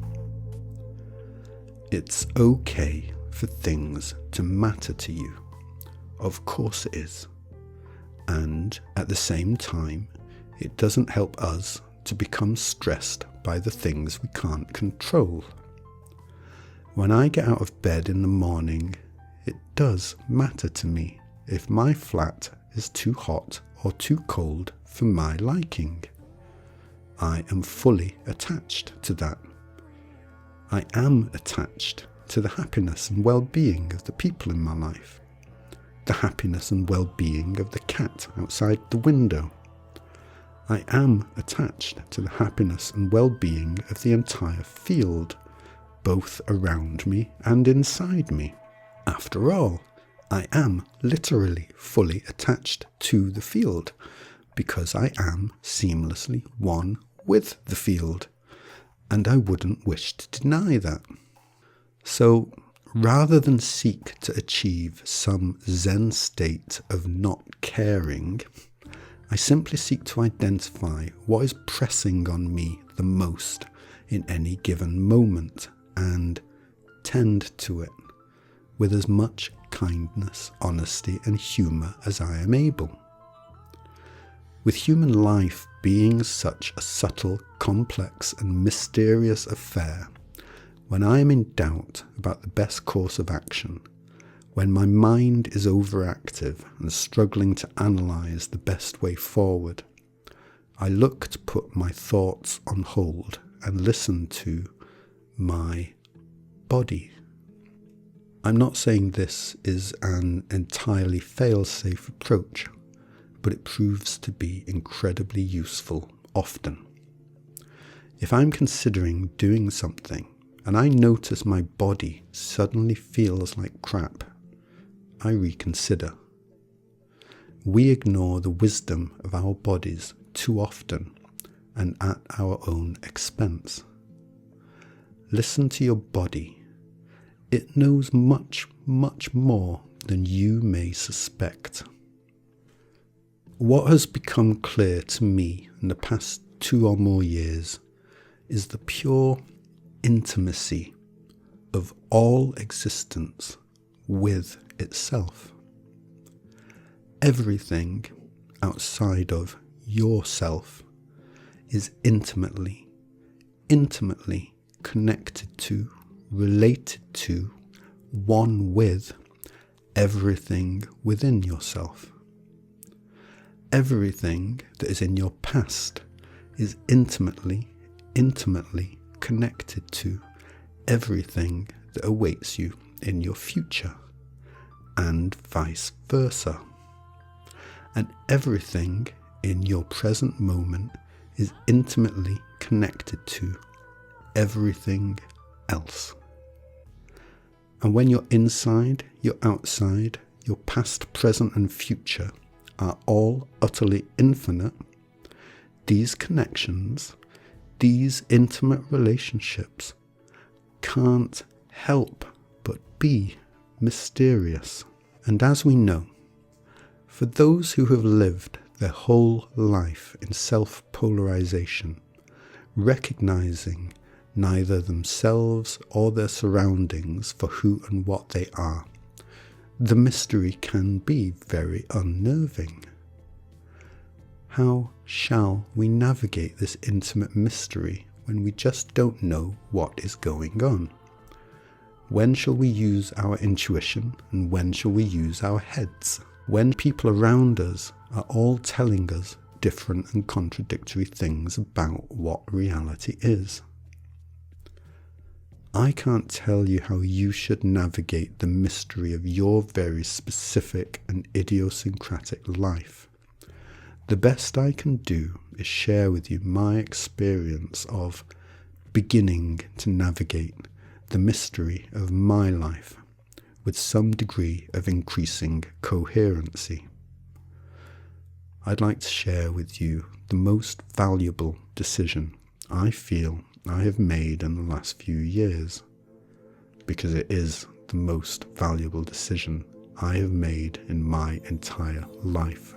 D: It's okay for things to matter to you. Of course it is. And at the same time, it doesn't help us to become stressed by the things we can't control. When I get out of bed in the morning, it does matter to me if my flat is too hot or too cold for my liking. I am fully attached to that. I am attached to the happiness and well-being of the people in my life, the happiness and well-being of the cat outside the window. I am attached to the happiness and well-being of the entire field, both around me and inside me. After all, I am literally fully attached to the field because I am seamlessly one with the field, and I wouldn't wish to deny that. So, rather than seek to achieve some Zen state of not caring, I simply seek to identify what is pressing on me the most in any given moment and tend to it with as much kindness, honesty, and humour as I am able. With human life being such a subtle, complex, and mysterious affair, when I am in doubt about the best course of action, when my mind is overactive and struggling to analyse the best way forward, I look to put my thoughts on hold and listen to my body. I'm not saying this is an entirely fail-safe approach, but it proves to be incredibly useful often. If I'm considering doing something and I notice my body suddenly feels like crap, I reconsider. We ignore the wisdom of our bodies too often and at our own expense. Listen to your body. It knows much, much more than you may suspect. What has become clear to me in the past 2 or more years is the pure intimacy of all existence with itself. Everything outside of yourself is intimately connected to, related to, one with everything within yourself. Everything that is in your past is intimately connected to everything that awaits you in your future, and vice versa. And everything in your present moment is intimately connected to everything else. And when you're inside, you're outside, your past, present, and future are all utterly infinite, these connections, these intimate relationships can't help but be mysterious. And as we know, for those who have lived their whole life in self-polarization, recognizing neither themselves or their surroundings for who and what they are, the mystery can be very unnerving. How shall we navigate this intimate mystery when we just don't know what is going on? When shall we use our intuition and when shall we use our heads? When people around us are all telling us different and contradictory things about what reality is. I can't tell you how you should navigate the mystery of your very specific and idiosyncratic life. The best I can do is share with you my experience of beginning to navigate the mystery of my life with some degree of increasing coherency. I'd like to share with you the most valuable decision I feel I have made in the last few years, because it is the most valuable decision I have made in my entire life.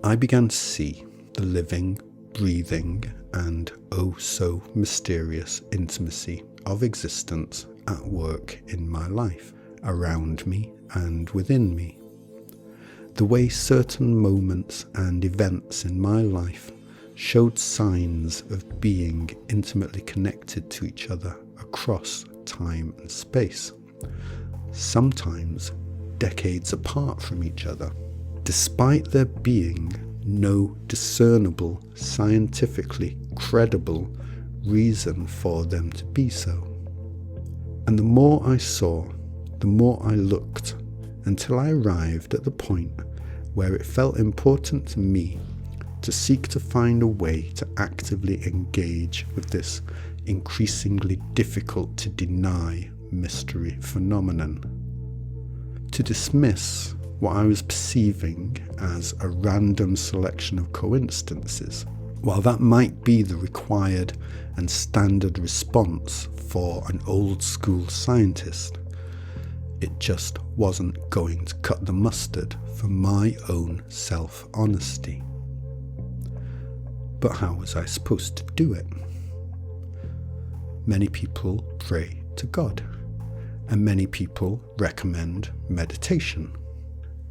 D: I began to see the living, breathing, and oh so mysterious intimacy of existence at work in my life, around me and within me. The way certain moments and events in my life showed signs of being intimately connected to each other across time and space, sometimes decades apart from each other, despite there being no discernible, scientifically credible reason for them to be so. And the more I saw, the more I looked, until I arrived at the point where it felt important to me to seek to find a way to actively engage with this increasingly difficult to deny mystery phenomenon. To dismiss what I was perceiving as a random selection of coincidences, while that might be the required and standard response for an old school scientist, it just wasn't going to cut the mustard for my own self-honesty. But how was I supposed to do it? Many people pray to God, and many people recommend meditation.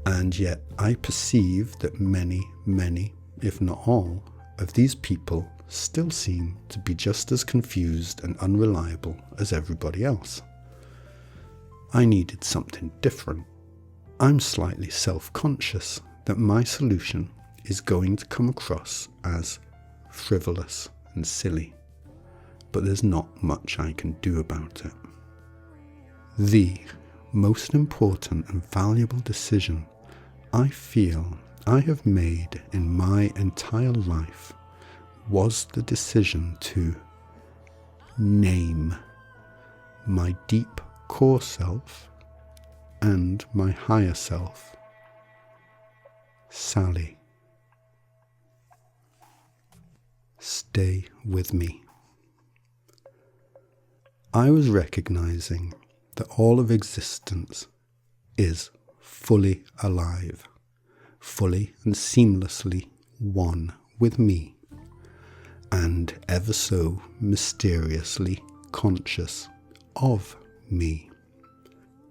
D: And yet I perceive that many, if not all, of these people still seem to be just as confused and unreliable as everybody else. I needed something different. I'm slightly self-conscious that my solution is going to come across as frivolous and silly, but there's not much I can do about it. The most important and valuable decision I feel I have made in my entire life was the decision to name my deep core self and my higher self, Sally. Stay with me. I was recognizing that all of existence is fully alive, fully and seamlessly one with me, and ever so mysteriously conscious of me.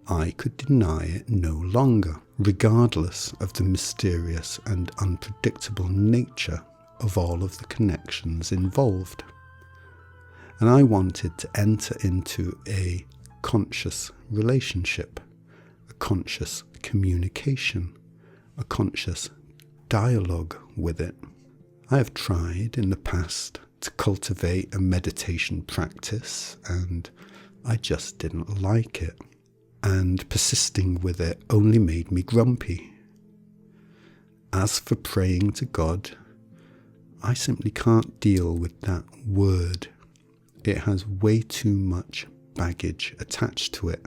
D: I could deny it no longer, regardless of the mysterious and unpredictable nature of all of the connections involved. And I wanted to enter into a conscious relationship, a conscious communication, a conscious dialogue with it. I have tried in the past to cultivate a meditation practice, and I just didn't like it, and persisting with it only made me grumpy. As for praying to God, I simply can't deal with that word. It has way too much baggage attached to it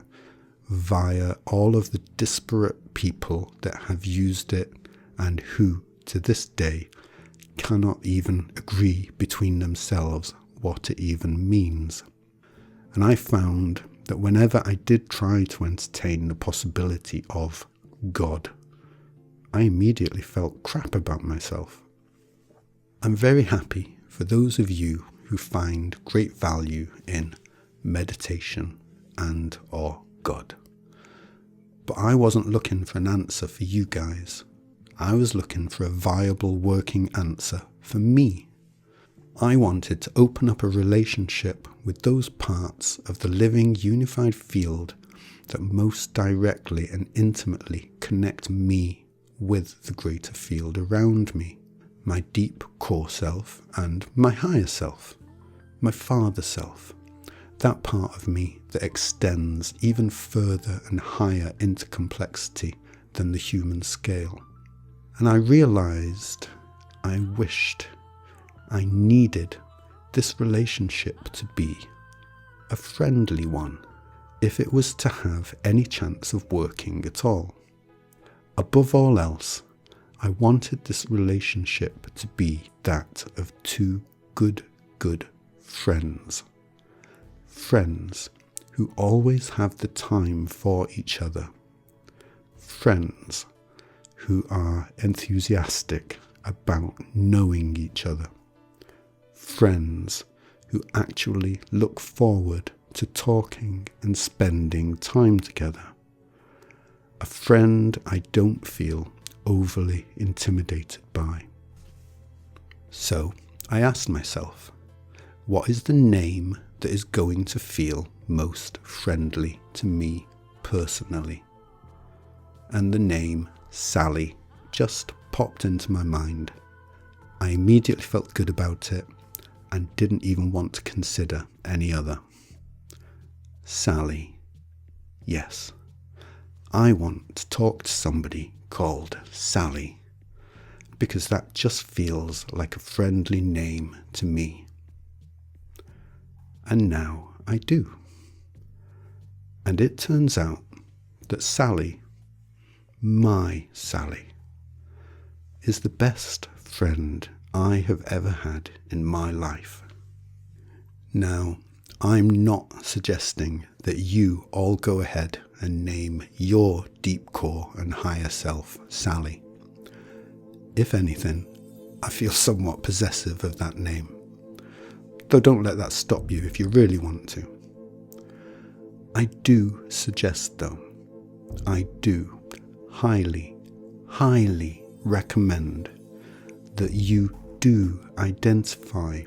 D: via all of the disparate people that have used it and who, to this day, cannot even agree between themselves what it even means. And I found that whenever I did try to entertain the possibility of God, I immediately felt crap about myself. I'm very happy for those of you who find great value in meditation and or God. But I wasn't looking for an answer for you guys. I was looking for a viable working answer for me. I wanted to open up a relationship with those parts of the living unified field that most directly and intimately connect me with the greater field around me, my deep core self and my higher self, my father self, that part of me that extends even further and higher into complexity than the human scale. And I realized, I wished, I needed this relationship to be a friendly one, if it was to have any chance of working at all. Above all else, I wanted this relationship to be that of two good friends. Friends who always have the time for each other. Friends who are enthusiastic about knowing each other. Friends who actually look forward to talking and spending time together. A friend I don't feel overly intimidated by. So I asked myself, what is the name that is going to feel most friendly to me personally? And the name Sally just popped into my mind. I immediately felt good about it and didn't even want to consider any other. Sally. Yes, I want to talk to somebody called Sally, because that just feels like a friendly name to me. And now I do. And it turns out that Sally, my Sally, is the best friend I have ever had in my life. Now, I'm not suggesting that you all go ahead and name your deep core and higher self Sally. If anything, I feel somewhat possessive of that name. Though don't let that stop you if you really want to. I do suggest though, I do highly, highly recommend that you do identify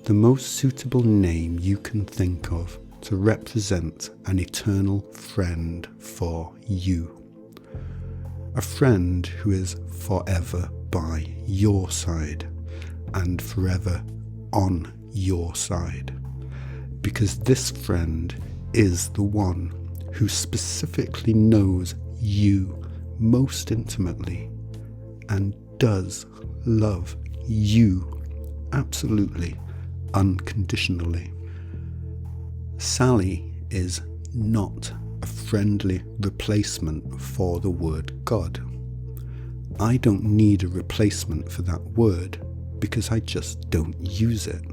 D: the most suitable name you can think of to represent an eternal friend for you. A friend who is forever by your side and forever on your side. Because this friend is the one who specifically knows you most intimately and does love you absolutely unconditionally. Sally is not a friendly replacement for the word God. I don't need a replacement for that word because I just don't use it.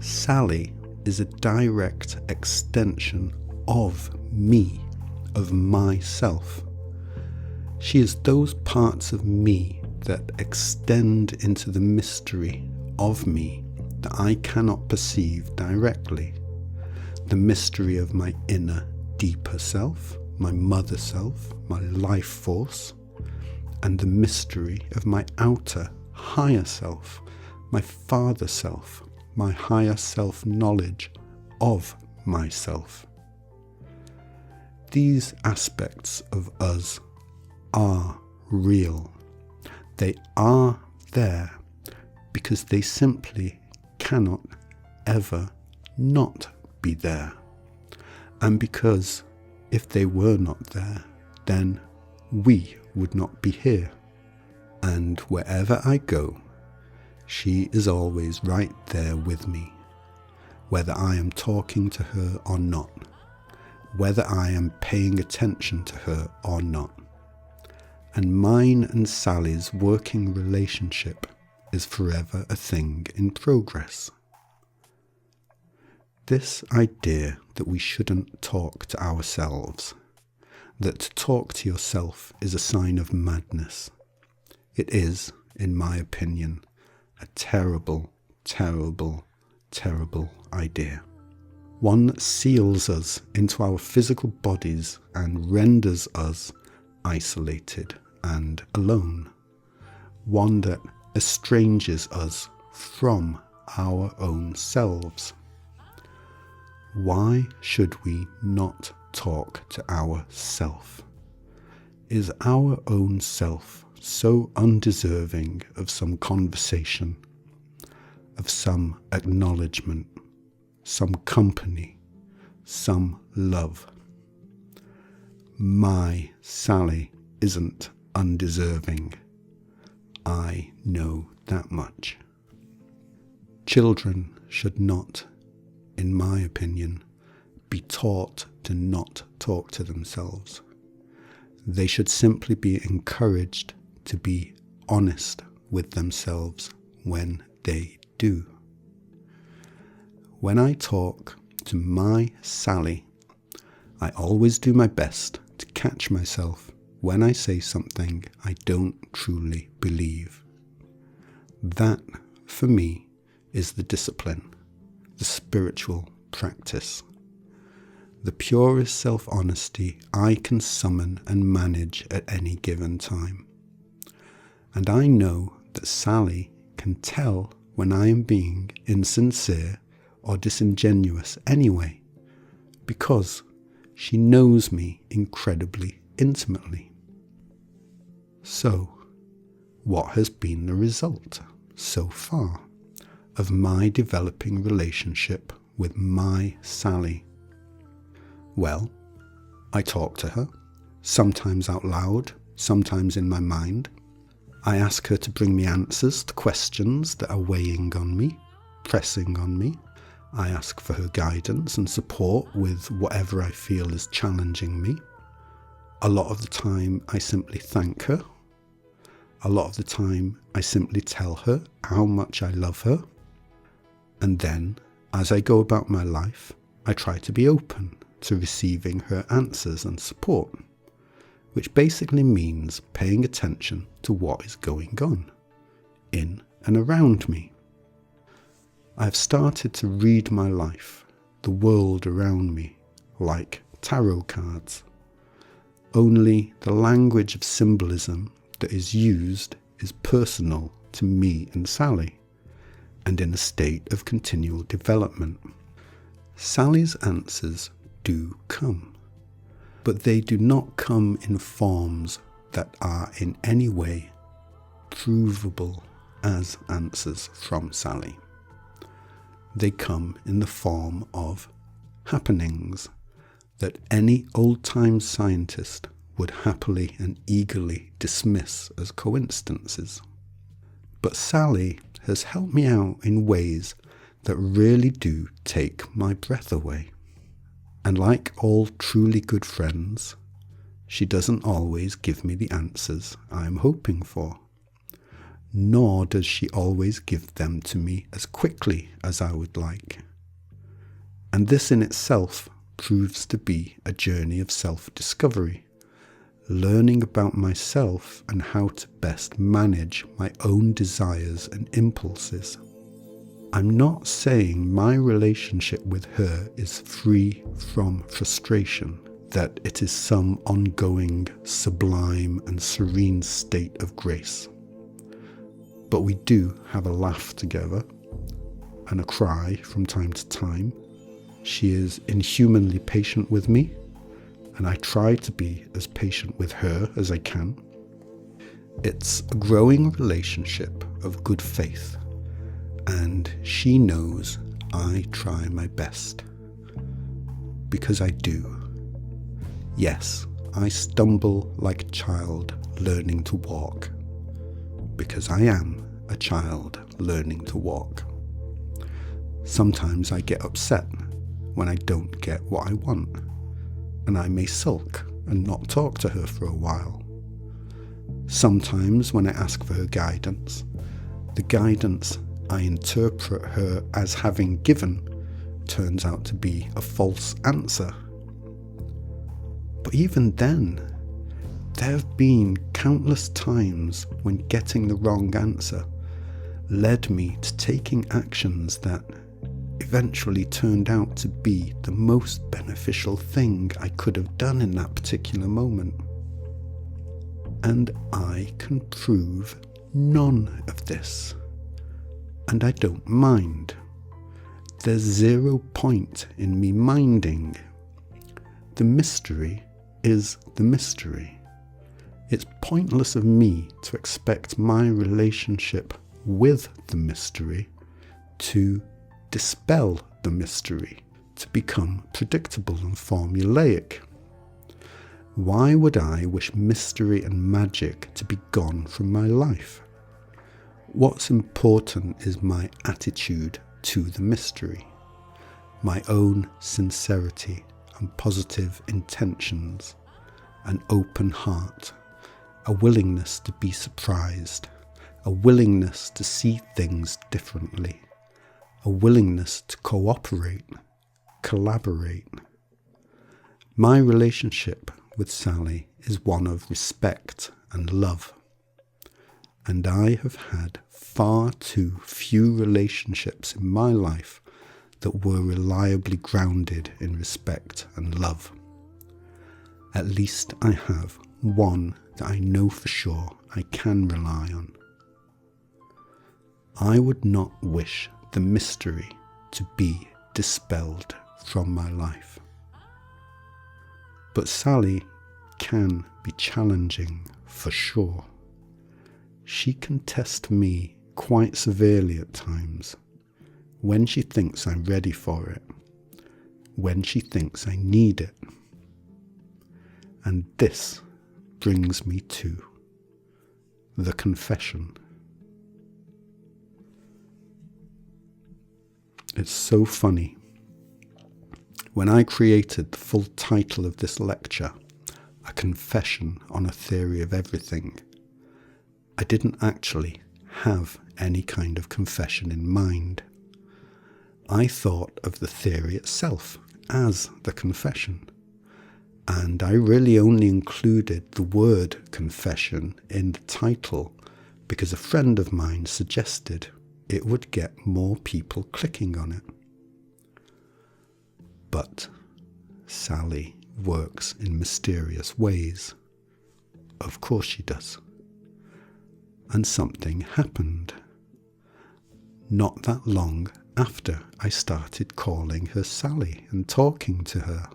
D: Sally is a direct extension of me, of myself. She is those parts of me that extend into the mystery of me that I cannot perceive directly. The mystery of my inner, deeper self, my mother self, my life force, and the mystery of my outer, higher self, my father self, my higher self-knowledge of myself. These aspects of us are real. They are there because they simply cannot ever not be there. And because if they were not there, then we would not be here. And wherever I go, she is always right there with me, whether I am talking to her or not, whether I am paying attention to her or not. And mine and Sally's working relationship is forever a thing in progress. This idea that we shouldn't talk to ourselves, that to talk to yourself is a sign of madness, it is, in my opinion, a terrible, terrible, terrible idea. One that seals us into our physical bodies and renders us isolated and alone. One that estranges us from our own selves. Why should we not talk to our self? Is our own self so undeserving of some conversation, of some acknowledgement, some company, some love? My Sally isn't undeserving. I know that much. Children should not, in my opinion, be taught to not talk to themselves. They should simply be encouraged to be honest with themselves when they do. When I talk to my Sally, I always do my best to catch myself when I say something I don't truly believe. That, for me, is the discipline, the spiritual practice, the purest self-honesty I can summon and manage at any given time. And I know that Sally can tell when I am being insincere or disingenuous anyway, because she knows me incredibly intimately. So, what has been the result so far of my developing relationship with my Sally? Well, I talk to her, sometimes out loud, sometimes in my mind. I ask her to bring me answers to questions that are weighing on me, pressing on me. I ask for her guidance and support with whatever I feel is challenging me. A lot of the time I simply thank her. A lot of the time I simply tell her how much I love her. And then, as I go about my life, I try to be open to receiving her answers and support, which basically means paying attention to what is going on in and around me. I have started to read my life, the world around me, like tarot cards. Only the language of symbolism that is used is personal to me and Sally, and in a state of continual development. Sally's answers do come, but they do not come in forms that are in any way provable as answers from Sally. They come in the form of happenings that any old-time scientist would happily and eagerly dismiss as coincidences. But Sally has helped me out in ways that really do take my breath away. And like all truly good friends, she doesn't always give me the answers I'm hoping for, nor does she always give them to me as quickly as I would like. And this in itself proves to be a journey of self-discovery, learning about myself and how to best manage my own desires and impulses. I'm not saying my relationship with her is free from frustration, that it is some ongoing, sublime and serene state of grace. But we do have a laugh together and a cry from time to time. She is inhumanly patient with me, and I try to be as patient with her as I can. It's a growing relationship of good faith, and she knows I try my best. Because I do. Yes, I stumble like a child learning to walk. Because I am a child learning to walk. Sometimes I get upset when I don't get what I want, and I may sulk and not talk to her for a while. Sometimes when I ask for her guidance, the guidance I interpret her as having given turns out to be a false answer. But even then, there have been countless times when getting the wrong answer led me to taking actions that eventually turned out to be the most beneficial thing I could have done in that particular moment. And I can prove none of this. And I don't mind. There's 0 point in me minding. The mystery is the mystery. It's pointless of me to expect my relationship with the mystery to dispel the mystery, to become predictable and formulaic. Why would I wish mystery and magic to be gone from my life? What's important is my attitude to the mystery, my own sincerity and positive intentions, an open heart, a willingness to be surprised, a willingness to see things differently, a willingness to cooperate, collaborate. My relationship with Sally is one of respect and love, and I have had far too few relationships in my life that were reliably grounded in respect and love. At least I have one that I know for sure I can rely on. I would not wish the mystery to be dispelled from my life. But Sally can be challenging for sure. She can test me quite severely at times, when she thinks I'm ready for it, when she thinks I need it. And this brings me to the confession. It's so funny. When I created the full title of this lecture, A Confession on a Theory of Everything, I didn't actually have any kind of confession in mind. I thought of the theory itself as the confession, and I really only included the word confession in the title because a friend of mine suggested it would get more people clicking on it. But Sally works in mysterious ways. Of course she does. And something happened. Not that long after I started calling her Sally and talking to her.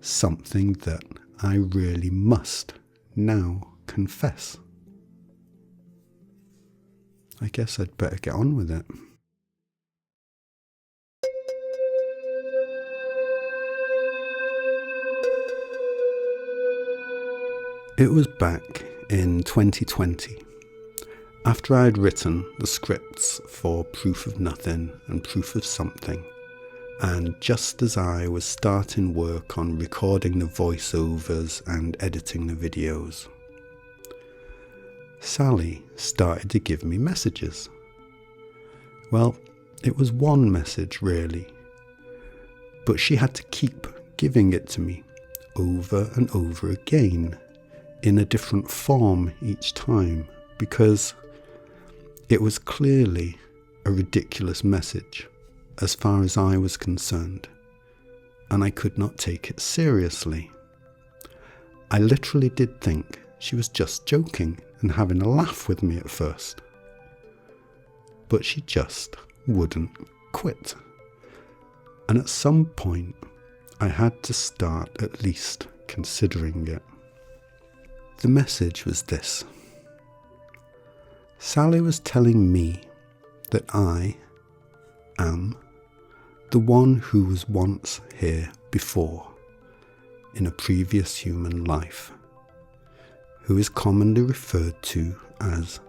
D: Something that I really must now confess. I guess I'd better get on with it. It was back in 2020, after I had written the scripts for Proof of Nothing and Proof of Something, and just as I was starting work on recording the voiceovers and editing the videos, Sally started to give me messages. Well, it was one message really, but she had to keep giving it to me over and over again in a different form each time, because it was clearly a ridiculous message as far as I was concerned, and I could not take it seriously. I literally did think she was just joking and having a laugh with me at first, but she just wouldn't quit. And at some point I had to start at least considering it. The message was this. Sally was telling me that I am the one who was once here before, in a previous human life, who is commonly referred to as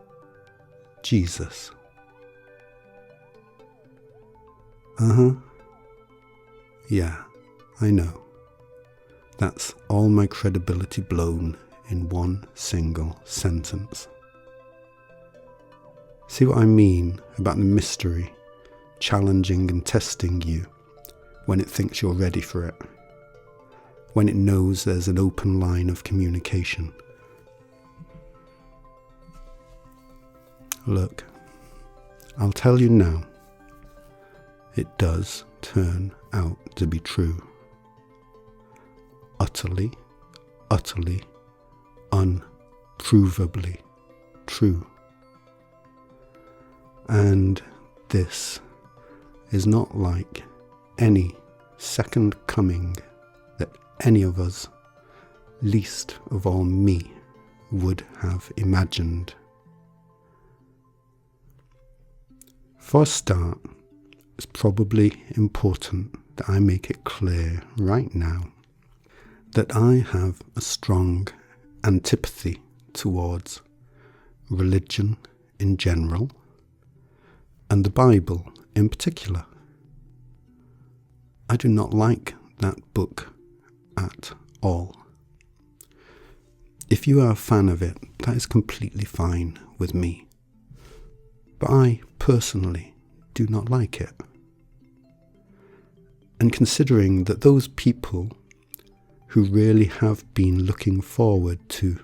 D: Jesus. Yeah, I know. That's all my credibility blown in one single sentence. See what I mean about the mystery challenging and testing you when it thinks you're ready for it, when it knows there's an open line of communication. Look, I'll tell you now, it does turn out to be true. Utterly, unprovably true. And this is not like any second coming that any of us, least of all me, would have imagined. For a start, it's probably important that I make it clear right now that I have a strong antipathy towards religion in general, and the Bible in particular. I do not like that book at all. If you are a fan of it, that is completely fine with me. But I personally do not like it. And considering that those people who really have been looking forward to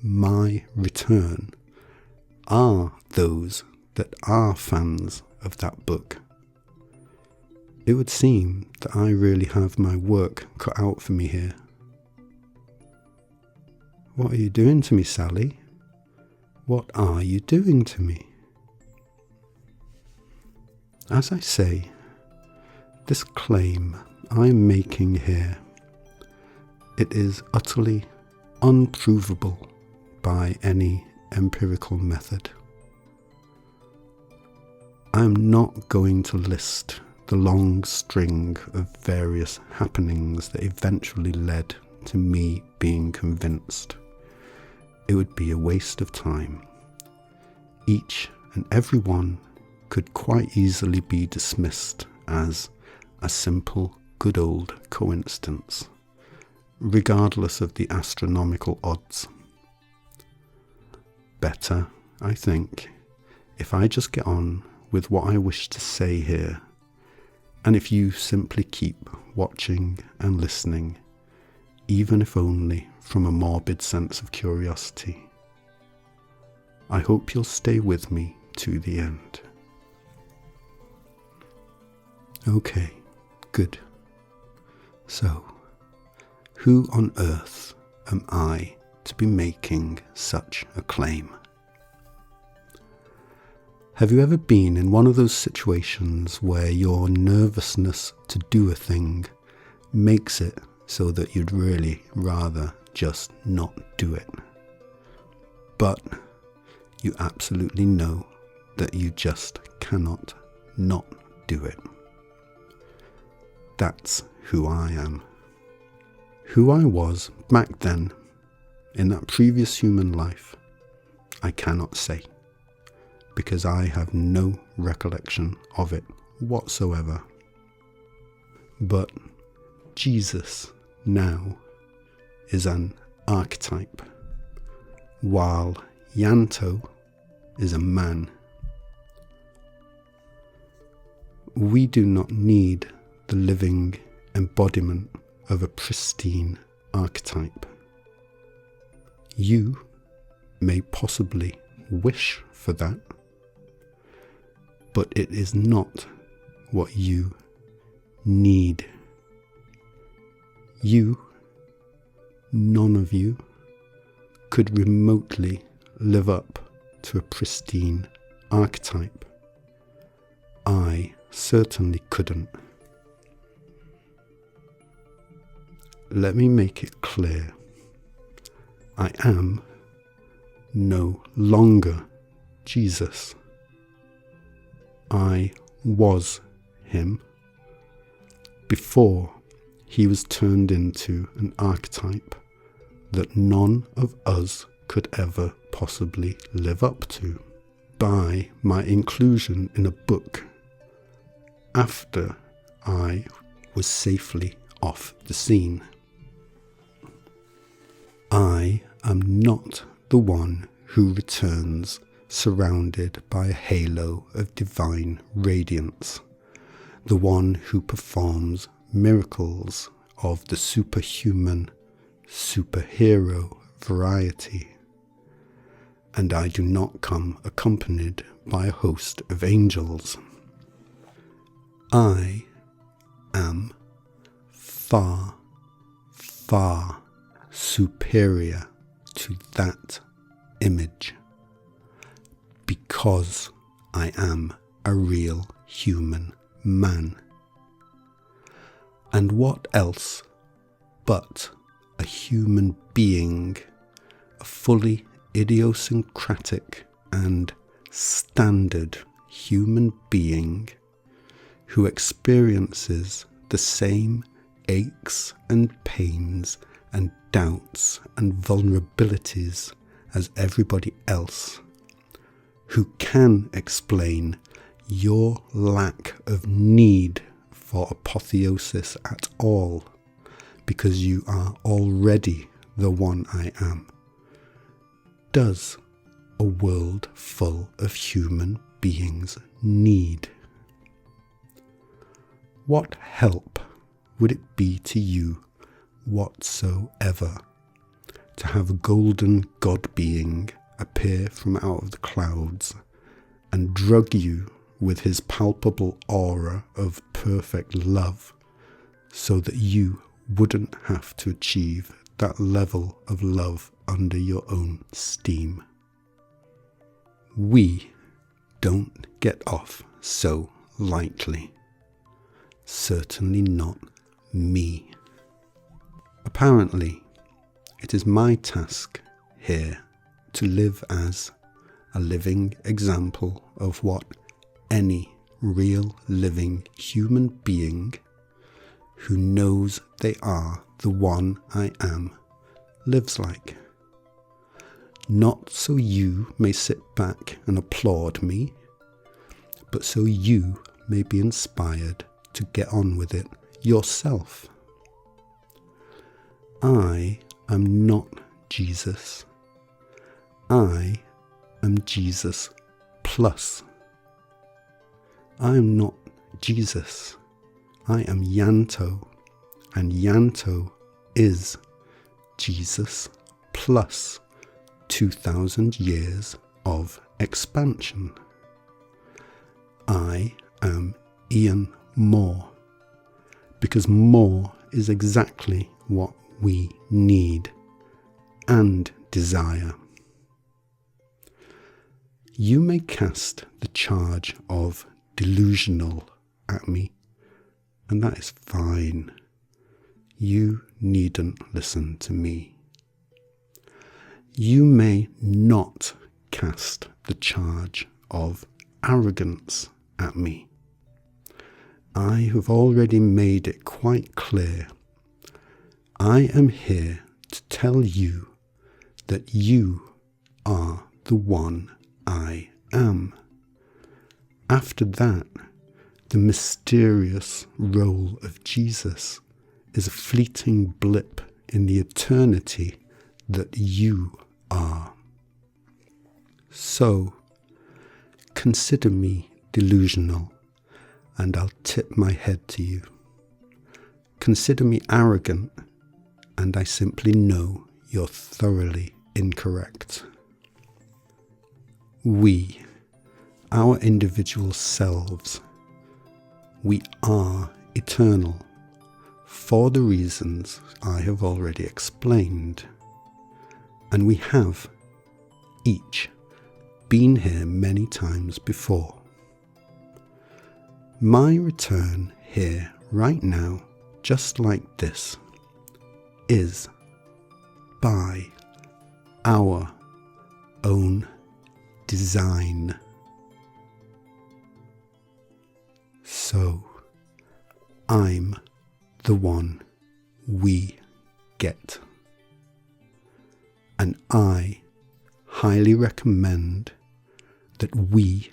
D: my return are those that are fans of that book, it would seem that I really have my work cut out for me here. What are you doing to me, Sally? What are you doing to me? As I say, this claim I'm making here, it is utterly unprovable by any empirical method. I'm not going to list the long string of various happenings that eventually led to me being convinced. It would be a waste of time. Each and every one could quite easily be dismissed as a simple, good old coincidence, regardless of the astronomical odds. Better, I think, if I just get on with what I wish to say here, and if you simply keep watching and listening, even if only from a morbid sense of curiosity. I hope you'll stay with me to the end. Okay, good. So, who on earth am I to be making such a claim? Have you ever been in one of those situations where your nervousness to do a thing makes it so that you'd really rather just not do it? But you absolutely know that you just cannot not do it. That's who I am. Who I was back then, in that previous human life, I cannot say, because I have no recollection of it whatsoever. But Jesus now is an archetype, while Yanto is a man. We do not need the living embodiment of a pristine archetype. You may possibly wish for that, but it is not what you need. You, none of you, could remotely live up to a pristine archetype. I certainly couldn't. Let me make it clear. I am no longer Jesus. I was him before he was turned into an archetype that none of us could ever possibly live up to by my inclusion in a book after I was safely off the scene. I am not the one who returns surrounded by a halo of divine radiance, the one who performs miracles of the superhuman, superhero variety. And I do not come accompanied by a host of angels. I am far, far superior to that image, because I am a real human man. And what else but a human being, a fully idiosyncratic and standard human being who experiences the same aches and pains and doubts and vulnerabilities as everybody else, who can explain your lack of need for apotheosis at all, because you are already the one I am. Does a world full of human beings need? What help would it be to you whatsoever to have a golden God being appear from out of the clouds and drug you with his palpable aura of perfect love, so that you wouldn't have to achieve that level of love under your own steam? We don't get off so lightly. Certainly not me. Apparently, it is my task here to live as a living example of what any real living human being who knows they are the one I am lives like. Not so you may sit back and applaud me, but so you may be inspired to get on with it yourself. I am not Jesus. I am Jesus plus. I am not Jesus. I am Yanto, and Yanto is Jesus plus 2,000 years of expansion. I am Ian Moore, because more is exactly what we need and desire. You may cast the charge of delusional at me, and that is fine. You needn't listen to me. You may not cast the charge of arrogance at me. I have already made it quite clear. I am here to tell you that you are the one I am. After that, the mysterious role of Jesus is a fleeting blip in the eternity that you are. So, consider me delusional, and I'll tip my head to you. Consider me arrogant, and I simply know you're thoroughly incorrect. We, our individual selves, we are eternal for the reasons I have already explained, and we have each been here many times before. My return here right now, just like this, is by our own design. So, I'm the one we get. And I highly recommend that we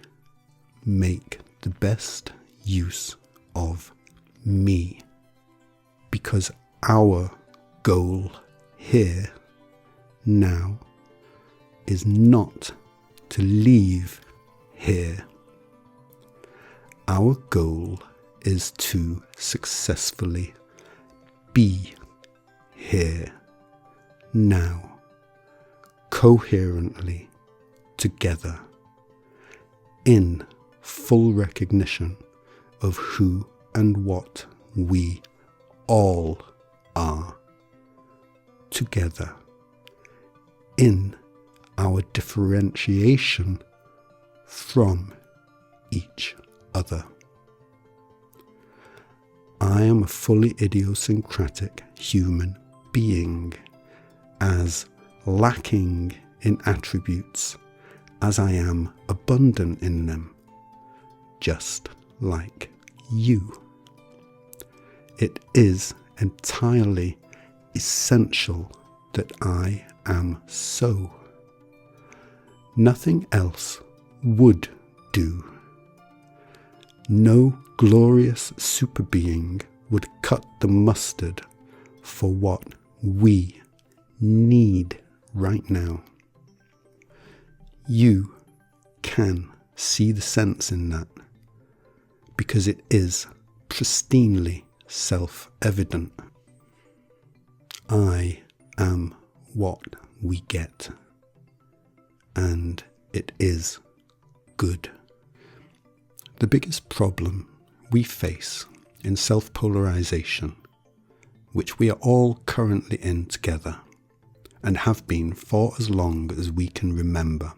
D: make the best use of me, because our goal here now is not to leave here. Our goal is to successfully be here now, coherently together, in full recognition of who and what we all are, together, in our differentiation from each other. I am a fully idiosyncratic human being, as lacking in attributes as I am abundant in them, just like you. It is entirely essential that I am so. Nothing else would do. No glorious super being would cut the mustard for what we need right now. You can see the sense in that, because it is pristinely self-evident. I am what we get, and it is good. The biggest problem we face in self-polarization, which we are all currently in together, and have been for as long as we can remember,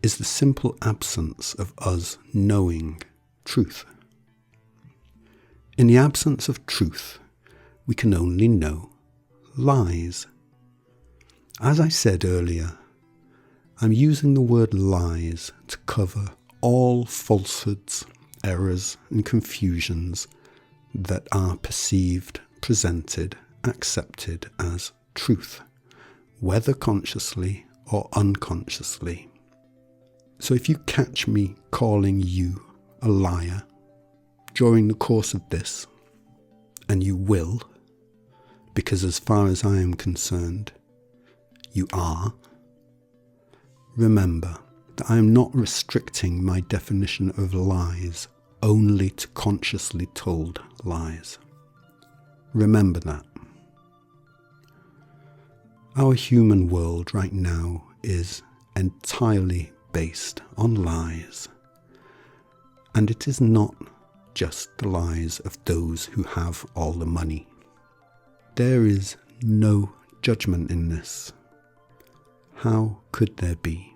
D: is the simple absence of us knowing truth. In the absence of truth, we can only know lies. As I said earlier, I'm using the word lies to cover all falsehoods, errors and confusions that are perceived, presented, accepted as truth, whether consciously or unconsciously. So if you catch me calling you a liar during the course of this, and you will, because as far as I am concerned, you are, remember that I am not restricting my definition of lies only to consciously told lies. Remember that. Our human world right now is entirely based on lies, and it is not just the lies of those who have all the money. There is no judgment in this. How could there be?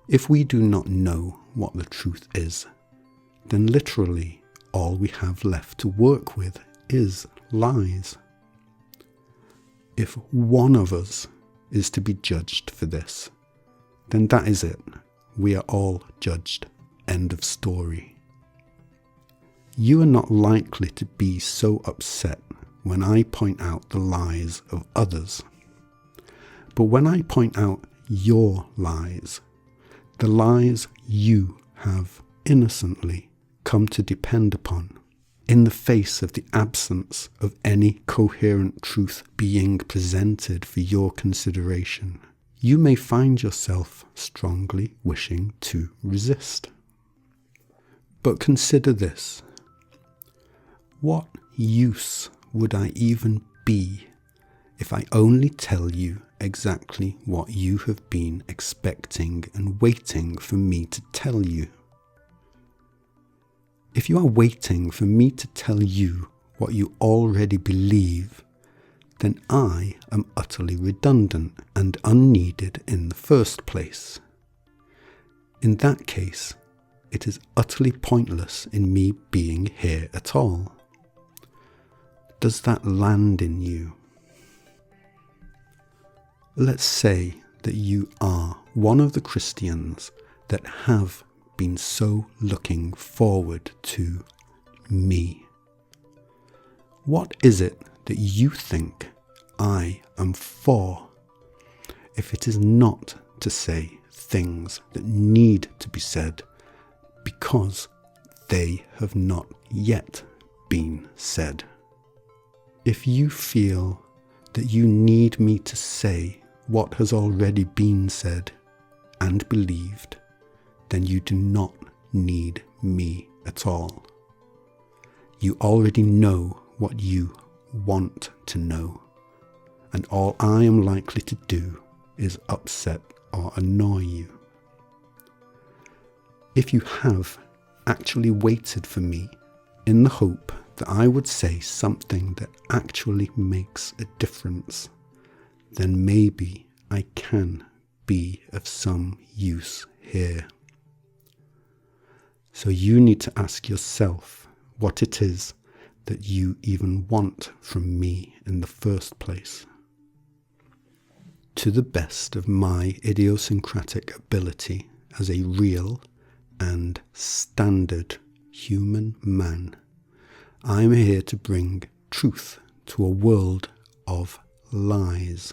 D: If we do not know what the truth is, then literally all we have left to work with is lies. If one of us is to be judged for this, then that is it. We are all judged. End of story. You are not likely to be so upset when I point out the lies of others. But when I point out your lies, the lies you have innocently come to depend upon, in the face of the absence of any coherent truth being presented for your consideration, you may find yourself strongly wishing to resist. But consider this. What use would I even be if I only tell you exactly what you have been expecting and waiting for me to tell you? If you are waiting for me to tell you what you already believe, then I am utterly redundant and unneeded in the first place. In that case, it is utterly pointless in me being here at all. Does that land in you? Let's say that you are one of the Christians that have been so looking forward to me. What is it that you think I am for, if it is not to say things that need to be said because they have not yet been said? If you feel that you need me to say what has already been said and believed, then you do not need me at all. You already know what you want to know, and all I am likely to do is upset or annoy you. If you have actually waited for me in the hope that I would say something that actually makes a difference, then maybe I can be of some use here. So you need to ask yourself what it is that you even want from me in the first place. To the best of my idiosyncratic ability as a real and standard human man, I'm here to bring truth to a world of lies.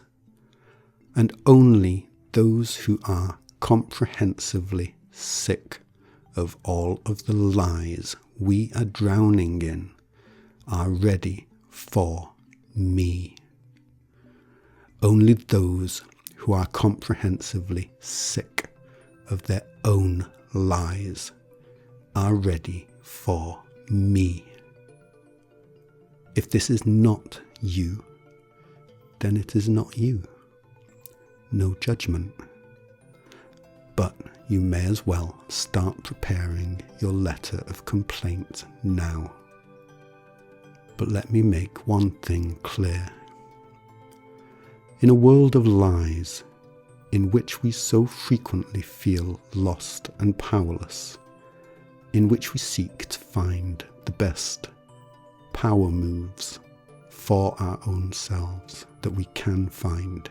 D: And only those who are comprehensively sick of all of the lies we are drowning in are ready for me. Only those who are comprehensively sick of their own lies are ready for me. If this is not you, then it is not you. No judgment. But you may as well start preparing your letter of complaint now. But let me make one thing clear. In a world of lies, in which we so frequently feel lost and powerless, in which we seek to find the best power moves for our own selves that we can find.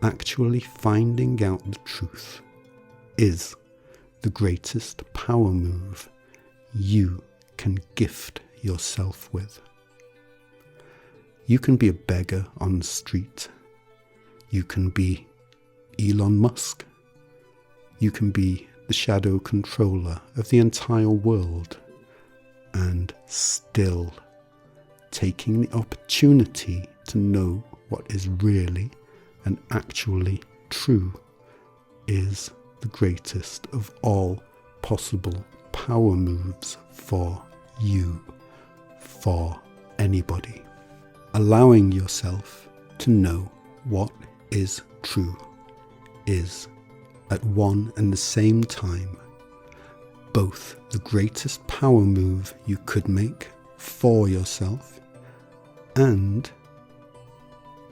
D: Actually finding out the truth is the greatest power move you can gift yourself with. You can be a beggar on the street. You can be Elon Musk. You can be the shadow controller of the entire world, and still taking the opportunity to know what is really and actually true is the greatest of all possible power moves for you, for anybody. Allowing yourself to know what is true is, at one and the same time, both the greatest power move you could make for yourself and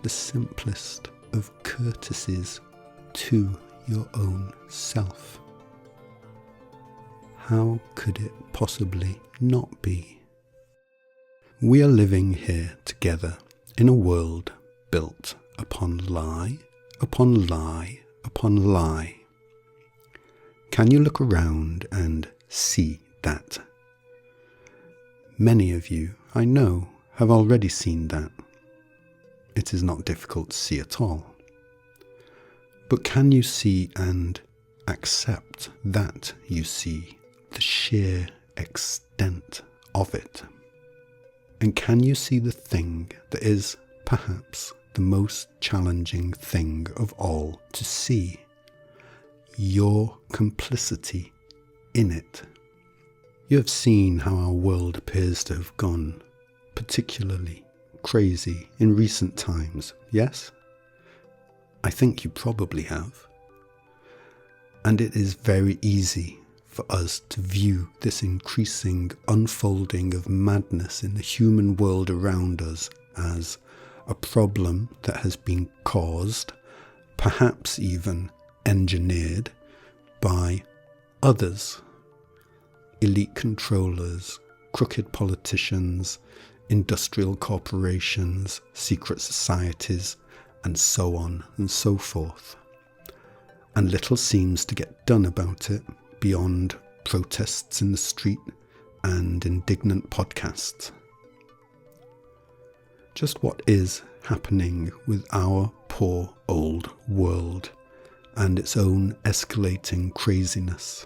D: the simplest of courtesies to your own self. How could it possibly not be? We are living here together in a world built upon lie, upon lie, upon lie. Can you look around and see that? Many of you, I know, have already seen that. It is not difficult to see at all. But can you see and accept that you see the sheer extent of it? And can you see the thing that is perhaps the most challenging thing of all to see? Your complicity in it. You have seen how our world appears to have gone particularly crazy in recent times, yes? I think you probably have. And it is very easy for us to view this increasing unfolding of madness in the human world around us as a problem that has been caused, perhaps even engineered, by others. Elite controllers, crooked politicians, industrial corporations, secret societies, and so on and so forth. And little seems to get done about it beyond protests in the street and indignant podcasts. Just what is happening with our poor old world and its own escalating craziness?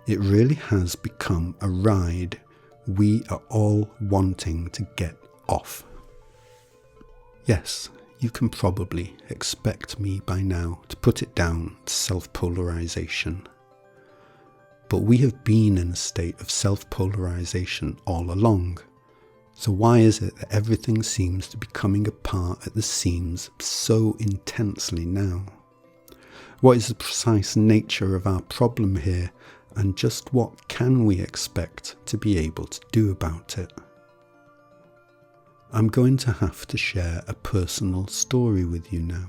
D: It really has become a ride we are all wanting to get off. Yes, you can probably expect me by now to put it down to self-polarization. But we have been in a state of self-polarization all along. So why is it that everything seems to be coming apart at the seams so intensely now? What is the precise nature of our problem here, and just what can we expect to be able to do about it? I'm going to have to share a personal story with you now.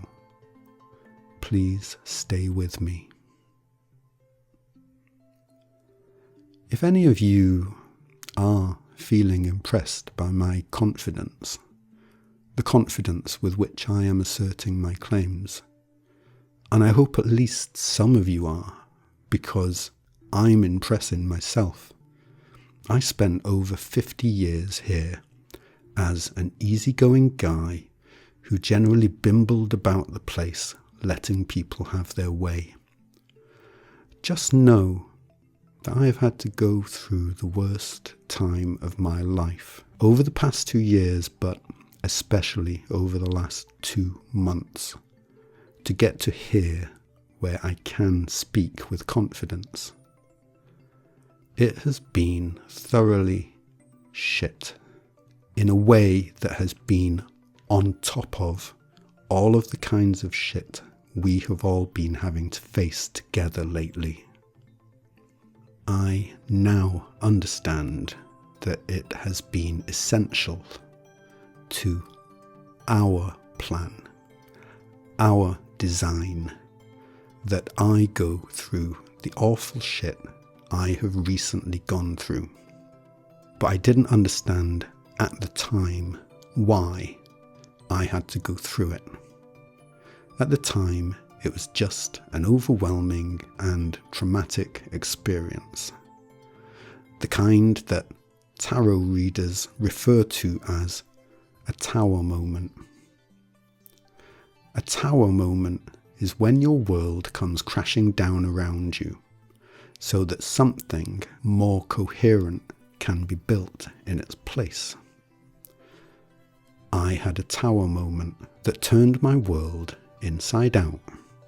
D: Please stay with me. If any of you are feeling impressed by my confidence, the confidence with which I am asserting my claims, and I hope at least some of you are, because I'm impressing myself. I spent over 50 years here as an easygoing guy who generally bimbled about the place, letting people have their way. Just know that I have had to go through the worst time of my life over the past 2 years, but especially over the last 2 months, to get to here where I can speak with confidence. It has been thoroughly shit, in a way that has been on top of all of the kinds of shit we have all been having to face together lately. I now understand that it has been essential to our plan, our design, that I go through the awful shit I have recently gone through. But I didn't understand at the time why I had to go through it. At the time, it was just an overwhelming and traumatic experience. The kind that tarot readers refer to as a tower moment. A tower moment is when your world comes crashing down around you, so that something more coherent can be built in its place. I had a tower moment that turned my world inside out,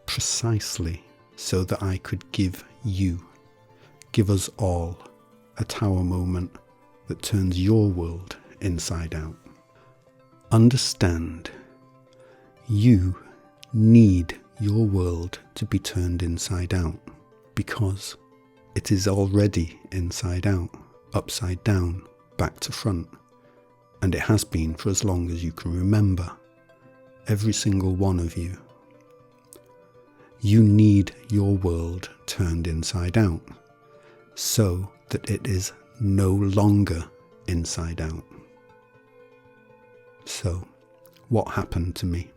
D: precisely so that I could give us all, a tower moment that turns your world inside out. Understand, you need your world to be turned inside out because it is already inside out, upside down, back to front, and it has been for as long as you can remember, every single one of you. You need your world turned inside out so that it is no longer inside out. So, what happened to me?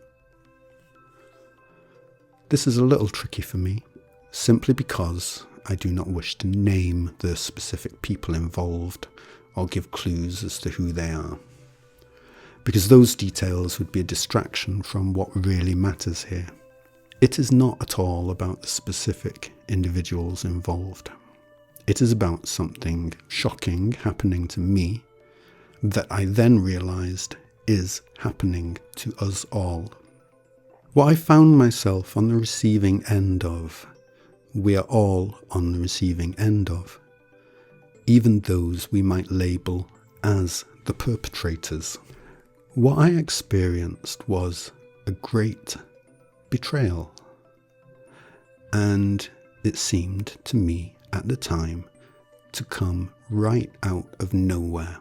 D: This is a little tricky for me, simply because I do not wish to name the specific people involved or give clues as to who they are, because those details would be a distraction from what really matters here. It is not at all about the specific individuals involved. It is about something shocking happening to me that I then realised is happening to us all. What I found myself on the receiving end of, we are all on the receiving end of, even those we might label as the perpetrators. What I experienced was a great betrayal, and it seemed to me at the time to come right out of nowhere.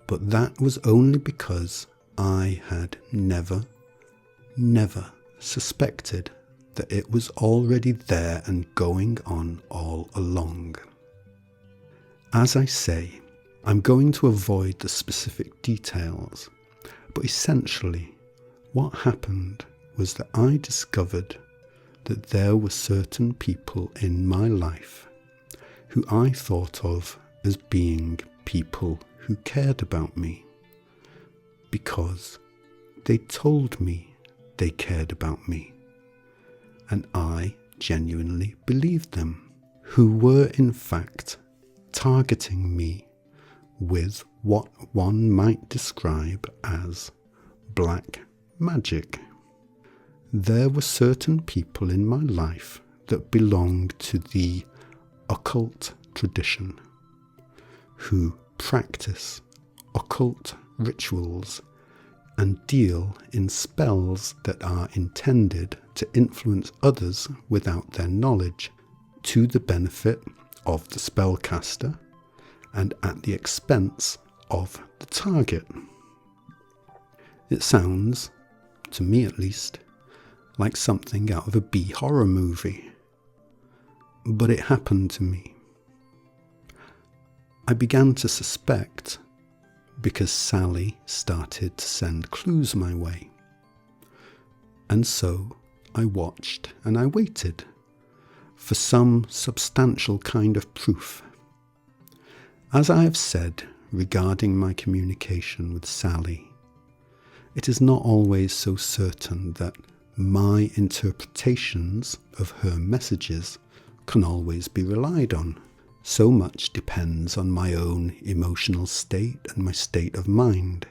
D: But that was only because I had never suspected that it was already there and going on all along. As I say, I'm going to avoid the specific details, but essentially what happened was that I discovered that there were certain people in my life who I thought of as being people who cared about me because they told me they cared about me, and I genuinely believed them, who were in fact targeting me with what one might describe as black magic. There were certain people in my life that belonged to the occult tradition, who practice occult rituals and deal in spells that are intended to influence others without their knowledge, to the benefit of the spellcaster and at the expense of the target. It sounds, to me at least, like something out of a B horror movie. But it happened to me. I began to suspect because Sally started to send clues my way. And so I watched and I waited for some substantial kind of proof. As I have said regarding my communication with Sally, it is not always so certain that my interpretations of her messages can always be relied on. So much depends on my own emotional state and my state of mind.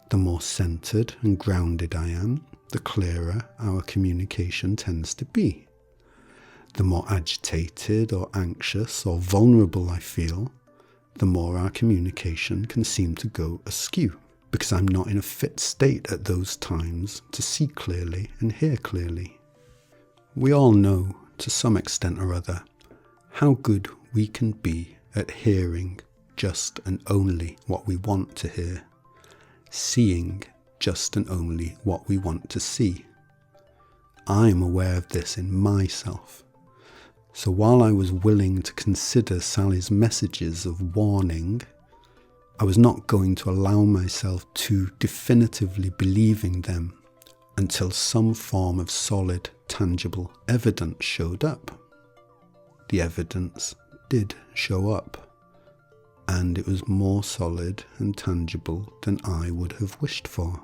D: The more centered and grounded I am, the clearer our communication tends to be. The more agitated or anxious or vulnerable I feel, the more our communication can seem to go askew, because I'm not in a fit state at those times to see clearly and hear clearly. We all know, to some extent or other, how good we can be at hearing just and only what we want to hear, seeing just and only what we want to see. I'm aware of this in myself, So while I was willing to consider Sally's messages of warning, I was not going to allow myself to definitively believing them until some form of solid, tangible evidence showed up. The evidence did show up, and it was more solid and tangible than I would have wished for.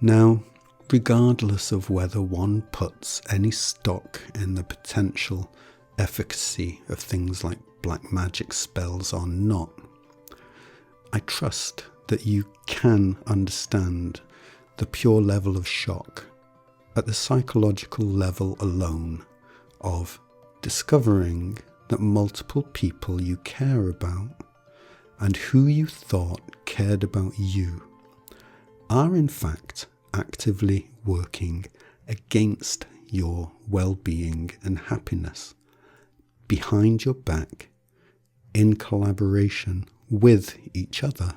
D: Now, regardless of whether one puts any stock in the potential efficacy of things like black magic spells or not, I trust that you can understand the pure level of shock at the psychological level alone of discovering that multiple people you care about and who you thought cared about you are in fact actively working against your well-being and happiness behind your back in collaboration with each other,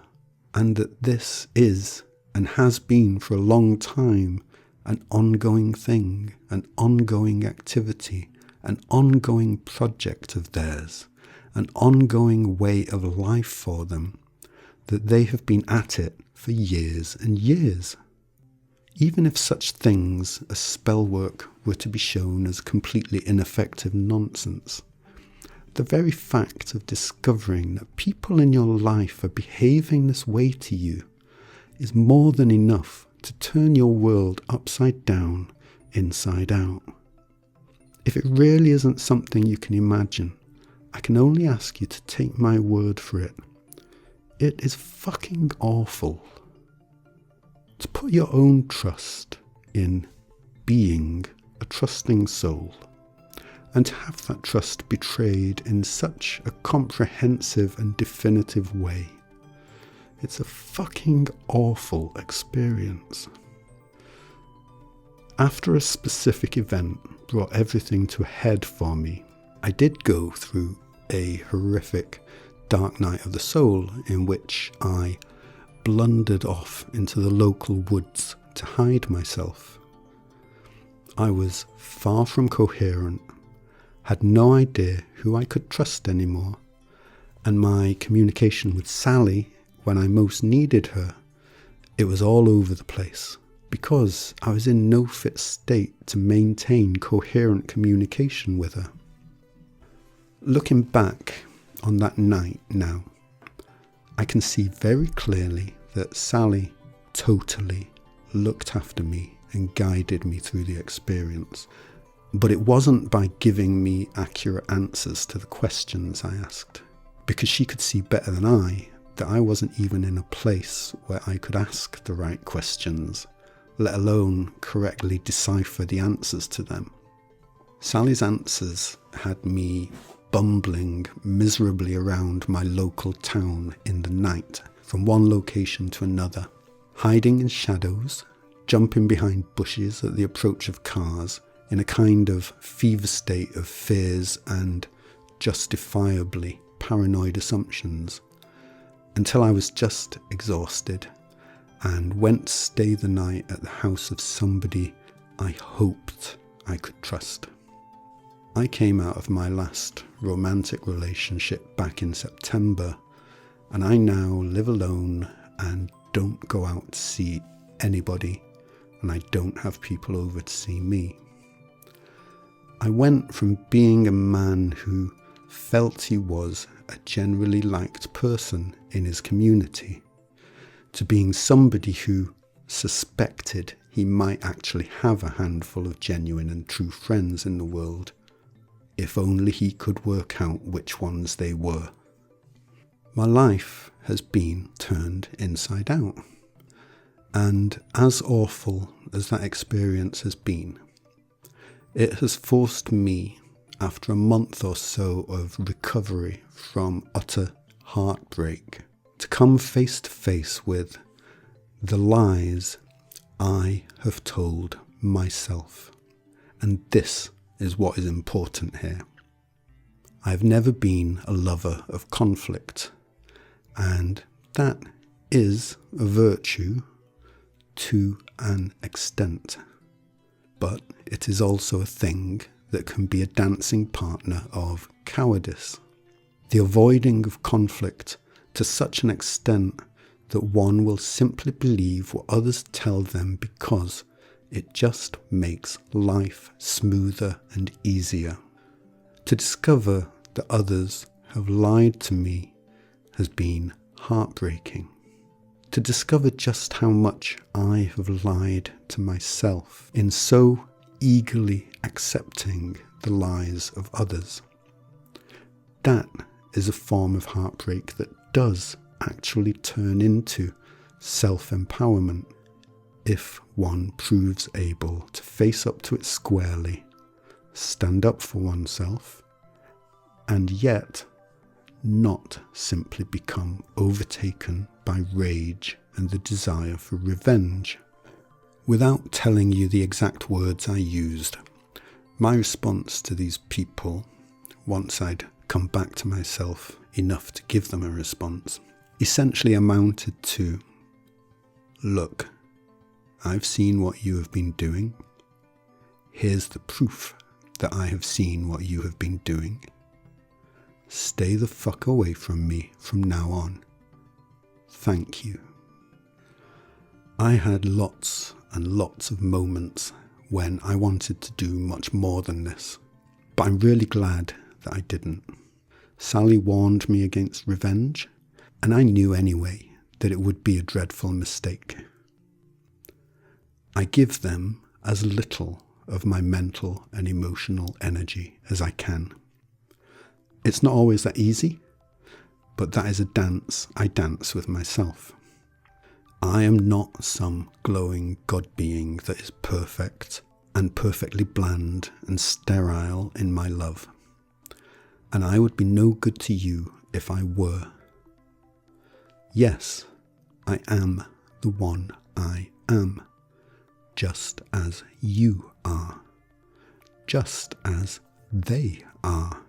D: and that this is and has been for a long time an ongoing thing, an ongoing activity, an ongoing project of theirs, an ongoing way of life for them, that they have been at it for years and years. Even if such things as spell work were to be shown as completely ineffective nonsense, the very fact of discovering that people in your life are behaving this way to you is more than enough to turn your world upside down, inside out. If it really isn't something you can imagine, I can only ask you to take my word for it. It is fucking awful. To put your own trust in being a trusting soul, and to have that trust betrayed in such a comprehensive and definitive way. It's a fucking awful experience. After a specific event brought everything to a head for me, I did go through a horrific dark night of the soul in which I blundered off into the local woods to hide myself. I was far from coherent, had no idea who I could trust anymore, and my communication with Sally, when I most needed her, it was all over the place, because I was in no fit state to maintain coherent communication with her. Looking back on that night now, I can see very clearly that Sally totally looked after me and guided me through the experience. But it wasn't by giving me accurate answers to the questions I asked, because she could see better than I that I wasn't even in a place where I could ask the right questions, let alone correctly decipher the answers to them. Sally's answers had me bumbling miserably around my local town in the night, from one location to another, hiding in shadows, jumping behind bushes at the approach of cars, in a kind of fever state of fears and justifiably paranoid assumptions, until I was just exhausted and went to stay the night at the house of somebody I hoped I could trust. I came out of my last romantic relationship back in September, and I now live alone and don't go out to see anybody, and I don't have people over to see me. I went from being a man who felt he was a generally liked person in his community to being somebody who suspected he might actually have a handful of genuine and true friends in the world, if only he could work out which ones they were. My life has been turned inside out, and as awful as that experience has been, it has forced me, after a month or so of recovery from utter heartbreak, to come face to face with the lies I have told myself. And this is what is important here. I've never been a lover of conflict, and that is a virtue to an extent. But it is also a thing that can be a dancing partner of cowardice. The avoiding of conflict to such an extent that one will simply believe what others tell them because it just makes life smoother and easier. To discover that others have lied to me has been heartbreaking. To discover just how much I have lied to myself in so eagerly accepting the lies of others. That is a form of heartbreak that does actually turn into self-empowerment if one proves able to face up to it squarely, stand up for oneself, and yet not simply become overtaken by rage and the desire for revenge. Without telling you the exact words I used, my response to these people, once I'd come back to myself enough to give them a response, essentially amounted to, look, I've seen what you have been doing. Here's the proof that I have seen what you have been doing. Stay the fuck away from me from now on. Thank you. I had lots and lots of moments when I wanted to do much more than this, but I'm really glad that I didn't. Sally warned me against revenge, and I knew anyway that it would be a dreadful mistake. I give them as little of my mental and emotional energy as I can. It's not always that easy, but that is a dance I dance with myself. I am not some glowing God being that is perfect and perfectly bland and sterile in my love. And I would be no good to you if I were. Yes, I am the one I am, just as you are, just as they are.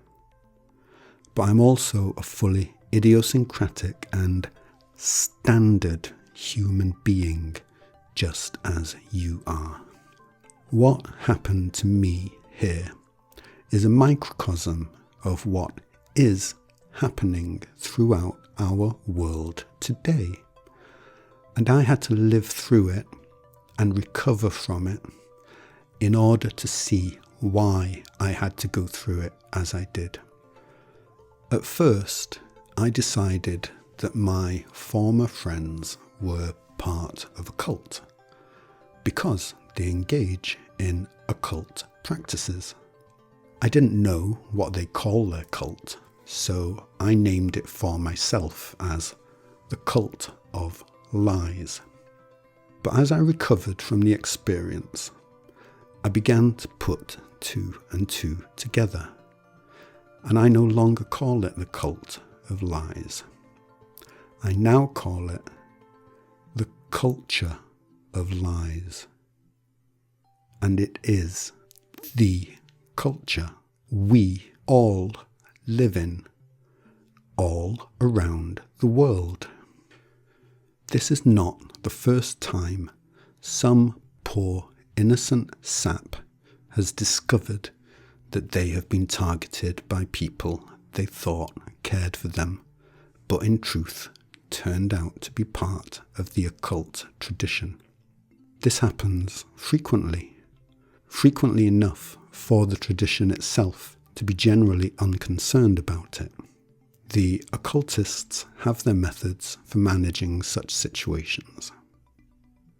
D: But I'm also a fully idiosyncratic and standard human being, just as you are. What happened to me here is a microcosm of what is happening throughout our world today. And I had to live through it and recover from it in order to see why I had to go through it as I did. At first, I decided that my former friends were part of a cult because they engage in occult practices. I didn't know what they call their cult, so I named it for myself as the Cult of Lies. But as I recovered from the experience, I began to put two and two together, and I no longer call it the Cult of Lies. I now call it the Culture of Lies. And it is the culture we all live in, all around the world. This is not the first time some poor innocent sap has discovered that they have been targeted by people they thought cared for them, but in truth turned out to be part of the occult tradition. This happens frequently enough for the tradition itself to be generally unconcerned about it. The occultists have their methods for managing such situations.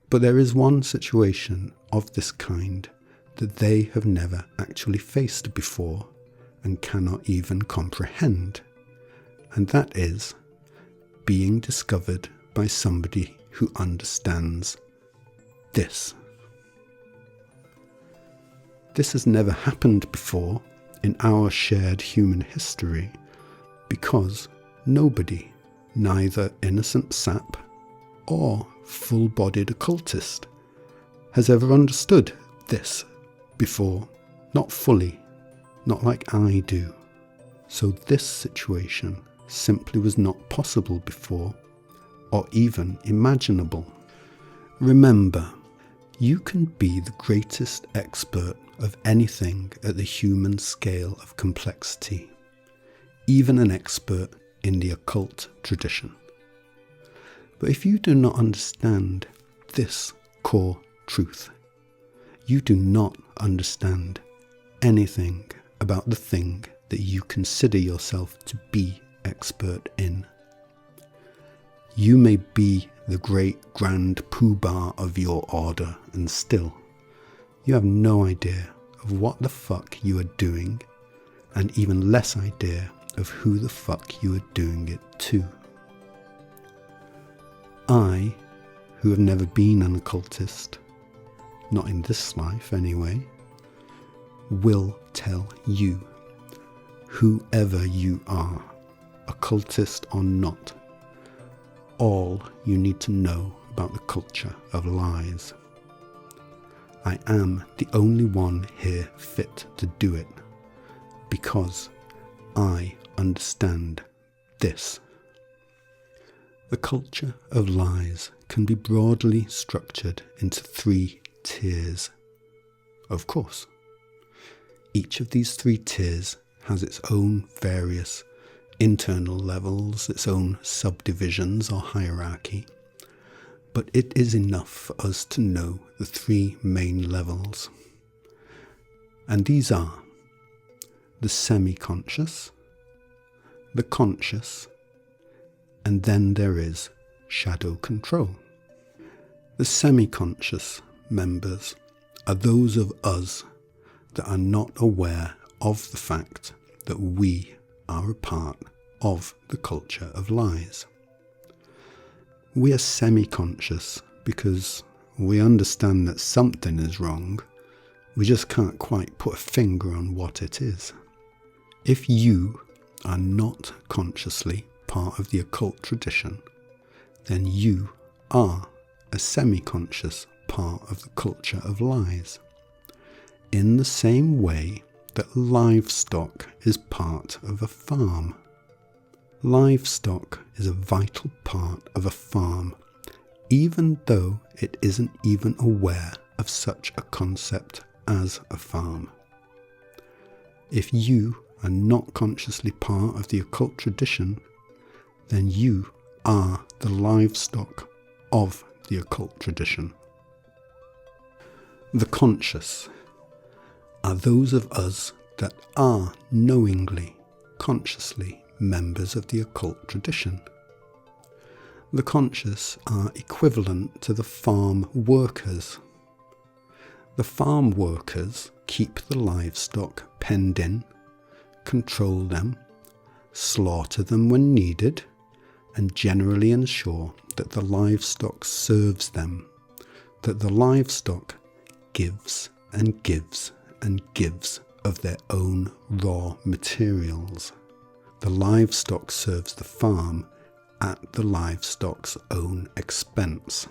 D: But there is one situation of this kind that they have never actually faced before and cannot even comprehend, and that is being discovered by somebody who understands this. This has never happened before in our shared human history because nobody, neither innocent sap or full-bodied occultist, has ever understood this before, not fully, not like I do. So this situation simply was not possible before or even imaginable. Remember, you can be the greatest expert of anything at the human scale of complexity, even an expert in the occult tradition. But if you do not understand this core truth, you do not understand anything about the thing that you consider yourself to be expert in. You may be the great grand poobah of your order, and still, you have no idea of what the fuck you are doing, and even less idea of who the fuck you are doing it to. I, who have never been an occultist, not in this life anyway, will tell you, whoever you are, occultist or not, all you need to know about the culture of lies. I am the only one here fit to do it, because I understand this. The culture of lies can be broadly structured into 3 tiers. Of course, each of these 3 tiers has its own various internal levels, its own subdivisions or hierarchy, but it is enough for us to know the 3 main levels. And these are the semi-conscious, the conscious, and then there is shadow control. The semi-conscious members are those of us that are not aware of the fact that we are a part of the culture of lies. We are semi-conscious because we understand that something is wrong, we just can't quite put a finger on what it is. If you are not consciously part of the occult tradition, then you are a semi-conscious part of the culture of lies, in the same way that livestock is part of a farm. Livestock is a vital part of a farm, even though it isn't even aware of such a concept as a farm. If you are not consciously part of the occult tradition, then you are the livestock of the occult tradition. The conscious are those of us that are knowingly, consciously members of the occult tradition. The conscious are equivalent to the farm workers. The farm workers keep the livestock penned in, control them, slaughter them when needed, and generally ensure that the livestock serves them, that the livestock gives and gives and gives of their own raw materials. The livestock serves the farm at the livestock's own expense.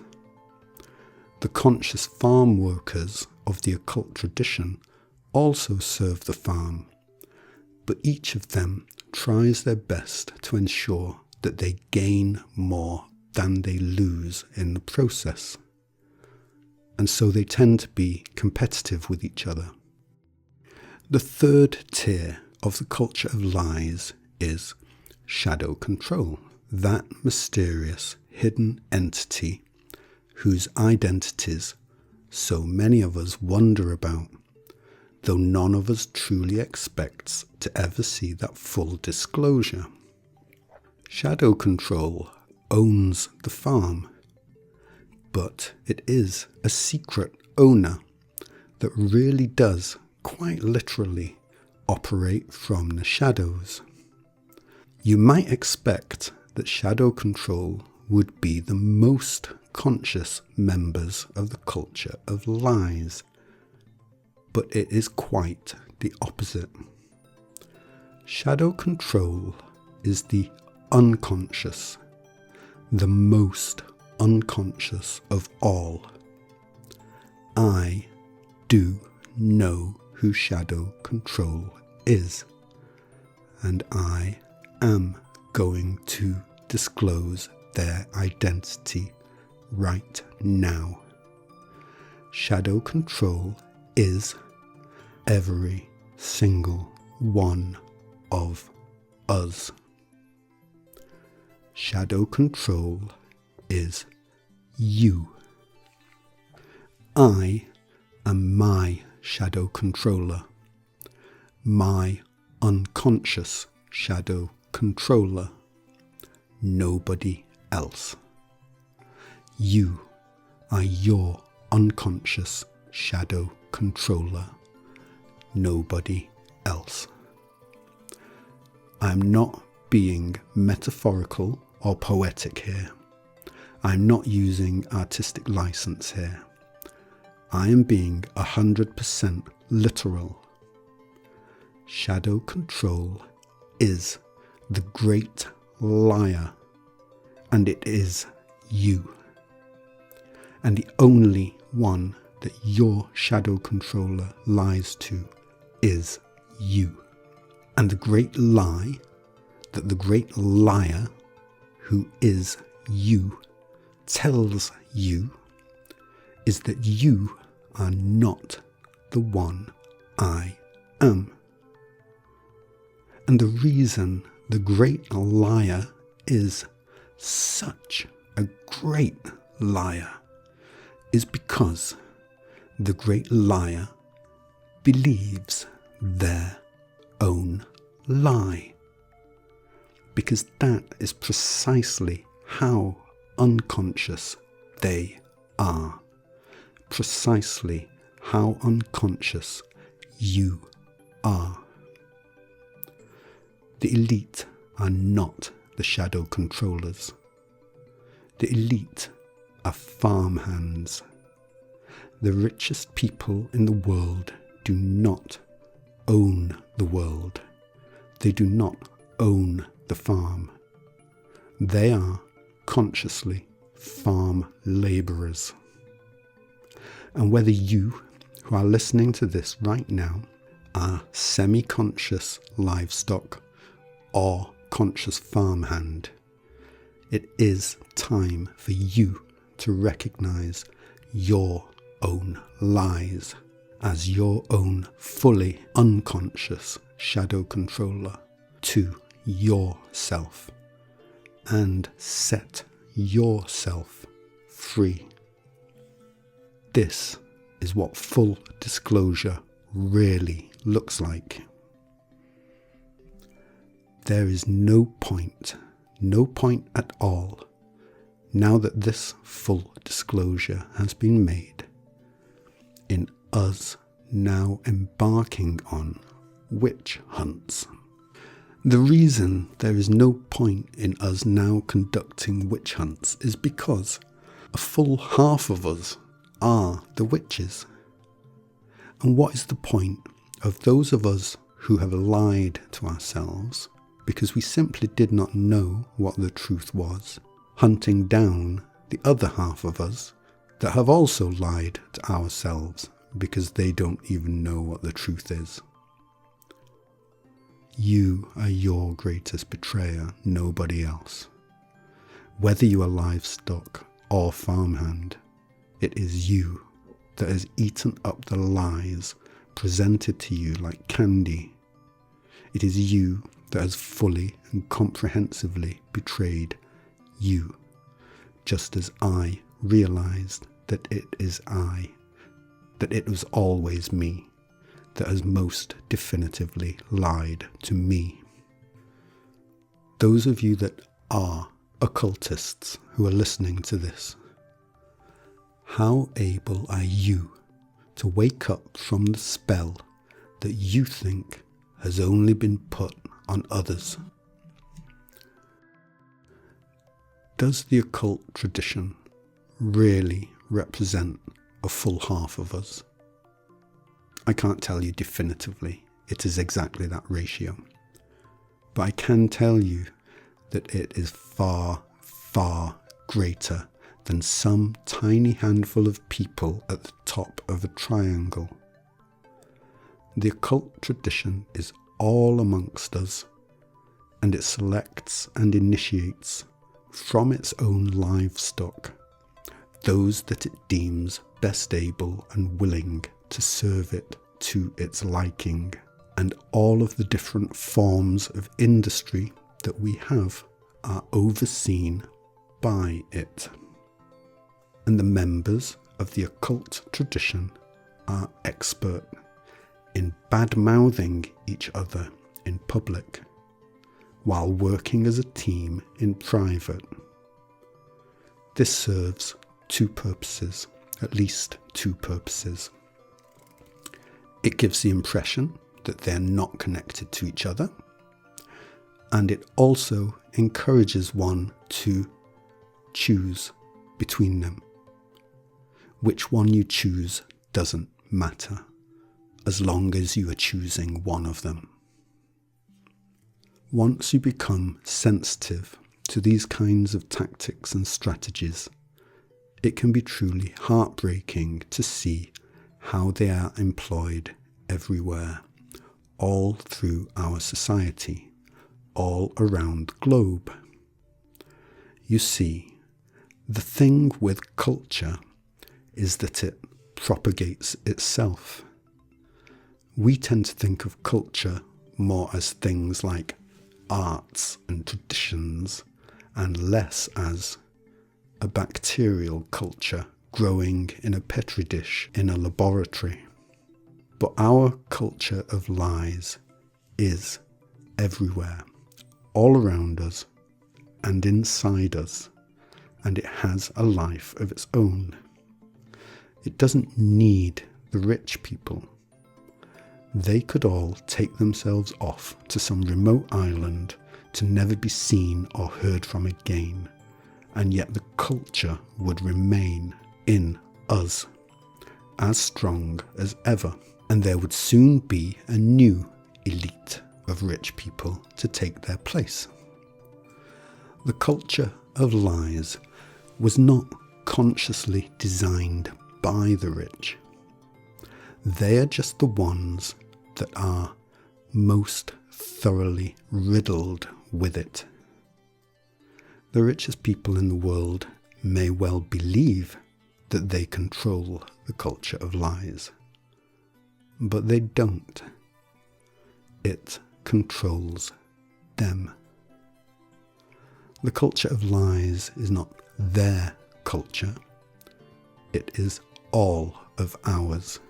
D: The conscious farm workers of the occult tradition also serve the farm, but each of them tries their best to ensure that they gain more than they lose in the process, and so they tend to be competitive with each other. The third tier of the culture of lies is shadow control, that mysterious hidden entity whose identities so many of us wonder about, though none of us truly expects to ever see that full disclosure. Shadow control owns the farm, but it is a secret owner that really does quite literally operate from the shadows. You might expect that shadow control would be the most conscious members of the culture of lies, but it is quite the opposite. Shadow control is the unconscious, the most unconscious of all. I do know who shadow control is, and I am going to disclose their identity right now. Shadow control is every single one of us. Shadow control is you. I am my shadow controller, my unconscious shadow controller, nobody else. You are your unconscious shadow controller, nobody else. I'm not being metaphorical or poetic here. I'm not using artistic license here. I am being 100% literal. Shadow control is the great liar, and it is you. And the only one that your shadow controller lies to is you. And the great lie that the great liar, who is you, tells you is that you are not the one I am. And the reason the great liar is such a great liar is because the great liar believes their own lie. Because that is precisely how unconscious they are. Precisely how unconscious you are. The elite are not the shadow controllers. The elite are farmhands. The richest people in the world do not own the world. They do not own the farm. They are consciously farm labourers. And whether you, who are listening to this right now, are semi-conscious livestock or conscious farmhand, it is time for you to recognise your own lies as your own fully unconscious shadow controller to yourself and set yourself free. This is what full disclosure really looks like. There is no point at all, now that this full disclosure has been made, in us now embarking on witch hunts. The reason there is no point in us now conducting witch hunts is because a full half of us are the witches. And what is the point of those of us who have lied to ourselves because we simply did not know what the truth was, hunting down the other half of us that have also lied to ourselves because they don't even know what the truth is? You are your greatest betrayer, nobody else. Whether you are livestock or farmhand, it is you that has eaten up the lies presented to you like candy. It is you that has fully and comprehensively betrayed you, just as I realized that it is I, that it was always me, that has most definitively lied to me. Those of you that are occultists who are listening to this, how able are you to wake up from the spell that you think has only been put on others? Does the occult tradition really represent a full half of us? I can't tell you definitively it is exactly that ratio, but I can tell you that it is far, far greater than some tiny handful of people at the top of a triangle. The occult tradition is all amongst us, and it selects and initiates from its own livestock those that it deems best able and willing to serve it to its liking, and all of the different forms of industry that we have are overseen by it. And the members of the occult tradition are expert in bad-mouthing each other in public, while working as a team in private. This serves two purposes, at least two purposes. It gives the impression that they're not connected to each other, and it also encourages one to choose between them. Which one you choose doesn't matter, as long as you are choosing one of them. Once you become sensitive to these kinds of tactics and strategies, it can be truly heartbreaking to see how they are employed everywhere, all through our society, all around the globe. You see, the thing with culture is that it propagates itself. We tend to think of culture more as things like arts and traditions, and less as a bacterial culture growing in a petri dish in a laboratory. But our culture of lies is everywhere, all around us and inside us, and it has a life of its own. It doesn't need the rich people. They could all take themselves off to some remote island to never be seen or heard from again, and yet the culture would remain in us, as strong as ever, and there would soon be a new elite of rich people to take their place. The culture of lies was not consciously designed by the rich. They are just the ones that are most thoroughly riddled with it. The richest people in the world may well believe that they control the culture of lies, but they don't. It controls them. The culture of lies is not their culture. It is all of ours.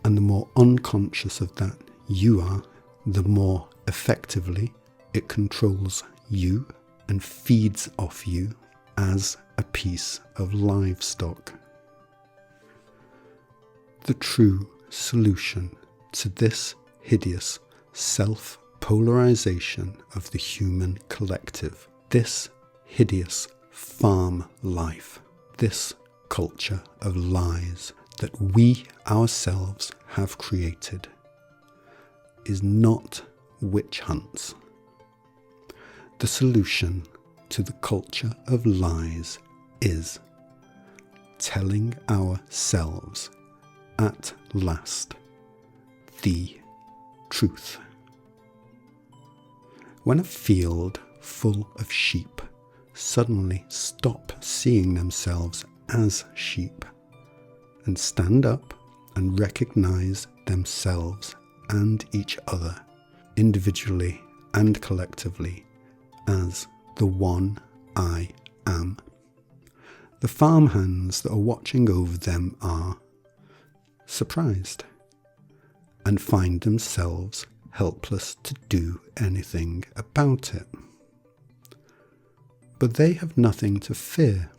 D: And the more unconscious of that you are, the more effectively it controls you and feeds off you as a piece of livestock. The true solution to this hideous self-polarization of the human collective, this hideous farm life, this culture of lies that we ourselves have created, is not witch hunts. The solution to the culture of lies is telling ourselves at last the truth. When a field full of sheep suddenly stop seeing themselves as sheep and stand up and recognize themselves and each other, individually and collectively, as the one I am, the farmhands that are watching over them are surprised and find themselves helpless to do anything about it. But they have nothing to fear,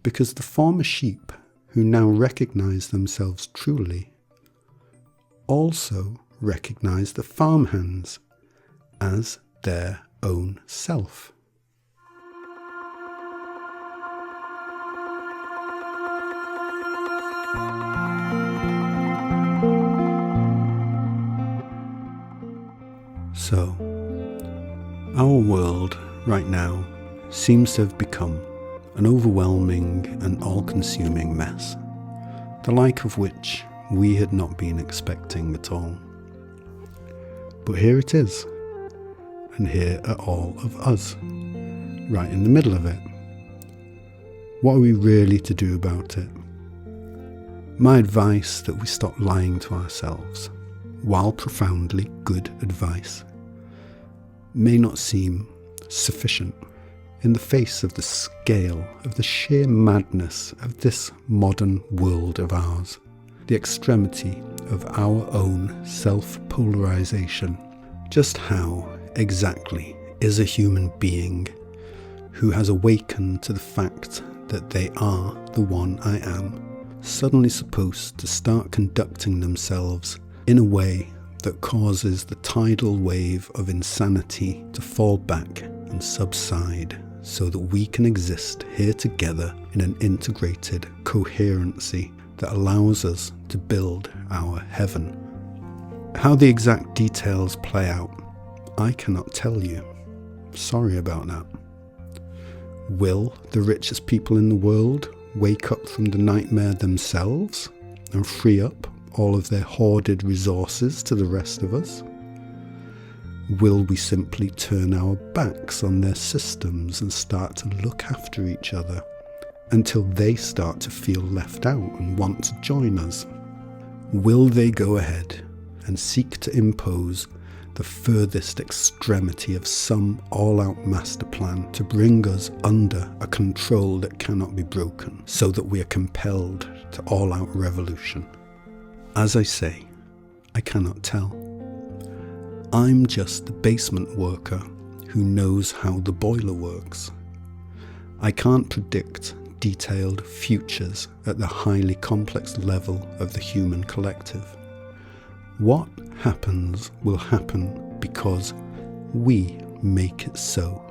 D: because the former sheep who now recognize themselves truly also recognize the farmhands as their own self. So, our world right now seems to have become an overwhelming and all-consuming mess, the like of which we had not been expecting at all. But here it is, and here are all of us, right in the middle of it. What are we really to do about it? My advice that we stop lying to ourselves, while profoundly good advice, may not seem sufficient in the face of the scale of the sheer madness of this modern world of ours, the extremity of our own self-polarization. Just how exactly is a human being who has awakened to the fact that they are the one I am suddenly supposed to start conducting themselves in a way that causes the tidal wave of insanity to fall back and subside so that we can exist here together in an integrated coherency that allows us to build our heaven? How the exact details play out, I cannot tell you. Sorry about that. Will the richest people in the world wake up from the nightmare themselves and free up all of their hoarded resources to the rest of us? Will we simply turn our backs on their systems and start to look after each other until they start to feel left out and want to join us? Will they go ahead and seek to impose the furthest extremity of some all-out master plan to bring us under a control that cannot be broken, so that we are compelled to all-out revolution? As I say, I cannot tell. I'm just the basement worker who knows how the boiler works. I can't predict detailed futures at the highly complex level of the human collective. What happens will happen because we make it so,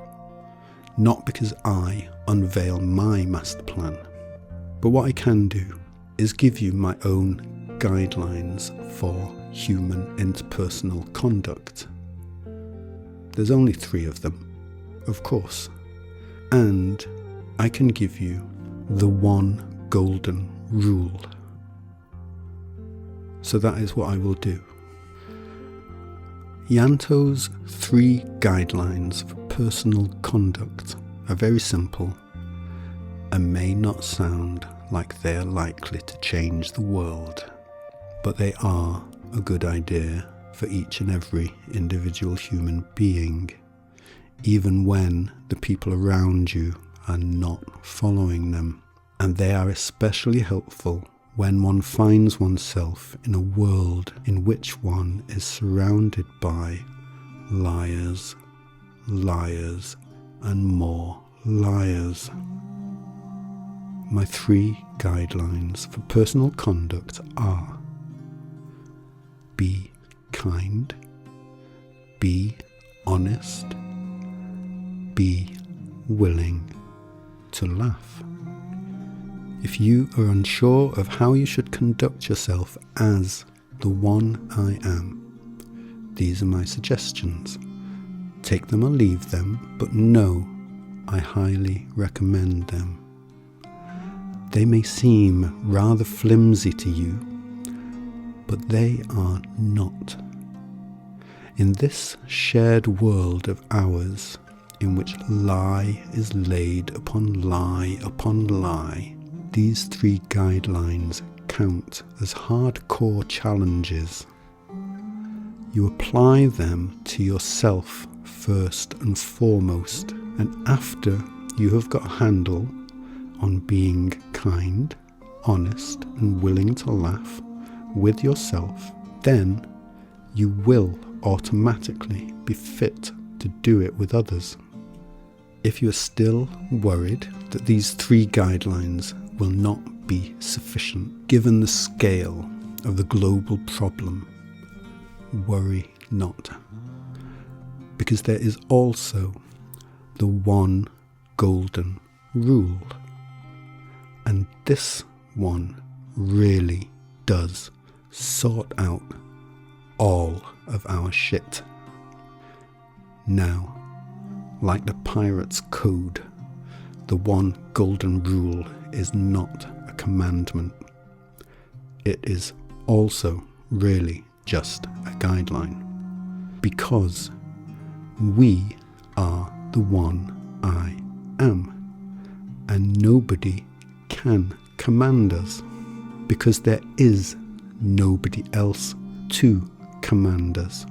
D: not because I unveil my master plan. But what I can do is give you my own guidelines for human interpersonal conduct. There's only 3 of them, of course, and I can give you the one golden rule. So that is what I will do. Yanto's 3 guidelines for personal conduct are very simple and may not sound like they are likely to change the world, but they are a good idea for each and every individual human being, even when the people around you are not following them. And they are especially helpful when one finds oneself in a world in which one is surrounded by liars, liars, and more liars. My 3 guidelines for personal conduct are: be kind, be honest, be willing to laugh. If you are unsure of how you should conduct yourself as the one I am, these are my suggestions. Take them or leave them, but know I highly recommend them. They may seem rather flimsy to you, but they are not. In this shared world of ours, in which lie is laid upon lie, these 3 guidelines count as hardcore challenges. You apply them to yourself first and foremost, and after you have got a handle on being kind, honest, and willing to laugh with yourself, then you will automatically be fit to do it with others. If you are still worried that these 3 guidelines will not be sufficient given the scale of the global problem, worry not, because there is also the one golden rule, and this one really does sort out all of our shit. Now, like the pirate's code, the one golden rule is not a commandment. It is also really just a guideline, because we are the one I am, and nobody can command us. because there is nobody else to command us.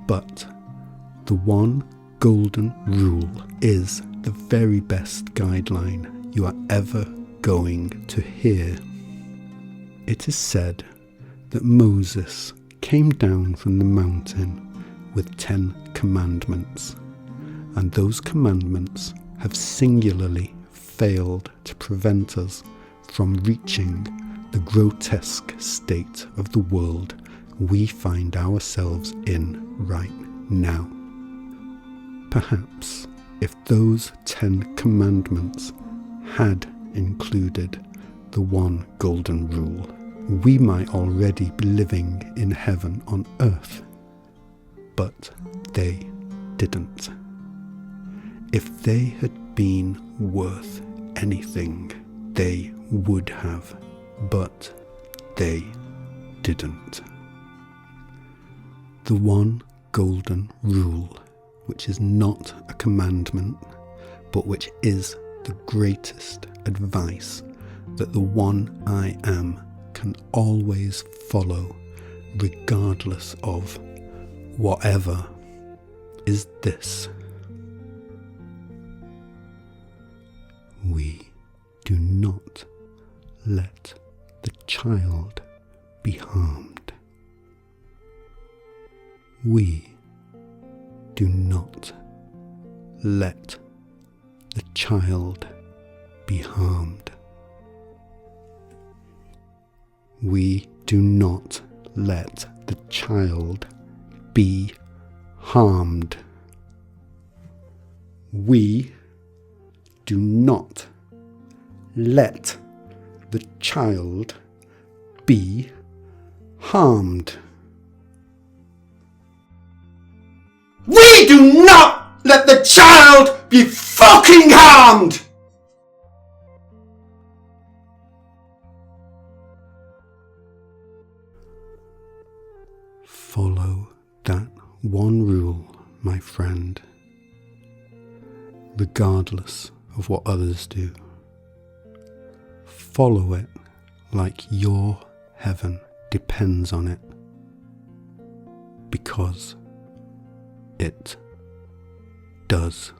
D: But the one golden rule is the very best guideline you are ever going to hear. It is said that Moses came down from the mountain with 10 commandments, and those commandments have singularly failed to prevent us from reaching the grotesque state of the world we find ourselves in right now. Perhaps if those 10 commandments had included the one golden rule, we might already be living in heaven on earth. But they didn't. If they had been worth anything, they would have, but they didn't. The one golden rule, which is not a commandment, but which is the greatest advice that the one I am can always follow, regardless of whatever, is this: we do not let the child be harmed. We do not let the child be harmed. We do not let the child be harmed. We do not let the child be harmed. We do not let the child be fucking harmed! Follow that one rule, my friend, regardless of what others do. Follow it like your heaven depends on it, because it does.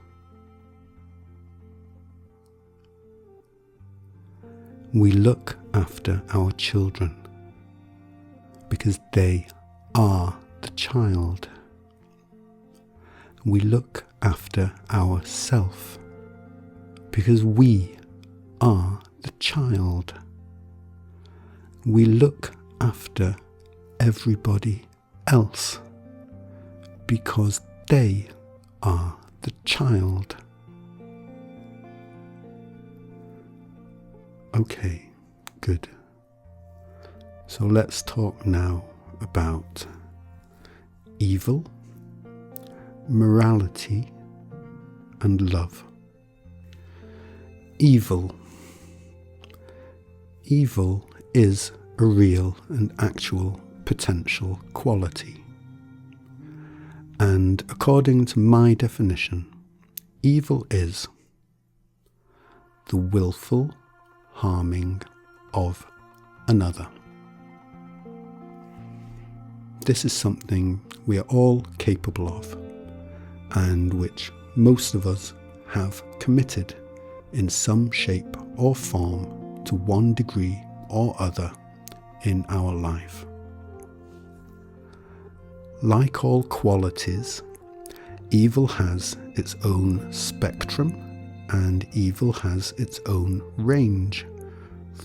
D: We look after our children because they are the child. We look after ourselves because we are the child. We look after everybody else because they are the child. Okay, good. So let's talk now about evil, morality, and love. Evil. Evil is a real and actual potential quality. And according to my definition, evil is the willful harming of another. This is something we are all capable of, and which most of us have committed in some shape or form to one degree or other in our life. Like all qualities, evil has its own spectrum, and evil has its own range,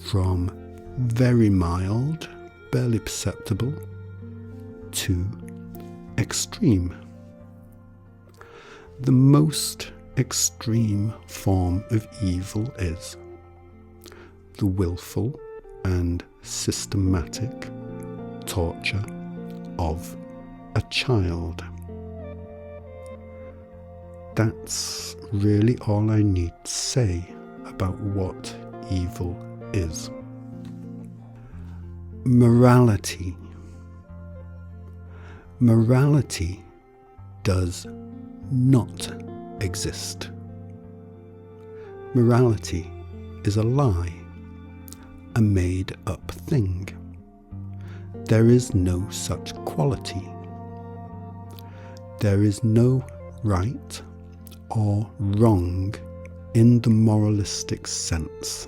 D: from very mild, barely perceptible, to extreme. The most extreme form of evil is the willful and systematic torture of a child. That's really all I need to say about what evil is. Morality. Morality does not exist. Morality is a lie. a made-up thing. There is no such quality. There is no right or wrong in the moralistic sense.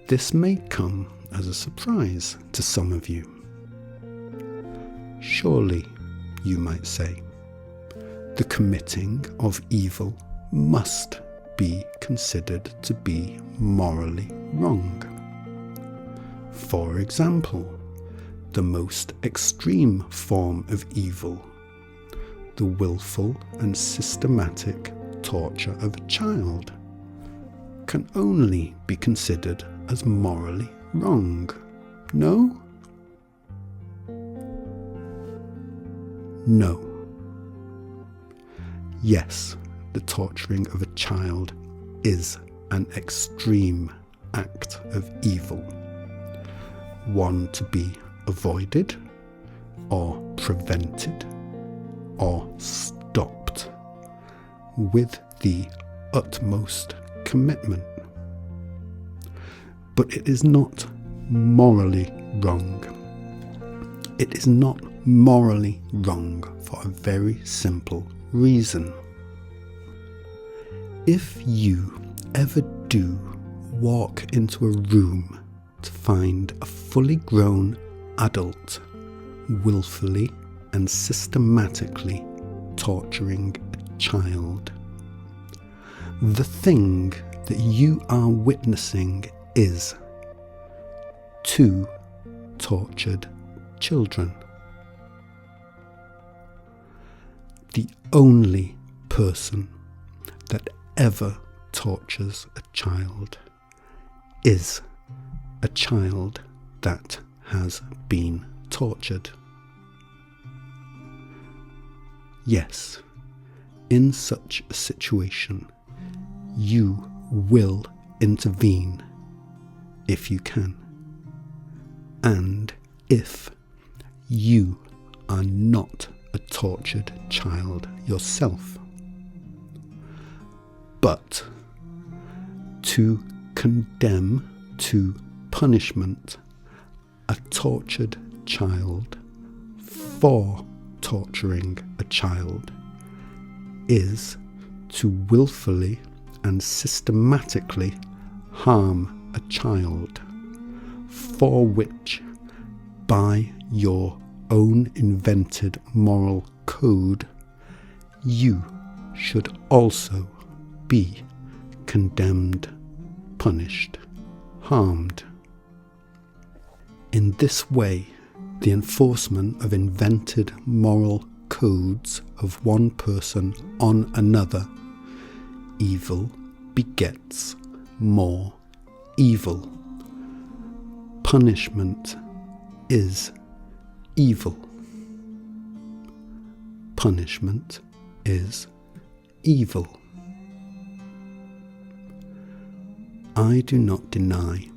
D: This may come as a surprise to some of you. Surely, you might say, the committing of evil must be considered to be morally wrong. For example, the most extreme form of evil, the willful and systematic torture of a child, can only be considered as morally wrong. No? No. Yes, the torturing of a child is an extreme act of evil, one to be avoided or prevented or stopped with the utmost commitment. But it is not morally wrong. It is not morally wrong for a very simple reason. If you ever do walk into a room to find a fully grown adult willfully and systematically torturing a child, the thing that you are witnessing is two tortured children. The only person that ever tortures a child is a child that has been tortured. Yes, in such a situation, you will intervene if you can, and if you are not a tortured child yourself. But to condemn to punishment a tortured child for torturing a child is to willfully and systematically harm a child, for which, by your own invented moral code, you should also be condemned, punished, harmed. In this way, the enforcement of invented moral codes of one person on another, evil begets more evil. Punishment is evil. Punishment is evil. I do not deny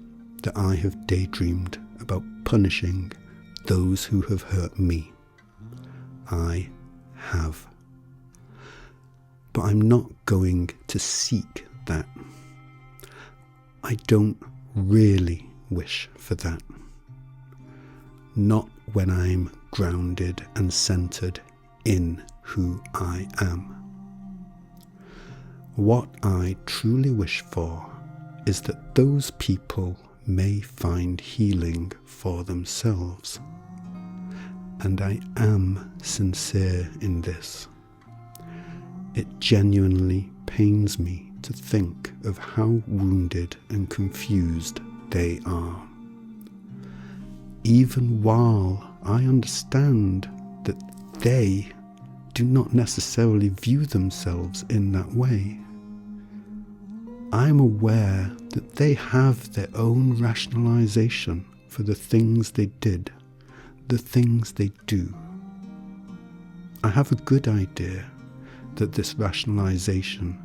D: that I have daydreamed about punishing those who have hurt me. I have. But I'm not going to seek that. I don't really wish for that. Not when I'm grounded and centered in who I am. What I truly wish for is that those people may find healing for themselves. And I am sincere in this. It genuinely pains me to think of how wounded and confused they are. Even while I understand that they do not necessarily view themselves in that way, I am aware that they have their own rationalization for the things they did, the things they do. I have a good idea that this rationalization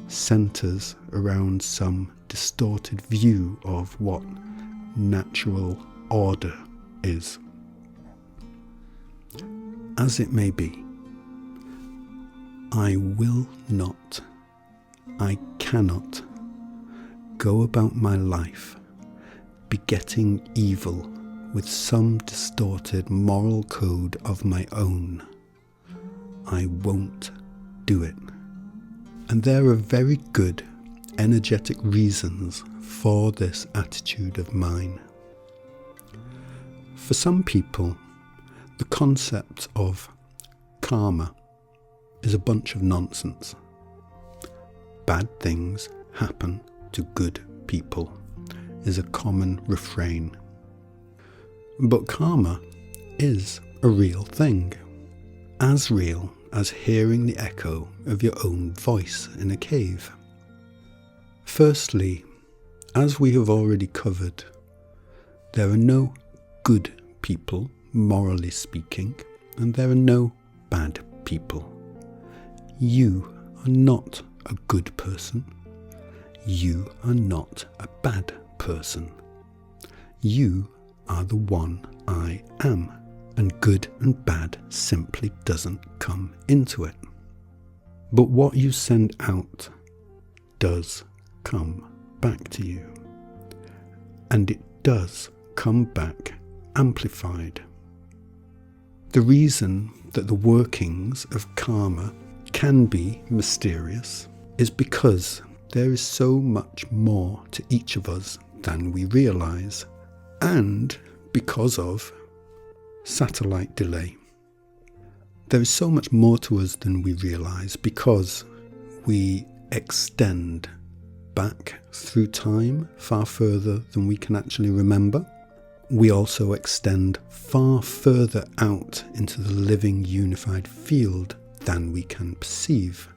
D: centers around some distorted view of what natural order is. As it may be, I will not, I cannot go about my life begetting evil with some distorted moral code of my own. I won't do it. And there are very good, energetic reasons for this attitude of mine. For some people, the concept of karma is a bunch of nonsense. Bad things happen to good people is a common refrain. But karma is a real thing, as real as hearing the echo of your own voice in a cave. Firstly, as we have already covered, there are no good people, morally speaking, and there are no bad people. You are not a good person. You are not a bad person. You are the one I am, and good and bad simply doesn't come into it. But what you send out does come back to you, and it does come back amplified. The reason that the workings of karma can be mysterious is because there is so much more to each of us than we realise, and because of satellite delay. There is so much more to us than we realise because we extend back through time far further than we can actually remember. We also extend far further out into the living unified field than we can perceive.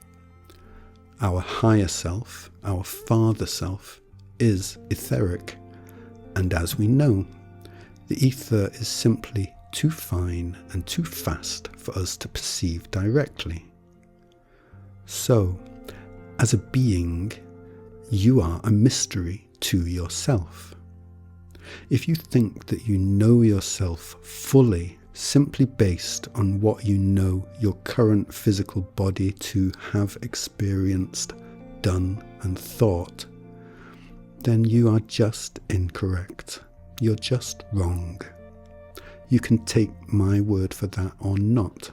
D: Our higher self, our farther self, is etheric, and as we know, the ether is simply too fine and too fast for us to perceive directly. So, as a being, you are a mystery to yourself. If you think that you know yourself fully simply based on what you know your current physical body to have experienced, done and thought, then you are just incorrect. You're just wrong. You can take my word for that or not,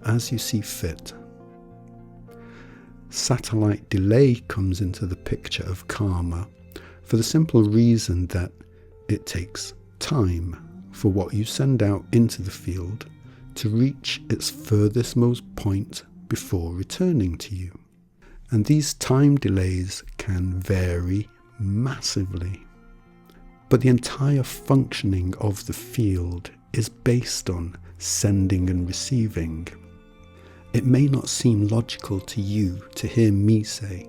D: as you see fit. Satellite delay comes into the picture of karma for the simple reason that it takes time for what you send out into the field to reach its furthest most point before returning to you. And these time delays can vary massively. But the entire functioning of the field is based on sending and receiving. It may not seem logical to you to hear me say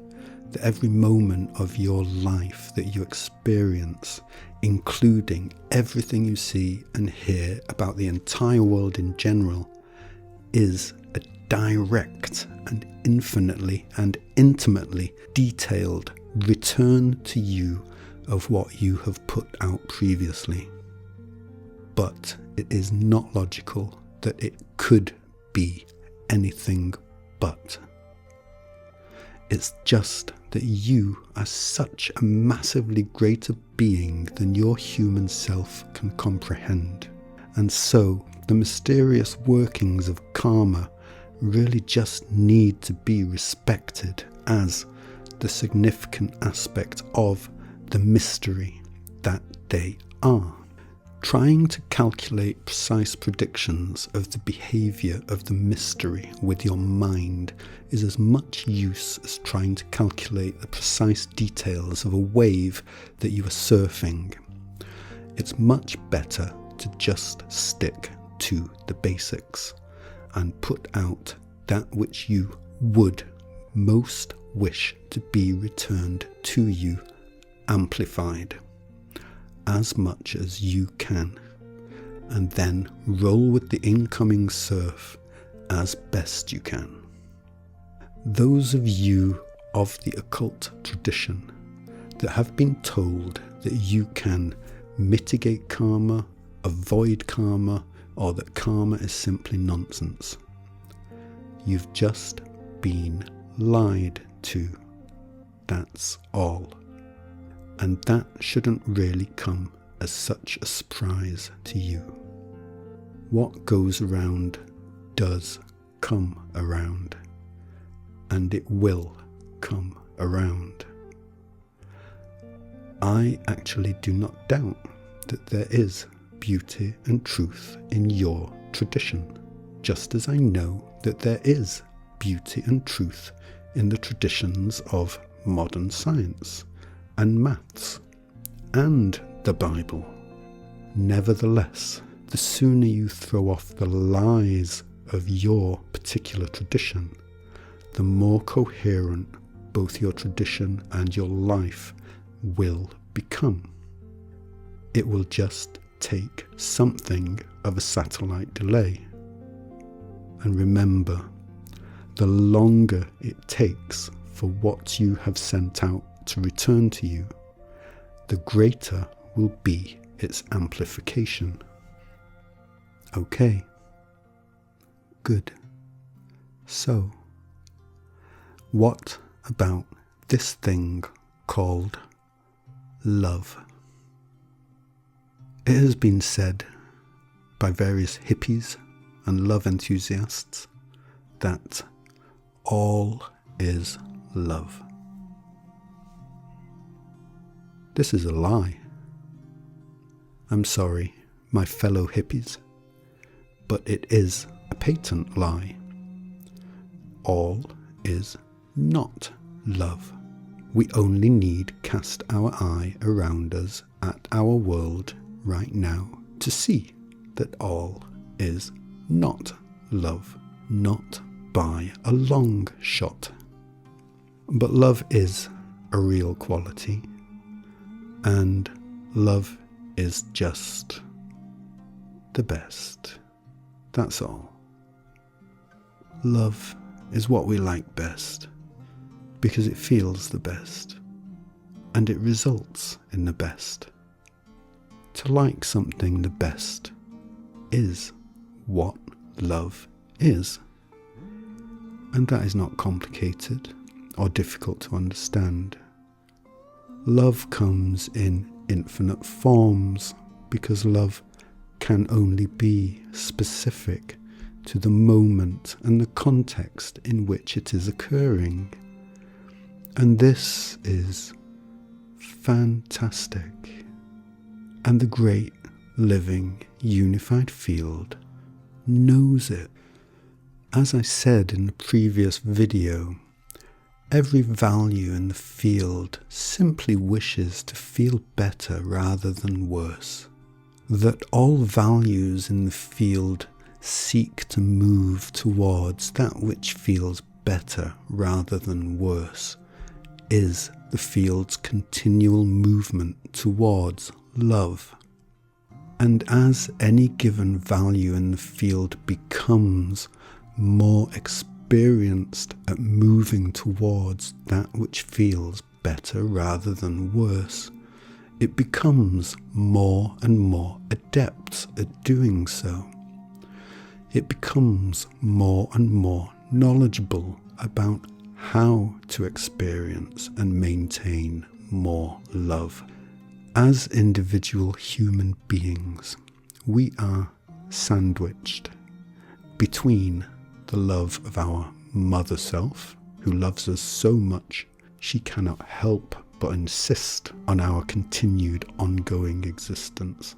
D: that every moment of your life that you experience, including everything you see and hear about the entire world in general, is a direct and infinitely and intimately detailed return to you of what you have put out previously. But it is not logical that it could be anything but. It's just that you are such a massively greater being than your human self can comprehend. And so the mysterious workings of karma really just need to be respected as the significant aspect of the mystery that they are. Trying to calculate precise predictions of the behaviour of the mystery with your mind is as much use as trying to calculate the precise details of a wave that you are surfing. It's much better to just stick to the basics and put out that which you would most wish to be returned to you amplified as much as you can, and then roll with the incoming surf as best you can. Those of you of the occult tradition that have been told that you can mitigate karma, avoid karma, or that karma is simply nonsense, you've just been lied to. That's all. And that shouldn't really come as such a surprise to you. What goes around does come around, and it will come around. I actually do not doubt that there is beauty and truth in your tradition, just as I know that there is beauty and truth in the traditions of modern science and maths and the Bible. Nevertheless, the sooner you throw off the lies of your particular tradition, the more coherent both your tradition and your life will become. It will just take something of a satellite delay. And remember, the longer it takes for what you have sent out to return to you, the greater will be its amplification. Okay. Good. So, what about this thing called love? It has been said by various hippies and love enthusiasts that all is love. This is a lie. I'm sorry, my fellow hippies, but it is a patent lie. All is not love. We only need cast our eye around us at our world right now to see that all is not love, not by a long shot. But love is a real quality, and love is just the best. That's all. Love is what we like best, because it feels the best, and it results in the best. To like something the best is what love is. And that is not complicated or difficult to understand. Love comes in infinite forms because love can only be specific to the moment and the context in which it is occurring. And this is fantastic. And the great living unified field knows it. As I said in the previous video, every value in the field simply wishes to feel better rather than worse. That all values in the field seek to move towards that which feels better rather than worse is the field's continual movement towards love. And as any given value in the field becomes more experienced at moving towards that which feels better rather than worse, it becomes more and more adept at doing so. It becomes more and more knowledgeable about how to experience and maintain more love. As individual human beings, we are sandwiched between the love of our mother self, who loves us so much she cannot help but insist on our continued ongoing existence,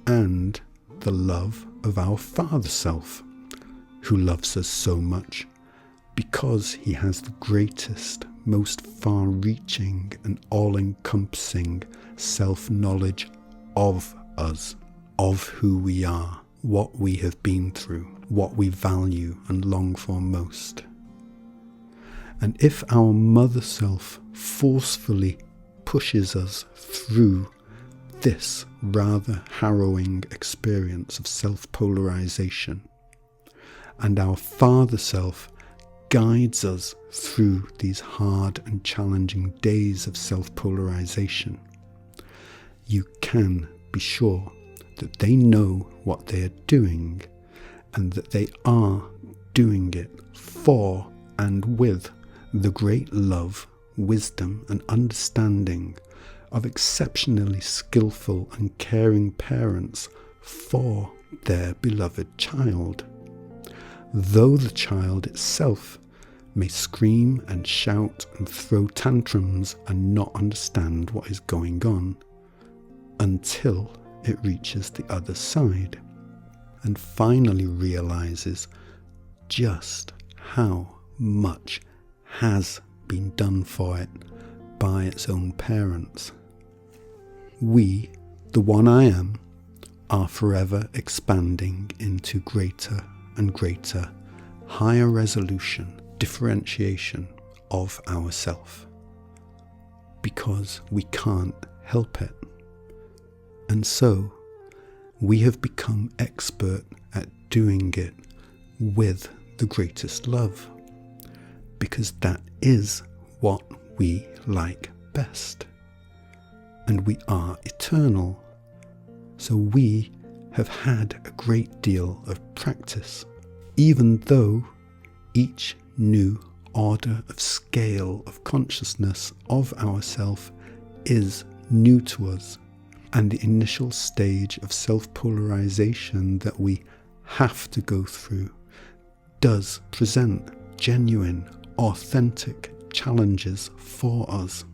D: and the love of our father self, who loves us so much because he has the greatest, most far-reaching and all-encompassing self-knowledge of us, of who we are, what we have been through, what we value and long for most. And if our mother self forcefully pushes us through this rather harrowing experience of self-polarization, and our father self guides us through these hard and challenging days of self-polarization, you can be sure that they know what they are doing, and that they are doing it for and with the great love, wisdom and understanding of exceptionally skillful and caring parents for their beloved child. Though the child itself may scream and shout and throw tantrums and not understand what is going on until it reaches the other side and finally realizes just how much has been done for it by its own parents. We, the one I am, are forever expanding into greater and greater, higher resolution, differentiation of ourself, because we can't help it. And so we have become expert at doing it with the greatest love, because that is what we like best. And we are eternal, so we have had a great deal of practice, even though each new order of scale of consciousness of ourself is new to us, and the initial stage of self-polarization that we have to go through does present genuine, authentic challenges for us.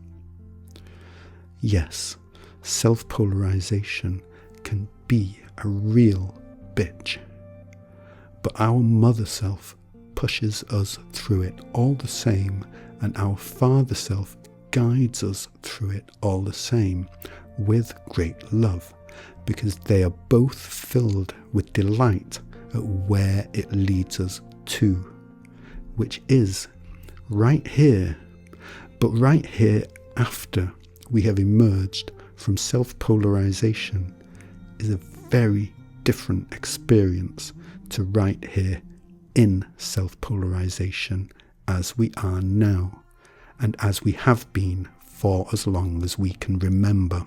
D: Yes, self-polarization can be a real bitch, but our mother self pushes us through it all the same, and our father self guides us through it all the same with great love, because they are both filled with delight at where it leads us to, which is right here, but right here after we have emerged from self-polarization is a very different experience to right here in self-polarization as we are now, and as we have been for as long as we can remember.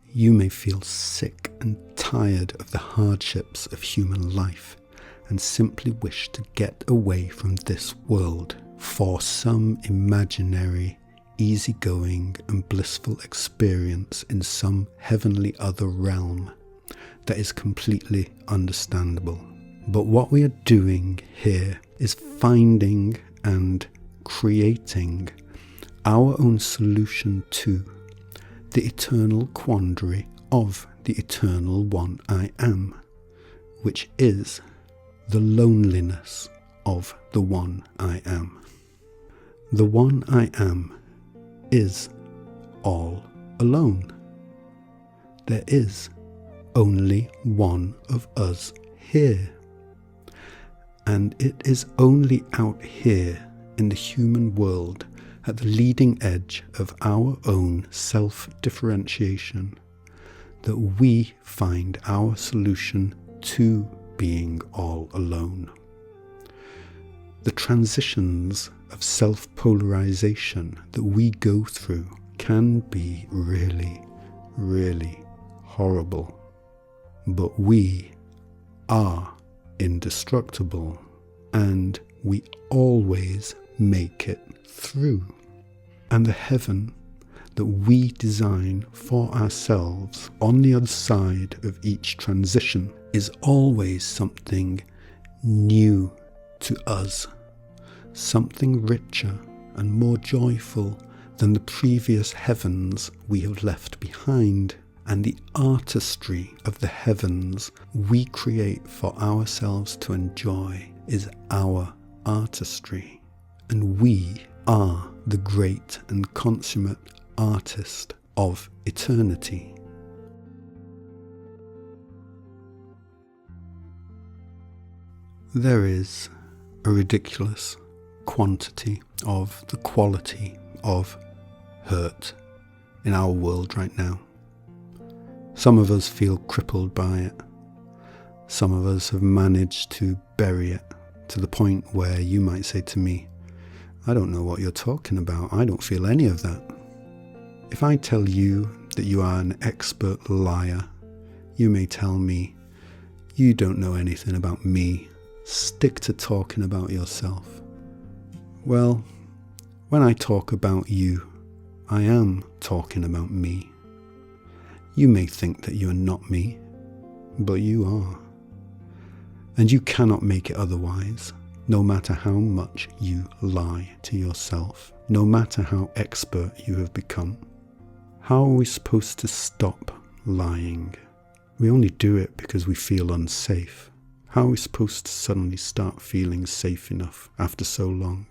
D: You may feel sick and tired of the hardships of human life and simply wish to get away from this world for some imaginary, easygoing and blissful experience in some heavenly other realm. That is completely understandable. But what we are doing here is finding and creating our own solution to the eternal quandary of the eternal one I am, which is the loneliness of the one I am. The one I am is all alone. There is only one of us here. And it is only out here in the human world, at the leading edge of our own self-differentiation, that we find our solution to being all alone. The transitions of self-polarization that we go through can be really, really horrible. But we are indestructible, and we always make it through. And the heaven that we design for ourselves on the other side of each transition is always something new to us, something richer and more joyful than the previous heavens we have left behind. And the artistry of the heavens we create for ourselves to enjoy is our artistry. And we are the great and consummate artist of eternity. There is a ridiculous quantity of the quality of hurt in our world right now. Some of us feel crippled by it. Some of us have managed to bury it to the point where you might say to me, I don't know what you're talking about. I don't feel any of that. If I tell you that you are an expert liar, you may tell me, you don't know anything about me. Stick to talking about yourself. Well, when I talk about you, I am talking about me. You may think that you are not me, but you are. And you cannot make it otherwise, no matter how much you lie to yourself, no matter how expert you have become. How are we supposed to stop lying? We only do it because we feel unsafe. How are we supposed to suddenly start feeling safe enough after so long?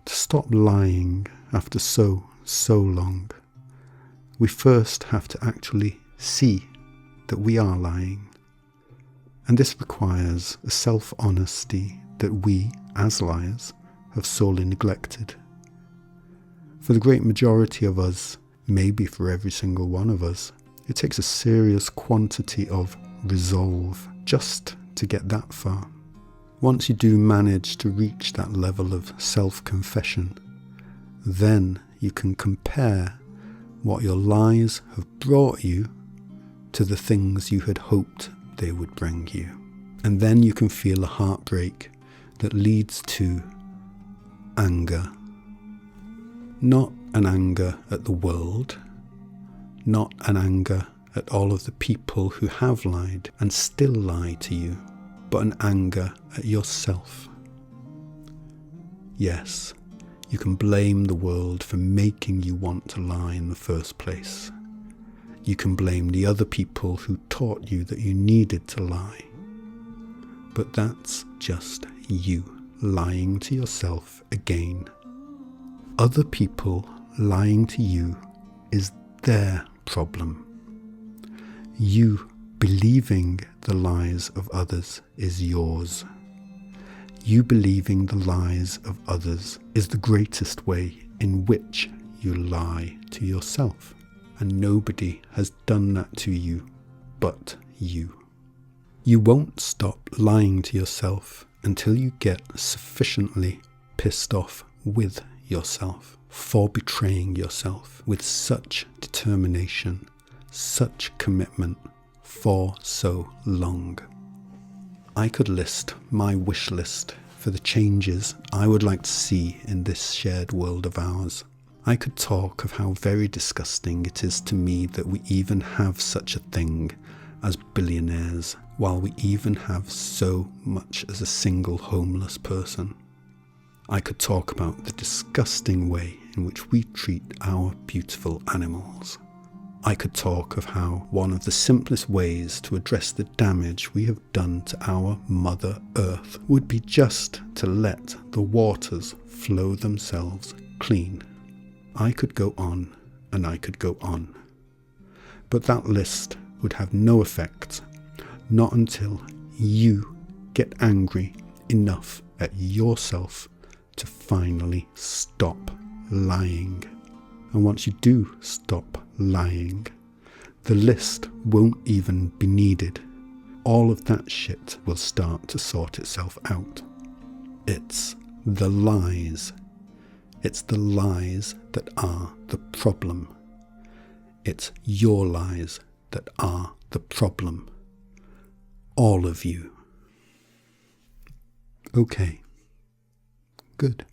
D: To stop lying after so long, we first have to actually see that we are lying. And this requires a self-honesty that we, as liars, have sorely neglected. For the great majority of us, maybe for every single one of us, it takes a serious quantity of resolve just to get that far. Once you do manage to reach that level of self-confession, then you can compare what your lies have brought you to the things you had hoped they would bring you. And then you can feel a heartbreak that leads to anger. Not an anger at the world, not an anger at all of the people who have lied and still lie to you, but an anger at yourself. Yes, you can blame the world for making you want to lie in the first place. You can blame the other people who taught you that you needed to lie. But that's just you lying to yourself again. Other people lying to you is their problem. You believing the lies of others is yours. You believing the lies of others is the greatest way in which you lie to yourself. And nobody has done that to you but you. You won't stop lying to yourself until you get sufficiently pissed off with yourself for betraying yourself with such determination, such commitment for so long. I could list my wish list for the changes I would like to see in this shared world of ours. I could talk of how very disgusting it is to me that we even have such a thing as billionaires, while we even have so much as a single homeless person. I could talk about the disgusting way in which we treat our beautiful animals. I could talk of how one of the simplest ways to address the damage we have done to our Mother Earth would be just to let the waters flow themselves clean. I could go on and I could go on. But that list would have no effect, not until you get angry enough at yourself to finally stop lying. And once you do stop lying, the list won't even be needed. All of that shit will start to sort itself out. It's the lies. It's the lies that are the problem. It's your lies that are the problem. All of you. Okay. Good.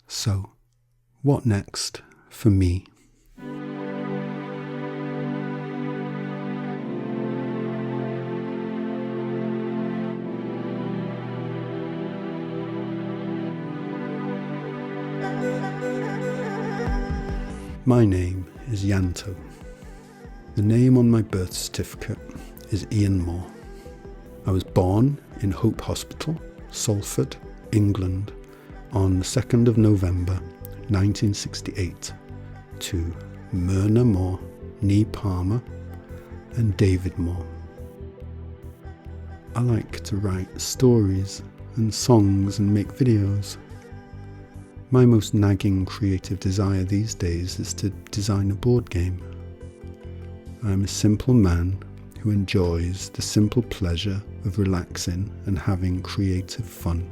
D: So, what next for me? My name is Yanto. The name on my birth certificate is Ian Moore. I was born in Hope Hospital, Salford, England, on the 2nd of November 1968 to Myrna Moore, Nee Palmer and David Moore. I like to write stories and songs and make videos. My most nagging creative desire these days is to design a board game. I am a simple man who enjoys the simple pleasure of relaxing and having creative fun.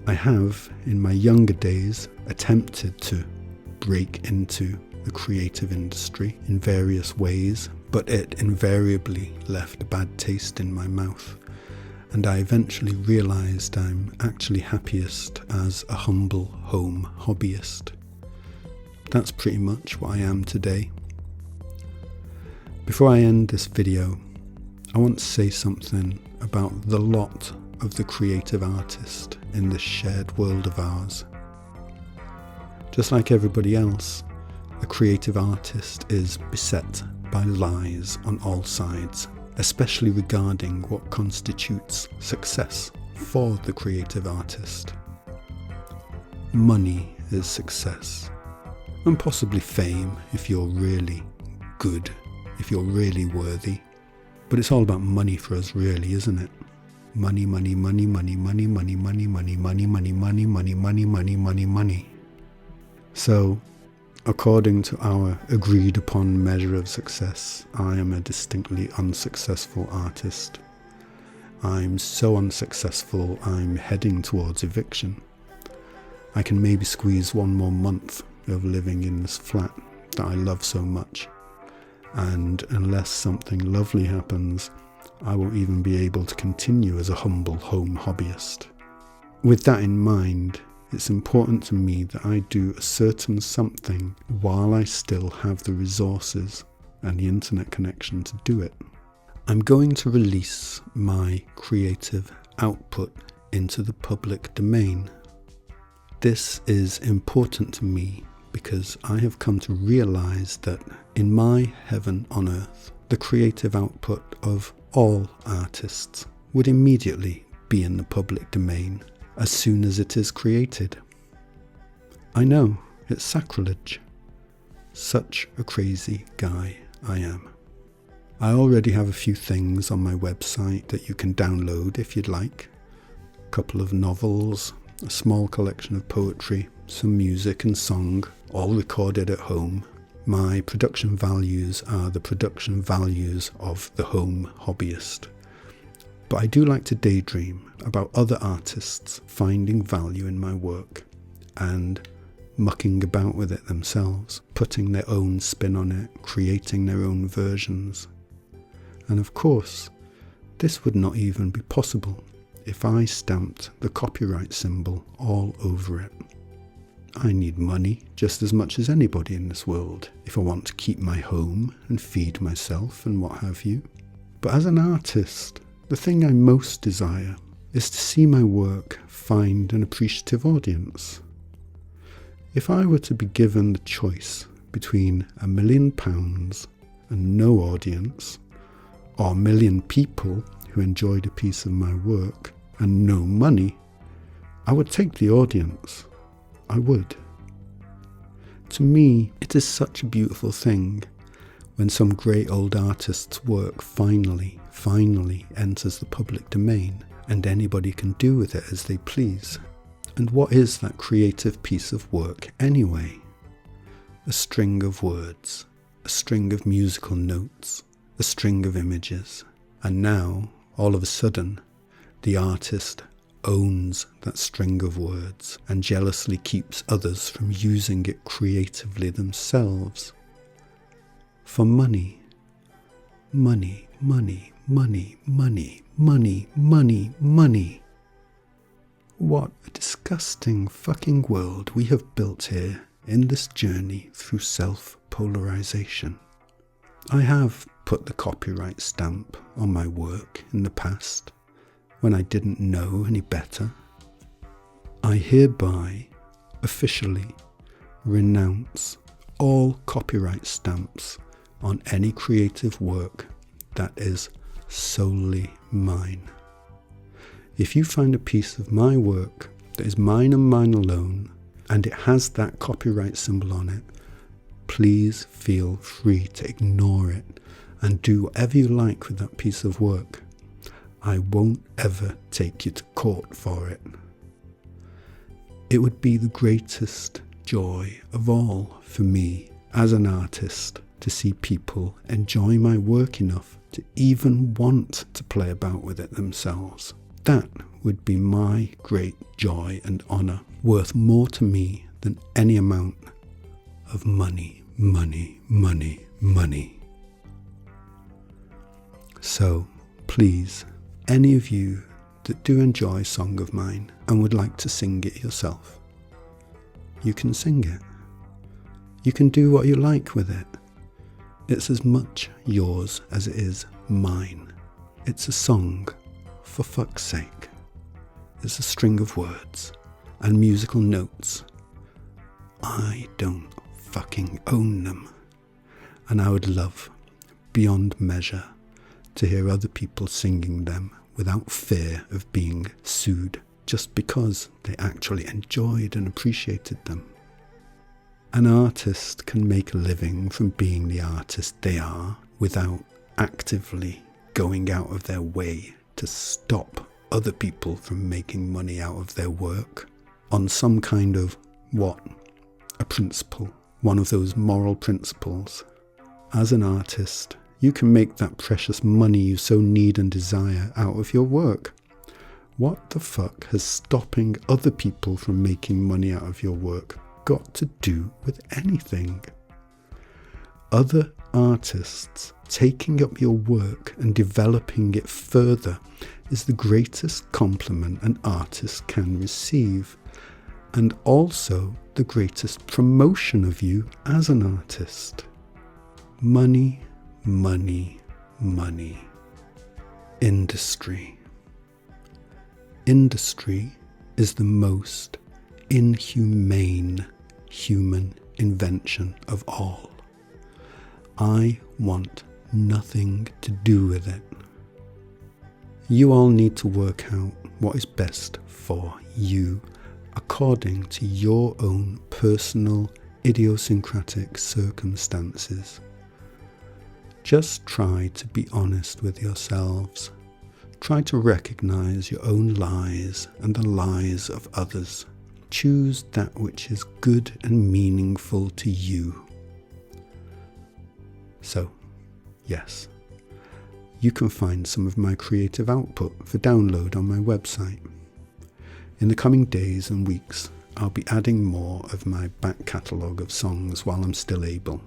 D: I have, in my younger days, attempted to break into the creative industry in various ways, but it invariably left a bad taste in my mouth, and I eventually realised I'm actually happiest as a humble home hobbyist. that's pretty much what I am today. Before I end this video, I want to say something about the lot of the creative artist in this shared world of ours. Just like everybody else, the creative artist is beset by lies on all sides, especially regarding what constitutes success for the creative artist. Money is success, and possibly fame if you're really good, if you're really worthy. But it's all about money for us really, isn't it? Money, money, money, money, money, money, money, money, money, money, money, money, money, money, money, money. So, according to our agreed upon measure of success, I am a distinctly unsuccessful artist. I'm so unsuccessful, I'm heading towards eviction. I can maybe squeeze one more month of living in this flat that I love so much. And unless something lovely happens, I won't even be able to continue as a humble home hobbyist. With that in mind, it's important to me that I do a certain something while I still have the resources and the internet connection to do it. I'm going to release my creative output into the public domain. This is important to me because I have come to realize that in my heaven on earth, the creative output of all artists would immediately be in the public domain as soon as it is created. I know, it's sacrilege. Such a crazy guy I am. I already have a few things on my website that you can download if you'd like. A couple of novels, a small collection of poetry, some music and song, all recorded at home. My production values are the production values of the home hobbyist. But I do like to daydream about other artists finding value in my work and mucking about with it themselves, putting their own spin on it, creating their own versions. And of course, this would not even be possible if I stamped the copyright symbol all over it. I need money just as much as anybody in this world if I want to keep my home and feed myself and what have you. But as an artist, the thing I most desire is to see my work find an appreciative audience. If I were to be given the choice between £1 million and no audience, or 1 million people who enjoyed a piece of my work and no money, I would take the audience. I would. To me, it is such a beautiful thing when some great old artist's work finally enters the public domain and anybody can do with it as they please. And what is that creative piece of work anyway? A string of words, a string of musical notes, a string of images. And now, all of a sudden, the artist owns that string of words and jealously keeps others from using it creatively themselves. For money. Money, money, money, money, money, money, money. What a disgusting fucking world we have built here in this journey through self-polarization. I have put the copyright stamp on my work in the past, when I didn't know any better. I hereby officially renounce all copyright stamps on any creative work that is solely mine. If you find a piece of my work that is mine and mine alone, and it has that copyright symbol on it, please feel free to ignore it and do whatever you like with that piece of work. I won't ever take you to court for it. It would be the greatest joy of all for me as an artist to see people enjoy my work enough to even want to play about with it themselves. That would be my great joy and honour, worth more to me than any amount of money, money, money, money. So, please, any of you that do enjoy a song of mine and would like to sing it yourself, you can sing it. You can do what you like with it. It's as much yours as it is mine. It's a song, for fuck's sake. It's a string of words and musical notes. I don't fucking own them. And I would love, beyond measure, to hear other people singing them without fear of being sued just because they actually enjoyed and appreciated them. An artist can make a living from being the artist they are without actively going out of their way to stop other people from making money out of their work on some kind of a principle, one of those moral principles. As an artist, you can make that precious money you so need and desire out of your work. What the fuck has stopping other people from making money out of your work got to do with anything? Other artists taking up your work and developing it further is the greatest compliment an artist can receive, and also the greatest promotion of you as an artist. Money, money, money. Industry. Industry is the most inhumane human invention of all. I want nothing to do with it. You all need to work out what is best for you according to your own personal idiosyncratic circumstances. Just try to be honest with yourselves. Try to recognize your own lies and the lies of others. Choose that which is good and meaningful to you. So, yes, you can find some of my creative output for download on my website. In the coming days and weeks, I'll be adding more of my back catalogue of songs while I'm still able.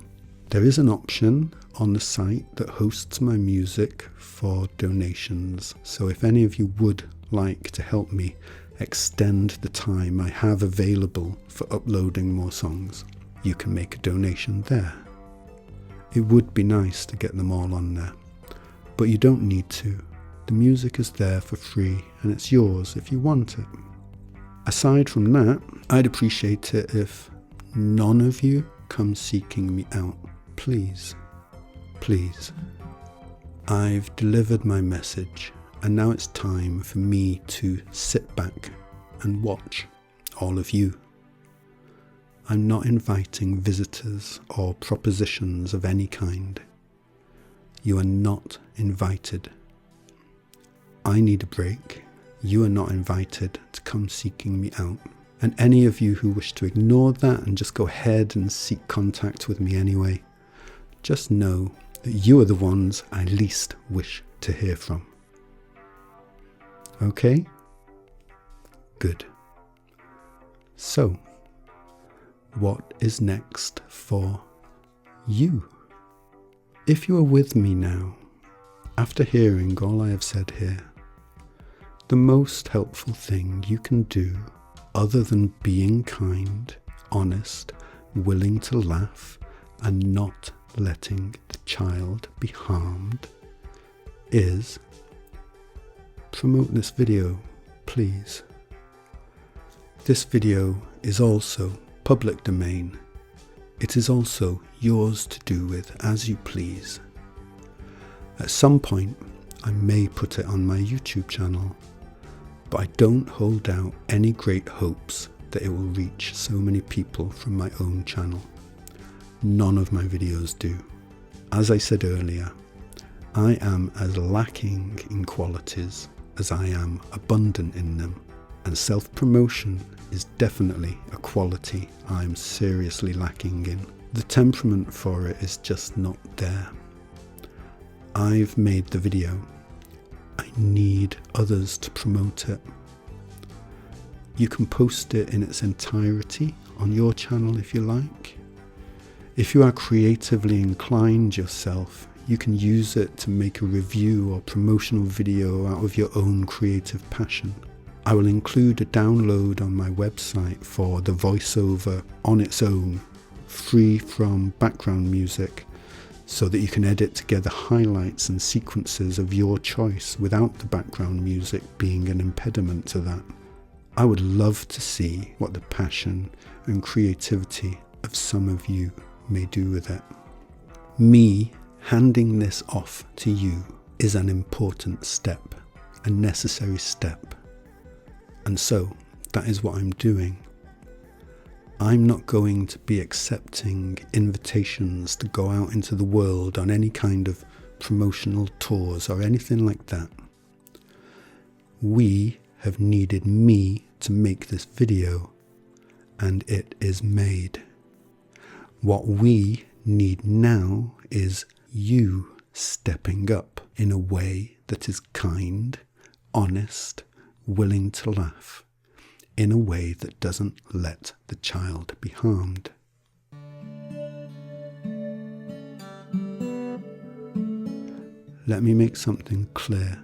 D: There is an option on the site that hosts my music for donations, so if any of you would like to help me extend the time I have available for uploading more songs, you can make a donation there. It would be nice to get them all on there, but you don't need to. The music is there for free and it's yours if you want it. Aside from that, I'd appreciate it if none of you come seeking me out. Please, please. I've delivered my message, and now it's time for me to sit back and watch all of you. I'm not inviting visitors or propositions of any kind. You are not invited. I need a break. You are not invited to come seeking me out. And any of you who wish to ignore that and just go ahead and seek contact with me anyway, just know that you are the ones I least wish to hear from. Okay? Good. So, what is next for you? If you are with me now, after hearing all I have said here, the most helpful thing you can do, other than being kind, honest, willing to laugh, and not letting the child be harmed, is promote this video, please. This video is also public domain. It is also yours to do with as you please. At some point, I may put it on my YouTube channel, but I don't hold out any great hopes that it will reach so many people from my own channel. None of my videos do. As I said earlier, I am as lacking in qualities as I am abundant in them, and self-promotion is definitely a quality I'm seriously lacking in. The temperament for it is just not there. I've made the video. I need others to promote it. You can post it in its entirety on your channel if you like. If you are creatively inclined yourself, you can use it to make a review or promotional video out of your own creative passion. I will include a download on my website for the voiceover on its own free from background music, so that you can edit together highlights and sequences of your choice without the background music being an impediment to that. I would love to see what the passion and creativity of some of you may do with it. Me handing this off to you is an important step, a necessary step. And so that is what I'm doing. I'm not going to be accepting invitations to go out into the world on any kind of promotional tours or anything like that. We have needed me to make this video, and it is made. What we need now is you stepping up in a way that is kind, honest, willing to laugh, in a way that doesn't let the child be harmed. Let me make something clear.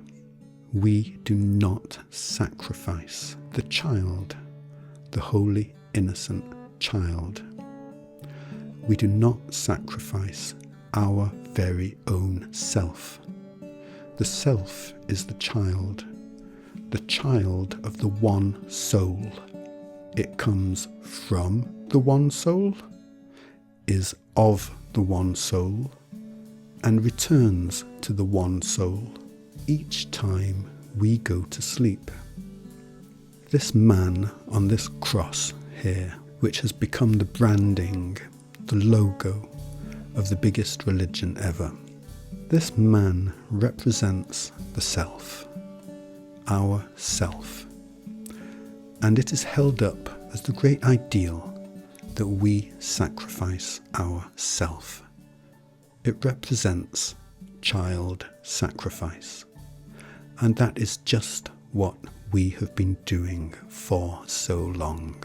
D: We do not sacrifice the child, the holy, innocent child. We do not sacrifice our very own self. The self is the child of the one soul. It comes from the one soul, is of the one soul, and returns to the one soul each time we go to sleep. This man on this cross here, which has become the branding, the logo of the biggest religion ever, this man represents the self, our self, and it is held up as the great ideal that we sacrifice our self. It represents child sacrifice, and that is just what we have been doing for so long,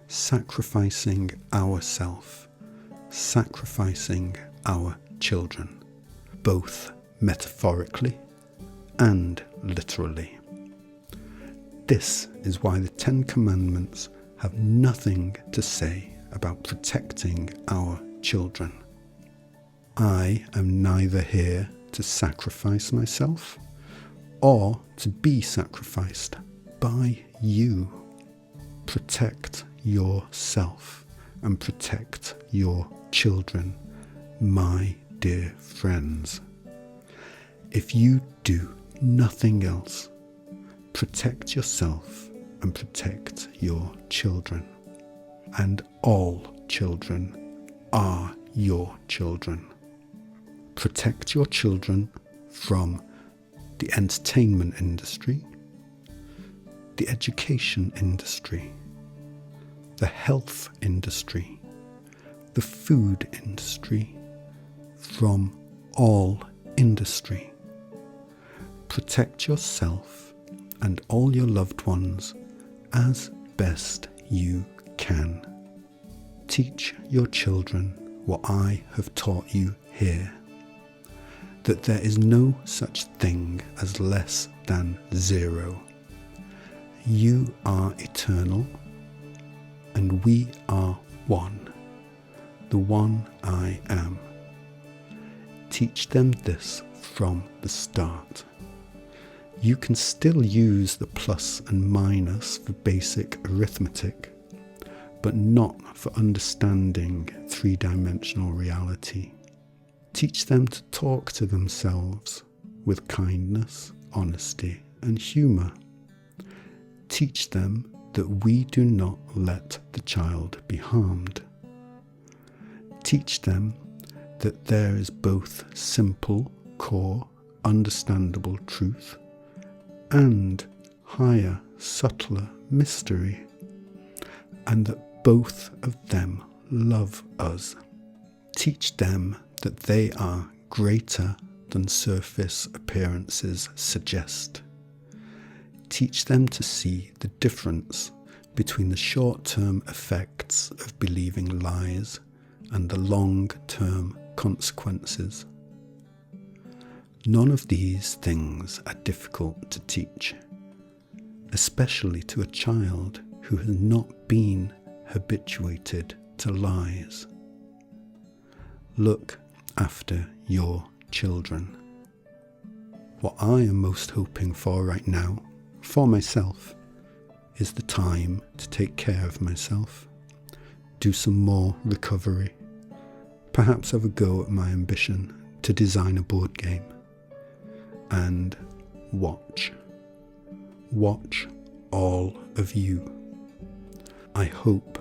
D: sacrificing ourself, sacrificing our children, both metaphorically and literally. This is why the 10 Commandments have nothing to say about protecting our children. I am neither here to sacrifice myself or to be sacrificed by you. Protect yourself and protect your children, my dear friends. If you do nothing else, protect yourself and protect your children. And all children are your children. Protect your children from the entertainment industry, the education industry, the health industry, the food industry, from all industry. Protect yourself and all your loved ones as best you can. Teach your children what I have taught you here, that there is no such thing as less than zero. You are eternal, and we are one, the one I am. Teach them this from the start. You can still use the plus and minus for basic arithmetic, but not for understanding three-dimensional reality. Teach them to talk to themselves with kindness, honesty, and humour. Teach them that we do not let the child be harmed. Teach them that there is both simple, core, understandable truth and higher, subtler mystery, and that both of them love us. Teach them that they are greater than surface appearances suggest. Teach them to see the difference between the short-term effects of believing lies and the long-term consequences. None of these things are difficult to teach, especially to a child who has not been habituated to lies. look after your children. What I am most hoping for right now, for myself, is the time to take care of myself, do some more recovery, perhaps have a go at my ambition to design a board game, and watch all of you. I hope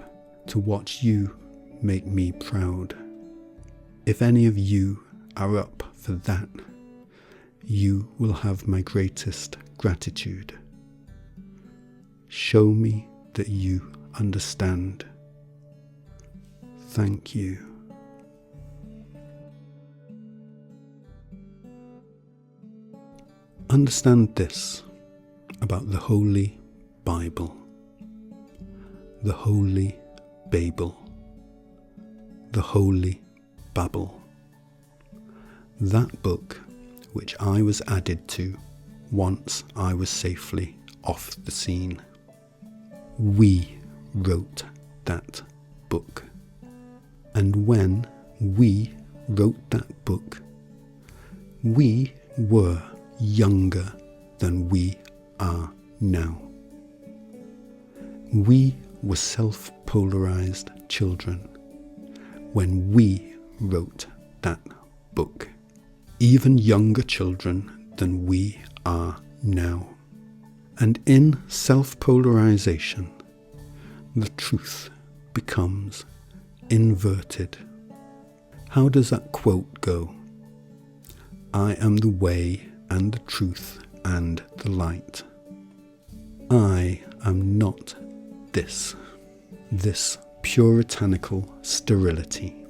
D: to watch you make me proud. If any of you are up for that, you will have my greatest gratitude. Show me that you understand. Thank you. Understand this about the Holy Bible, the Holy Babel, the Holy Babel. That book which I was added to once I was safely off the scene. We wrote that book. And when we wrote that book, we were younger than we are now. We were self-polarized children when we wrote that book. Even younger children than we are now. And in self-polarization, the truth becomes inverted. How does that quote go? I am the way and the truth and the light. I am not this puritanical sterility.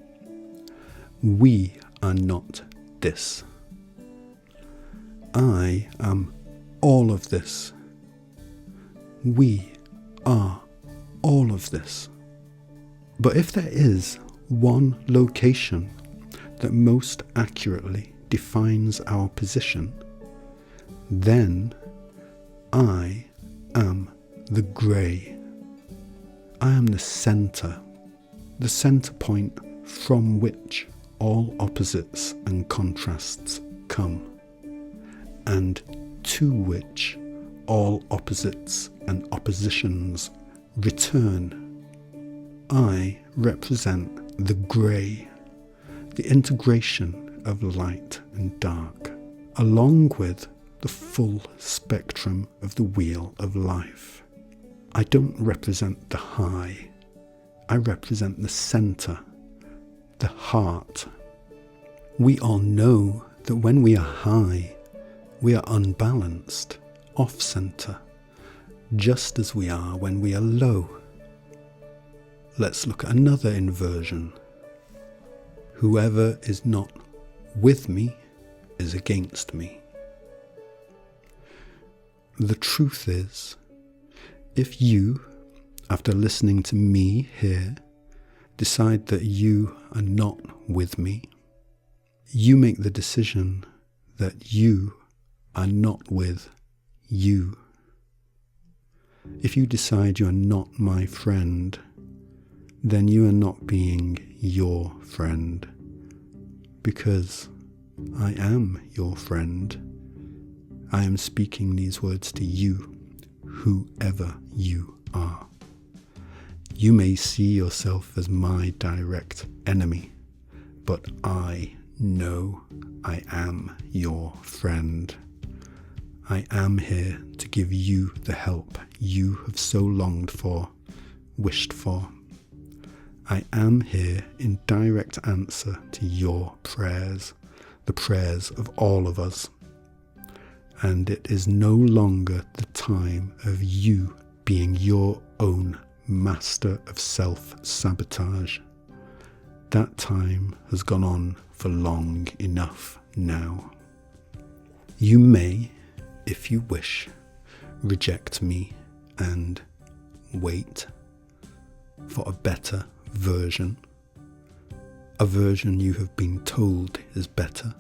D: We are not this. I am all of this. We are all of this. But if there is one location that most accurately defines our position, then I am the grey. I am the centre point from which all opposites and contrasts come, and to which all opposites and oppositions return. I represent the grey, the integration of light and dark, along with the full spectrum of the wheel of life. I don't represent the high, I represent the centre, the heart. We all know that when we are high, we are unbalanced, off-centre, just as we are when we are low. Let's look at another inversion. Whoever is not with me is against me. The truth is, if you, after listening to me here, decide that you are not with me, you make the decision that you are not with you. If you decide you are not my friend, then you are not being your friend, because I am your friend. I am speaking these words to you, whoever you are. You may see yourself as my direct enemy, but I know I am your friend. I am here to give you the help you have so longed for, wished for. I am here in direct answer to your prayers, the prayers of all of us. And it is no longer the time of you being your own master of self-sabotage. That time has gone on for long enough now. You may, if you wish, reject me and wait for a better version, a version you have been told is better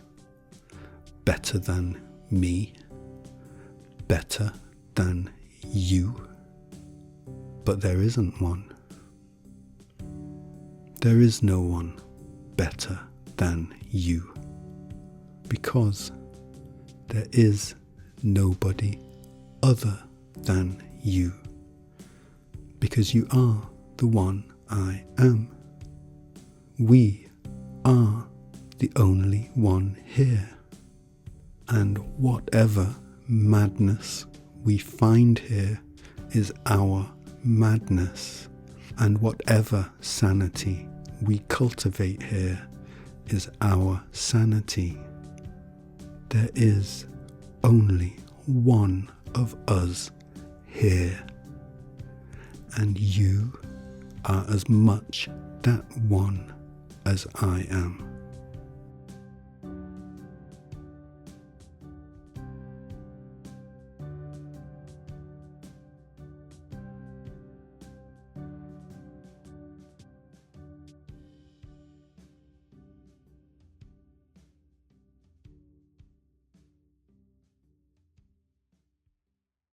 D: than me, better than you. But there isn't one. There is no one better than you. Because there is nobody other than you. Because you are the one I am. We are the only one here. And whatever madness we find here is our madness. And whatever sanity we cultivate here is our sanity. There is only one of us here. And you are as much that one as I am.